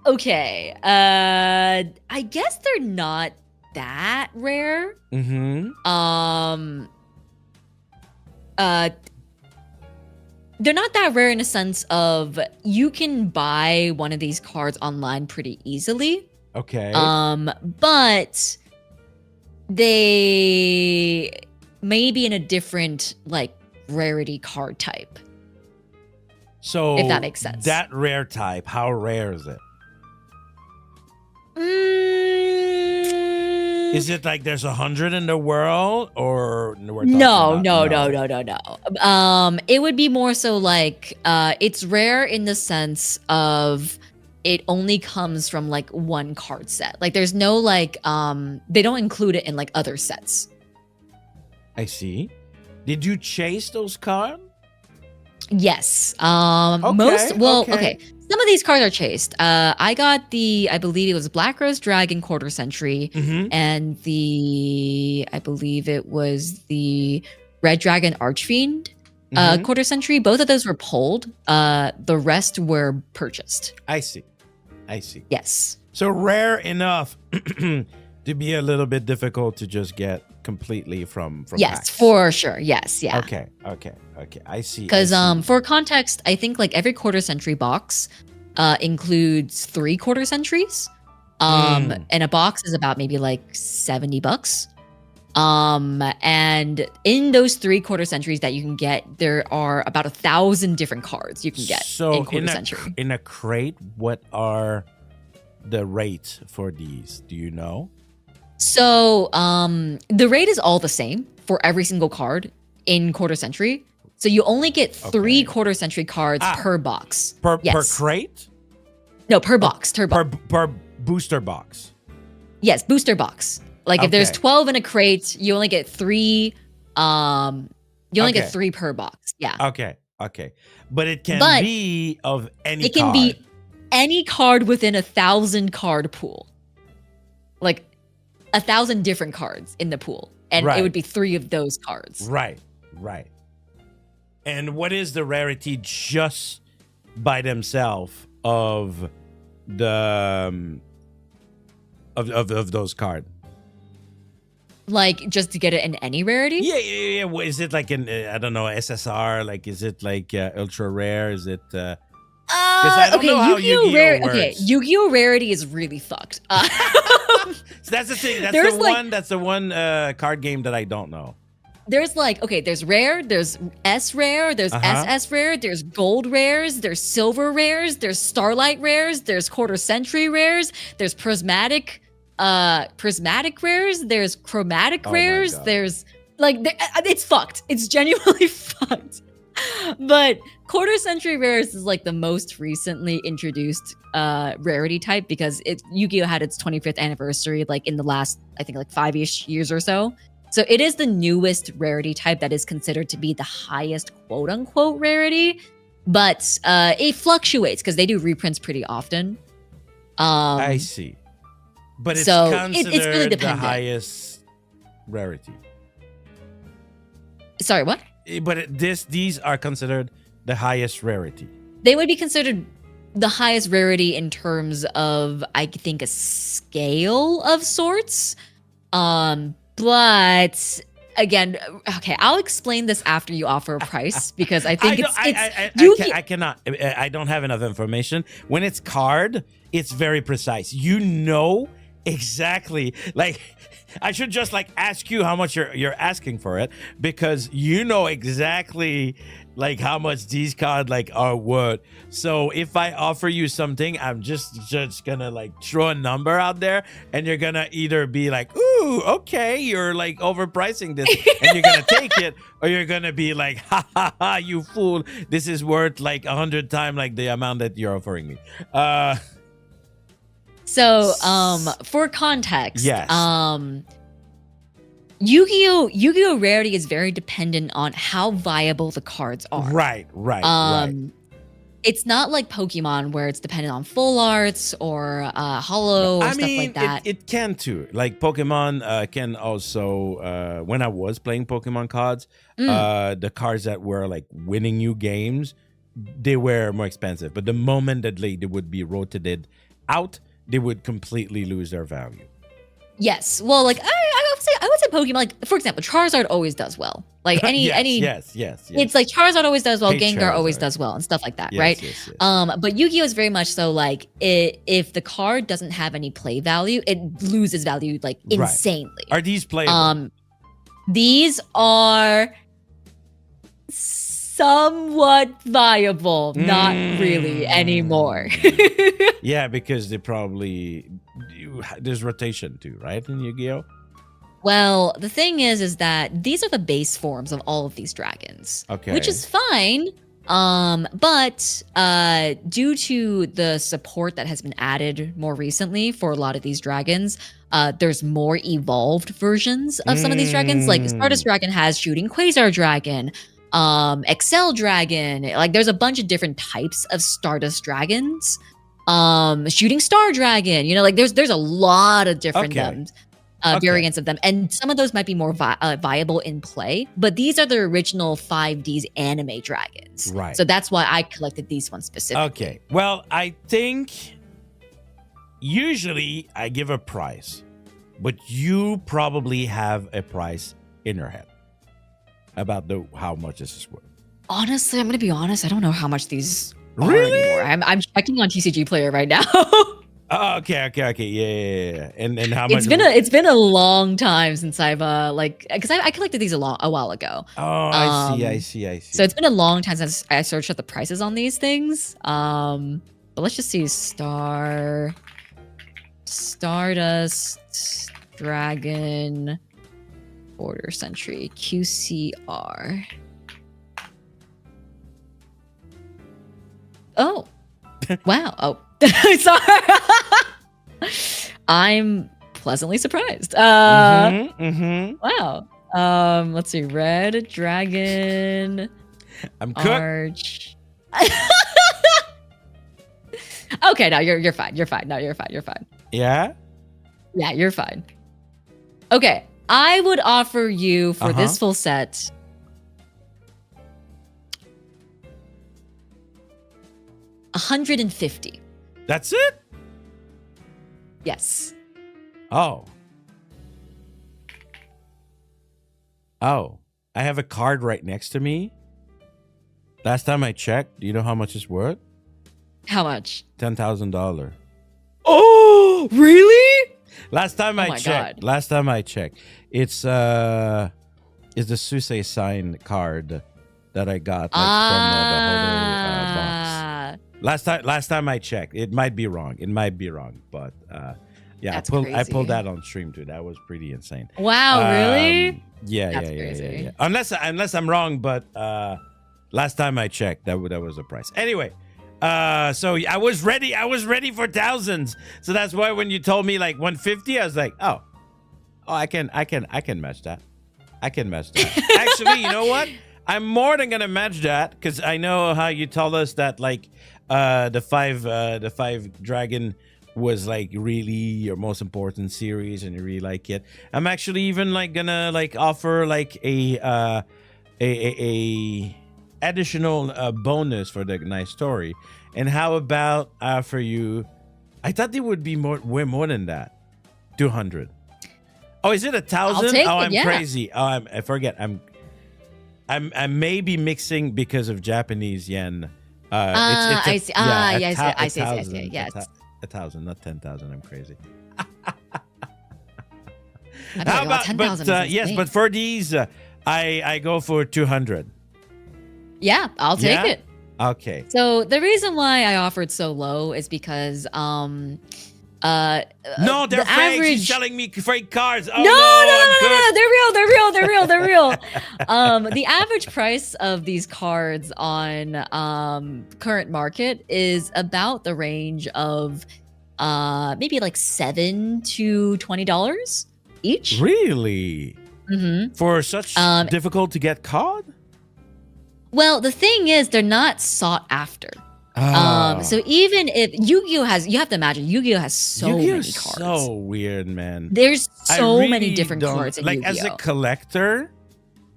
Okay. I guess they're not that rare. Mm-hmm. They're not that rare in a sense of you can buy one of these cards online pretty easily. Okay. But they may be in a different like rarity card type. So if that makes sense. That rare type, how rare is it? Is it like there's 100 in the world, or No. It would be more so like it's rare in the sense of it only comes from like one card set. Like there's no like they don't include it in like other sets. I see. Did you chase those cards? Yes. Okay. Some of these cards are chased. I got I believe it was Black Rose Dragon Quarter Century, and I believe it was the Red Dragon Archfiend Quarter Century. Both of those were pulled. The rest were purchased. I see. Yes. So rare enough to be a little bit difficult to just get completely from yes, packs. For sure. Yes. Yeah. Okay. I see. Because for context, I think like every Quarter Century box includes 3 Quarter Centuries. And a box is about maybe like $70. And in those 3 Quarter Centuries that you can get, there are about 1,000 different cards you can get in Quarter Century. In a crate, what are the rates for these? Do you know? So the rate is all the same for every single card in Quarter Century. So you only get 3 Quarter Century cards per box. Per crate? No, per box. Per booster box. Yes, booster box. Like if there's 12 in a crate, you only get 3. Get 3 per box. Yeah. Okay. But it can be of any card. It can be any card within 1,000 card pool. Like 1,000 different cards in the pool. And it would be 3 of those cards. Right. And what is the rarity just by themselves of the of those cards? Like just to get it in any rarity? Yeah. Is it like an I don't know, SSR? Like is it like ultra rare? Is it? Because I don't know how Yu-Gi-Oh works. Okay, Yu-Gi-Oh rarity is really fucked. So that's the thing. That's the one card game that I don't know. There's there's rare, there's S rare, there's SS rare, there's gold rares, there's silver rares, there's starlight rares, there's quarter century rares, there's prismatic rares, there's chromatic rares, there's it's fucked. It's genuinely fucked. But quarter century rares is like the most recently introduced rarity type because Yu-Gi-Oh had its 25th anniversary like in the last, I think, like 5-ish years or so. So it is the newest rarity type that is considered to be the highest quote unquote rarity, but it fluctuates because they do reprints pretty often. I see. But it's so considered it's really the dependent. highest rarity. Sorry, what? But these are considered the highest rarity. They would be considered the highest rarity in terms of, I think, a scale of sorts. But again, okay, I'll explain this after you offer a price because I think I cannot. I don't have enough information. When it's card, it's very precise. You know exactly. Like, I should just like ask you how much you're asking for it because you know exactly like how much these cards like are worth. So if I offer you something, I'm just gonna like throw a number out there, and you're gonna either be like, "Ooh, okay, you're like overpricing this," and you're gonna take it, or you're gonna be like, "Ha ha ha, you fool! This is worth like 100 times like the amount that you're offering me." So, for context, yes. Yu-Gi-Oh rarity is very dependent on how viable the cards are. Right. It's not like Pokemon where it's dependent on full arts or hollow or stuff like that. It can too. Like Pokemon can also, when I was playing Pokemon cards, the cards that were like winning you games, they were more expensive. But the moment that they would be rotated out, they would completely lose their value. Yes. Well, like I would say Pokemon, like for example, Charizard always does well. Like yes. It's like Charizard always does well, Hate Gengar Charizard. always does well, and stuff like that, Yes, right? yes. But Yu-Gi-Oh is very much so like if the card doesn't have any play value, it loses value like insanely. Are these playable? These are somewhat viable, not really anymore. Yeah, because they probably there's rotation too, right? In Yu-Gi-Oh. Well, the thing is that these are the base forms of all of these dragons. Okay. Which is fine. But due to the support that has been added more recently for a lot of these dragons, there's more evolved versions of some of these dragons. Like Stardust Dragon has Shooting Quasar Dragon, Excel Dragon. Like there's a bunch of different types of Stardust Dragons. Shooting Star Dragon. You know, like there's a lot of different variants of them, and some of those might be more viable in play, but these are the original 5D's anime dragons, right? So that's why I collected these ones specifically. Okay, well, I think usually I give a price, but you probably have a price in your head about how much this is worth. Honestly, I'm gonna be honest, I don't know how much these really are anymore. I'm checking on TCG Player right now. Oh, okay, yeah. And how much? It's been a long time since I've because I collected these a while ago. Oh, I see. So it's been a long time since I searched up the prices on these things. But let's just see Stardust Dragon Quarter Century QCR. Oh, wow. Oh. Sorry. I'm pleasantly surprised. Wow. Let's see. Red Dragon. I'm cooked. Arch. Okay, no, you're fine. You're fine. No, you're fine. Yeah? Yeah, you're fine. Okay. I would offer you for this full set $150. That's it? Yes. Oh. I have a card right next to me. Last time I checked, do you know how much it's worth? How much? $10,000. Oh, really? Last time I checked, it's the Susei sign card that I got from the Hodo box. Last time I checked, it might be wrong, but yeah, I pulled that on stream too. That was pretty insane. Wow, really? Yeah. Unless I'm wrong, but Last time I checked, that was the price. Anyway, so I was ready. I was ready for thousands. So that's why when you told me like 150, I was like, oh, I can match that. I can match that. Actually, you know what? I'm more than gonna match that because I know how you told us that like the five dragon was like really your most important series and you really like it. I'm actually even like gonna like offer like a additional bonus for the nice story. And how about for you? I thought it would be way more than that. 200. Oh, is it 1,000? Oh, I'm crazy. Oh, I forget. I may be mixing because of Japanese yen. I see. Yes, I see. Yes, 1,000, not 10,000. I'm crazy. How about 10,000? Yes, but for these, I go for 200. Yeah, I'll take it. Okay. So the reason why I offered so low is because no, they're fake. average... She's selling me fake cards. Oh, no, they're real. The average price of these cards on current market is about the range of maybe like $7 to $20 each. Really? Mm-hmm. For such difficult to get card? Well, the thing is, they're not sought after. So even if Yu-Gi-Oh has, you have to imagine, Yu-Gi-Oh has so many cards. So weird, man. There's so many different cards in like Yu-Gi-Oh. As a collector,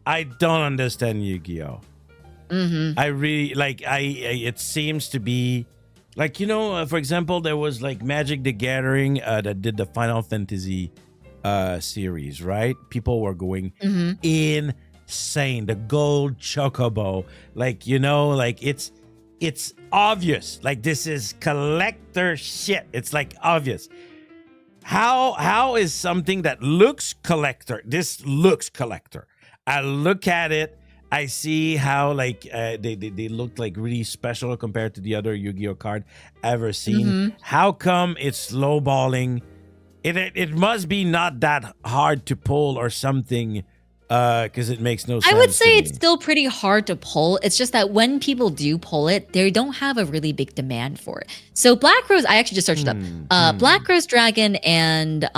I don't understand Yu-Gi-Oh. Mm-hmm. I really like. It seems to be like, you know, for example, there was like Magic the Gathering that did the Final Fantasy series, right? People were going insane. The gold chocobo, like, you know, like it's obvious. Like, this is collector shit. It's like obvious. How is something that looks collector? This looks collector. I look at it. I see how like they look like really special compared to the other Yu-Gi-Oh card ever seen. How come it's lowballing? It must be not that hard to pull or something. Because it makes no sense. I would say it's still pretty hard to pull. It's just that when people do pull it, they don't have a really big demand for it. So Black Rose, I actually just searched it up. Black Rose Dragon and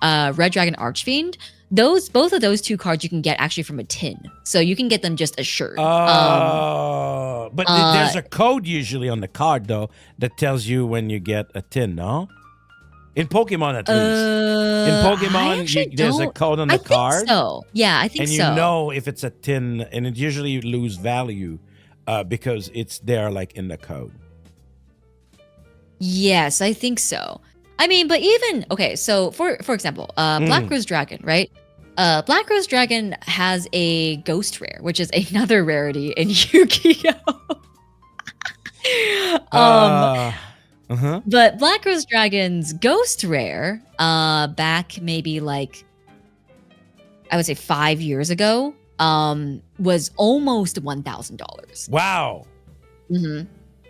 Red Dragon Archfiend, both of those two cards you can get actually from a tin. So you can get them just assured. But there's a code usually on the card though that tells you when you get a tin, no? In Pokemon, at least. In Pokemon, there's a code on the card. I think so. Yeah, I think so. And you know if it's a tin, and it usually lose value because it's there, like, in the code. Yes, I think so. I mean, but even... Okay, so for example, Black Rose Dragon, right? Black Rose Dragon has a Ghost Rare, which is another rarity in Yu-Gi-Oh! But Black Rose Dragon's Ghost Rare, back maybe like, I would say 5 years ago, was almost $1,000. Wow.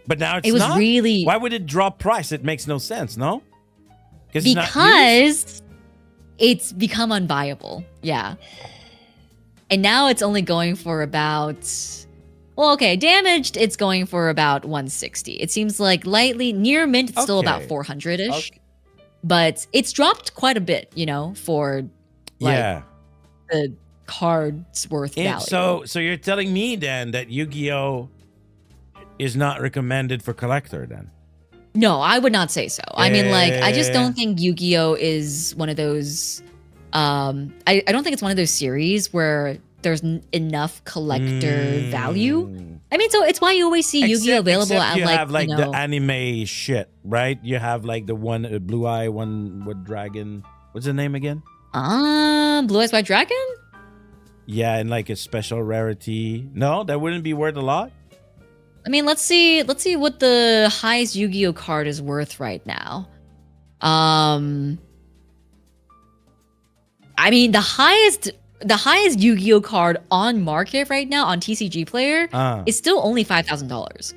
But now it was not? Really... Why would it drop price? It makes no sense, no? Because it's become unviable. Yeah. And now it's only going for about... Well, okay, damaged, it's going for about 160. It seems like lightly near mint, it's still about 400-ish. Okay. But it's dropped quite a bit, you know, for like the card's worth value. So you're telling me then that Yu-Gi-Oh is not recommended for collector then? No, I would not say so. I mean, like, I just don't think Yu-Gi-Oh is one of those I don't think it's one of those series where there's enough collector value. I mean, so it's why you always see Yu-Gi-Oh available at, you like, have like you know, the anime shit, right? You have like the one blue eye, one with dragon. What's the name again? Blue Eyes White Dragon? Yeah, and like a special rarity. No, that wouldn't be worth a lot. I mean, let's see what the highest Yu-Gi-Oh card is worth right now. I mean, the highest Yu-Gi-Oh card on market right now on TCG Player is still only $5,000.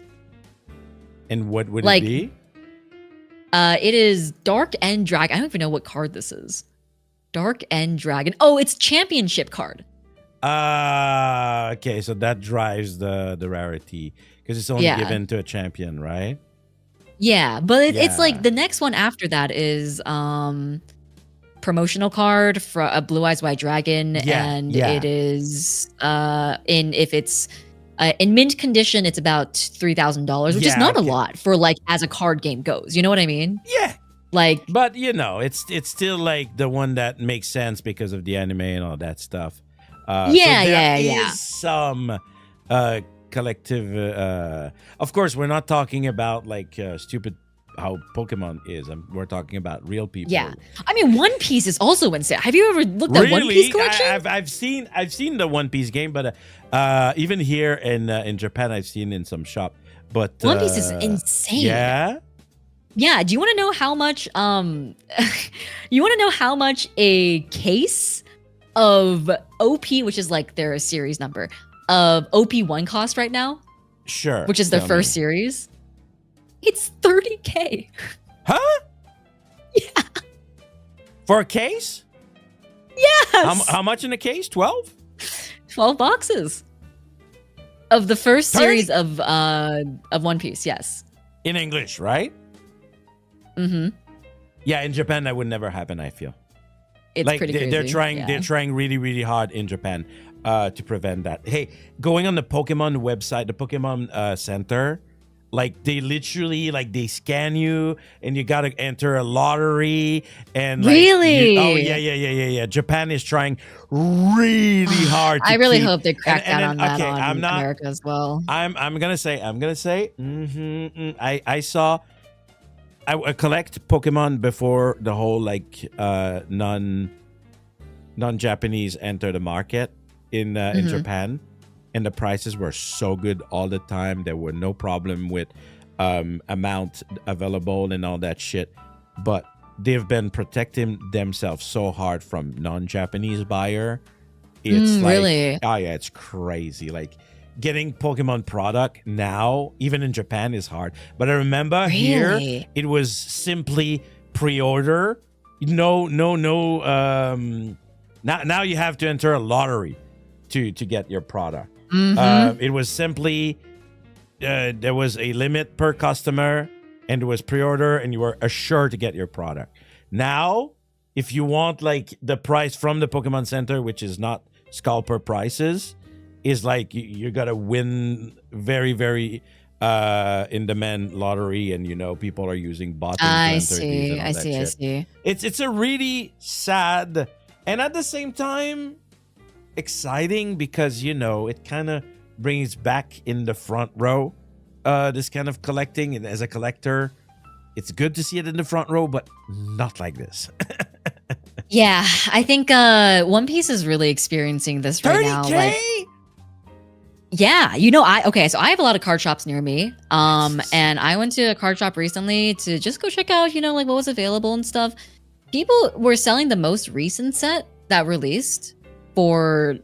And what would it be? It is Dark End Dragon. I don't even know what card this is. Dark End Dragon. Oh, it's Championship card. Okay, so that drives the rarity because it's only Yeah. given to a champion, right? Yeah, but it's Yeah. like the next one after that is promotional card for a Blue Eyes White Dragon, and it is if it's in mint condition, it's about $3,000, which is not a lot for like as a card game goes. You know what I mean? Yeah. Like, but you know, it's still like the one that makes sense because of the anime and all that stuff. Yeah. Is some collective. Of course, we're not talking about like stupid how Pokemon is. We're talking about real people. Yeah, I mean, One Piece is also insane. Have you ever looked at One Piece collection? I've seen the One Piece game, but even here in Japan, I've seen in some shop. But One Piece is insane. Yeah. Do you want to know how much? You want to know how much a case of OP, which is like their series number of OP1 cost right now? Sure. Which is the first series. It's $30K. Huh? Yeah. For a case? Yes. How much in a case? 12? 12 boxes of the first series of One Piece. Yes. In English, right? Mm-hmm. Yeah, in Japan that would never happen. I feel it's like pretty crazy. They're trying really, really hard in Japan to prevent that. Hey, going on the Pokemon website, the Pokemon Center. Like they literally they scan you and you gotta enter a lottery and really yeah. Japan is trying really hard. I really hope they crack down on that on America as well. I'm gonna say I saw I collect Pokemon before the whole non-Japanese enter the market in Japan. And the prices were so good all the time. There were no problem with amount available and all that shit. But they've been protecting themselves so hard from non-Japanese buyer. It's really? Oh yeah, it's crazy. Like getting Pokemon product now, even in Japan, is hard. But I remember here, it was simply pre-order. No. Now you have to enter a lottery to get your product. It was simply there was a limit per customer and it was pre-order and you were assured to get your product. Now, if you want like the price from the Pokemon Center, which is not scalper prices, is like you gotta win very, very in demand lottery, and people are using bots. I see. It's a really sad and at the same time exciting because it kind of brings back in the front row this kind of collecting, and as a collector it's good to see it in the front row, but not like this. Yeah, I think One Piece is really experiencing this right now. 30K? Yeah, so I have a lot of card shops near me. And I went to a card shop recently to just go check out, what was available and stuff. People were selling the most recent set that released for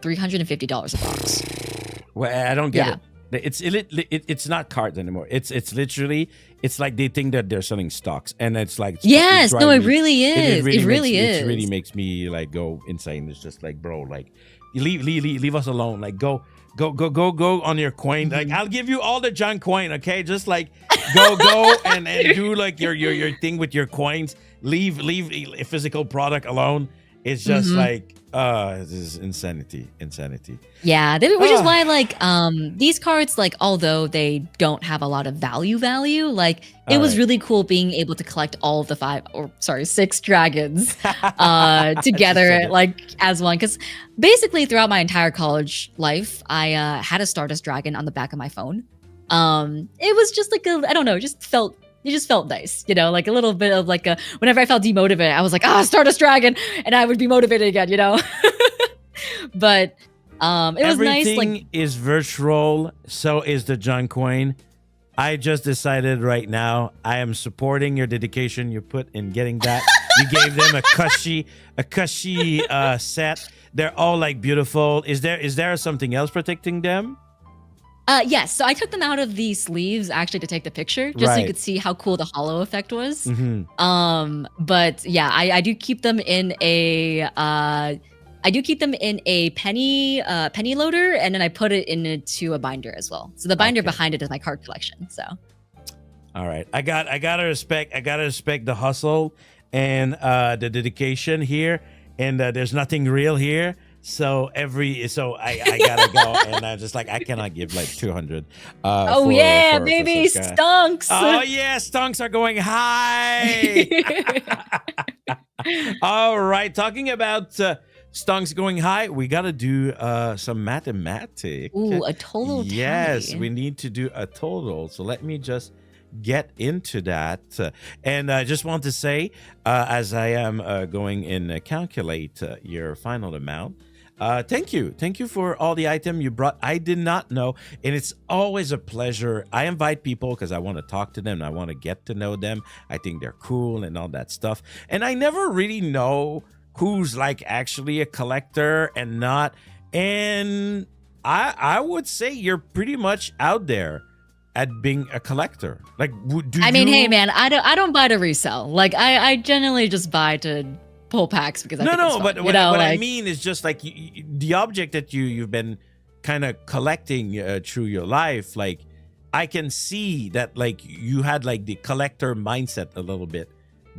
$350 a box. Well, I don't get it. It's not cards anymore. It's literally like they think that they're selling stocks, and it's like it really is. It really is. It really makes me like go insane. It's just like, bro, like leave us alone. Like go on your coin. Like I'll give you all the junk coin, okay? Just like go and do like your thing with your coins. Leave a physical product alone. It's just like this is insanity. Yeah, which is why like these cards, like although they don't have a lot of value, like it was really cool being able to collect all of the 6 dragons together like as one. Because basically throughout my entire college life, I had a Stardust Dragon on the back of my phone. It was just like it just felt nice, like a little bit of like whenever I felt demotivated, I was like, Stardust Dragon, and I would be motivated again, But it was nice. Everything is virtual, so is the junk coin. I just decided right now I am supporting your dedication you put in getting that. You gave them a cushy set. They're all like beautiful. Is there something else protecting them? Yes, so I took them out of the sleeves actually to take the picture, just so you could see how cool the hollow effect was. But yeah, I do keep them in a I do keep them in a penny loader, and then I put it into a binder as well. So the binder behind it is my card collection. So. All right, I gotta respect the hustle and the dedication here, and there's nothing real here. So I gotta go, and I'm just like, I cannot give like 200. Baby, stunks. Oh yeah, stunks are going high. All right, talking about stunks going high, we gotta do some mathematics. Ooh, a total tally. Yes, we need to do a total. So let me just get into that, and I just want to say, as I am going and calculate your final amount, thank you for all the item you brought. I did not know, and it's always a pleasure. I invite people because I want to talk to them, I want to get to know them. I think they're cool and all that stuff, and I never really know who's like actually a collector and not. And I would say you're pretty much out there at being a collector. Like, hey man, I don't buy to resell. Like I generally just buy to pull packs because I think it's fun. But what I mean is just like the object that you've been kind of collecting through your life. Like, I can see that like you had like the collector mindset a little bit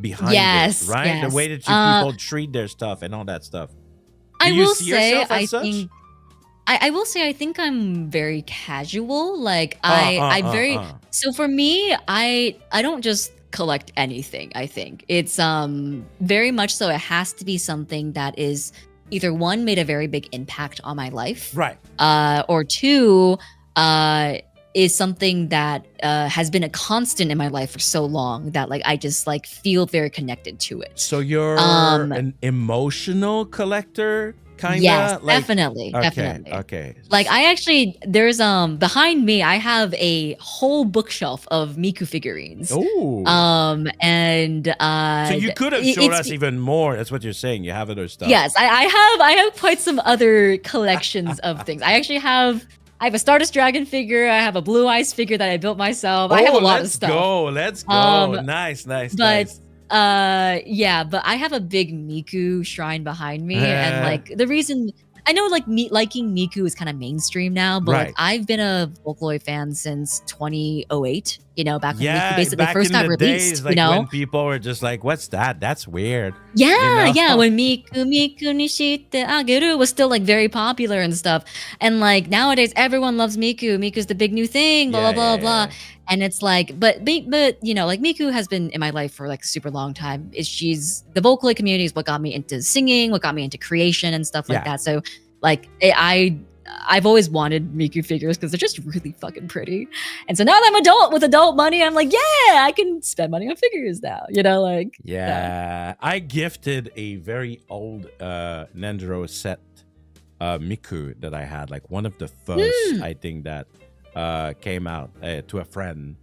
behind it, right? Yes. The way that people treat their stuff and all that stuff. I will say, I will say, I think I'm very casual. Like so for me, I don't just collect anything. I think it's very much so. It has to be something that is either one, made a very big impact on my life, right? Or two, is something that has been a constant in my life for so long that like I just like feel very connected to it. So you're an emotional collector, kind of? Yes, like, definitely. Okay. Like I actually, there's behind me, I have a whole bookshelf of Miku figurines. Oh. And so you could have showed us even more. That's what you're saying. You have other stuff. Yes, I have quite some other collections of things. I have a Stardust Dragon figure. I have a Blue Eyes figure that I built myself. I have a lot of stuff. Let's go. Nice. But but I have a big Miku shrine behind me, and like the reason I know, like liking Miku is kind of mainstream now, but like I've been a Vocaloid fan since 2008. You know, back when Miku basically first got released. Days, like, when people were just like, "What's that? That's weird." Yeah. When Miku Nishite Ageru was still like very popular and stuff, and like nowadays everyone loves Miku. Miku's the big new thing. Blah blah blah. And it's like, but you know, like Miku has been in my life for like a super long time. She's the Vocaloid community is what got me into singing, what got me into creation and stuff like that. So like I've always wanted Miku figures because they're just really fucking pretty. And so now that I'm adult with adult money, I'm like, yeah, I can spend money on figures now. You know, like I gifted a very old Nendro set Miku that I had, like one of the first, I think that came out to a friend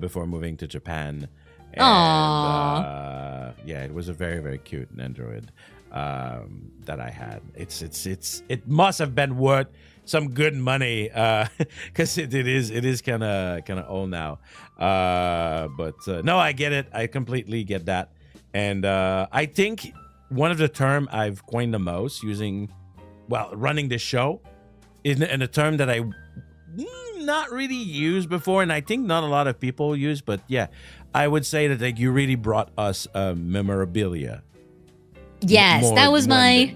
before moving to Japan. And it was a very, very cute Nendroid that I had. It must have been worth some good money because it is kind of old now. But no, I get it. I completely get that. And I think one of the term I've coined the most running this show is in a term that I not really used before, and I think not a lot of people use, but yeah, I would say that like you really brought us memorabilia. Yes, that was my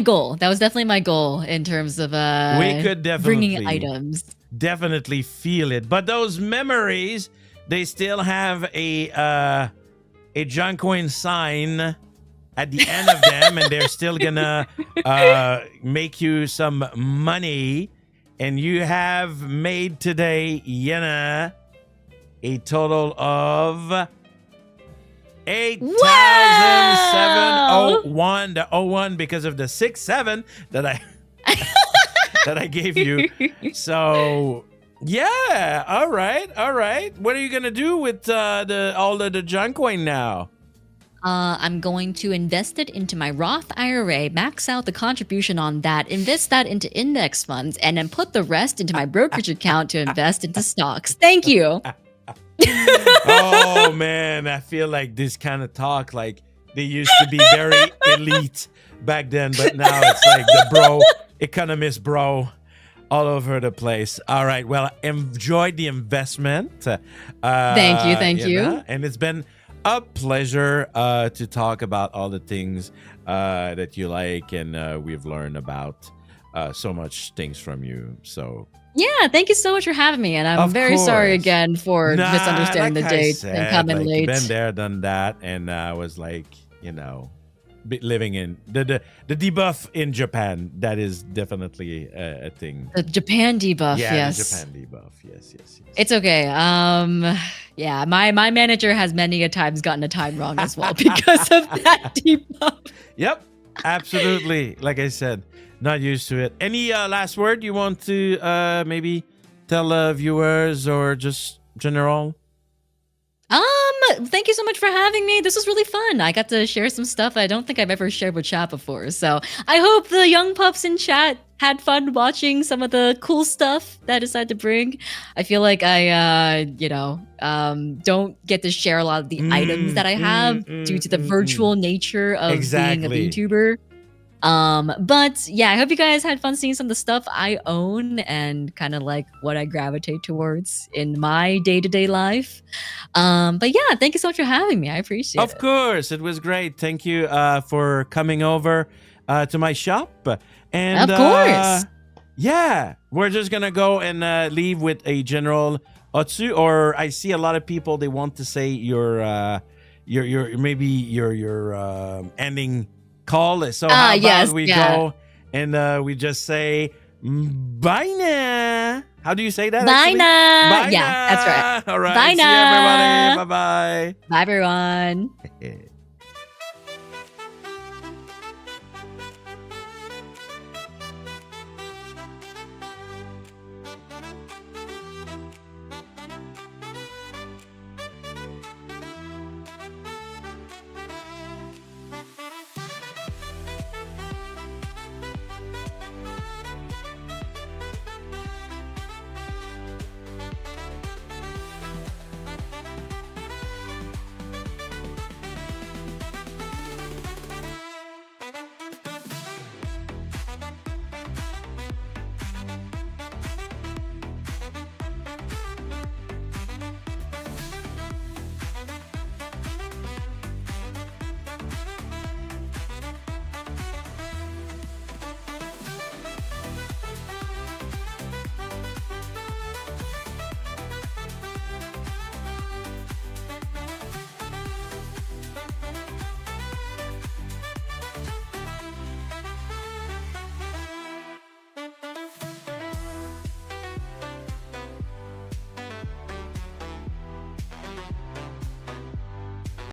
goal. That was definitely my goal in terms of we could definitely bringing items. Definitely feel it, but those memories, they still have a Janken sign at the end of them, and they're still gonna make you some money. And you have made today, Yenna, a total of 8,701. The 01 because of the 67 that I that I gave you. So yeah, all right. What are you gonna do with all the Janken now? I'm going to invest it into my Roth IRA, max out the contribution on that, invest that into index funds, and then put the rest into my brokerage account to invest into stocks. Thank you. Oh man, I feel like this kind of talk, like They used to be very elite back then, but now it's like the bro economist bro all over the place. All right. Well, enjoyed the investment. Thank you. know, and it's been a pleasure to talk about all the things that you like, and we've learned about so much things from you. So Yeah, thank you so much for having me, and I'm Of very sorry course. again for Nah, misunderstanding like the I dates and said, coming like, late. been there, done that, and I was like, living in the debuff in Japan. That is definitely a thing. The Japan debuff, Yeah, yes. the Japan debuff. Yes. It's okay. Yeah, my manager has many a times gotten a time wrong as well because of that debuff. Yep, absolutely. Like I said, not used to it. Any last word you want to maybe tell viewers or just general? Thank you so much for having me. This was really fun. I got to share some stuff I don't think I've ever shared with chat before. So I hope the young pups in chat had fun watching some of the cool stuff that I decided to bring. I feel like I, don't get to share a lot of the items that I have due to the virtual nature of being a VTuber. But yeah, I hope you guys had fun seeing some of the stuff I own and kind of like what I gravitate towards in my day-to-day life. But yeah, thank you so much for having me. I appreciate it. Of course, it was great. Thank you for coming over to my shop. And Of course. Yeah, we're just gonna go and leave with a general Otsu. Or I see a lot of people, they want to say your ending call. So how about we go and we just say bye now. How do you say that? Bye now. Bye Yeah, now. that's right. All right. Bye See you, everybody. Bye-bye. Bye, everyone.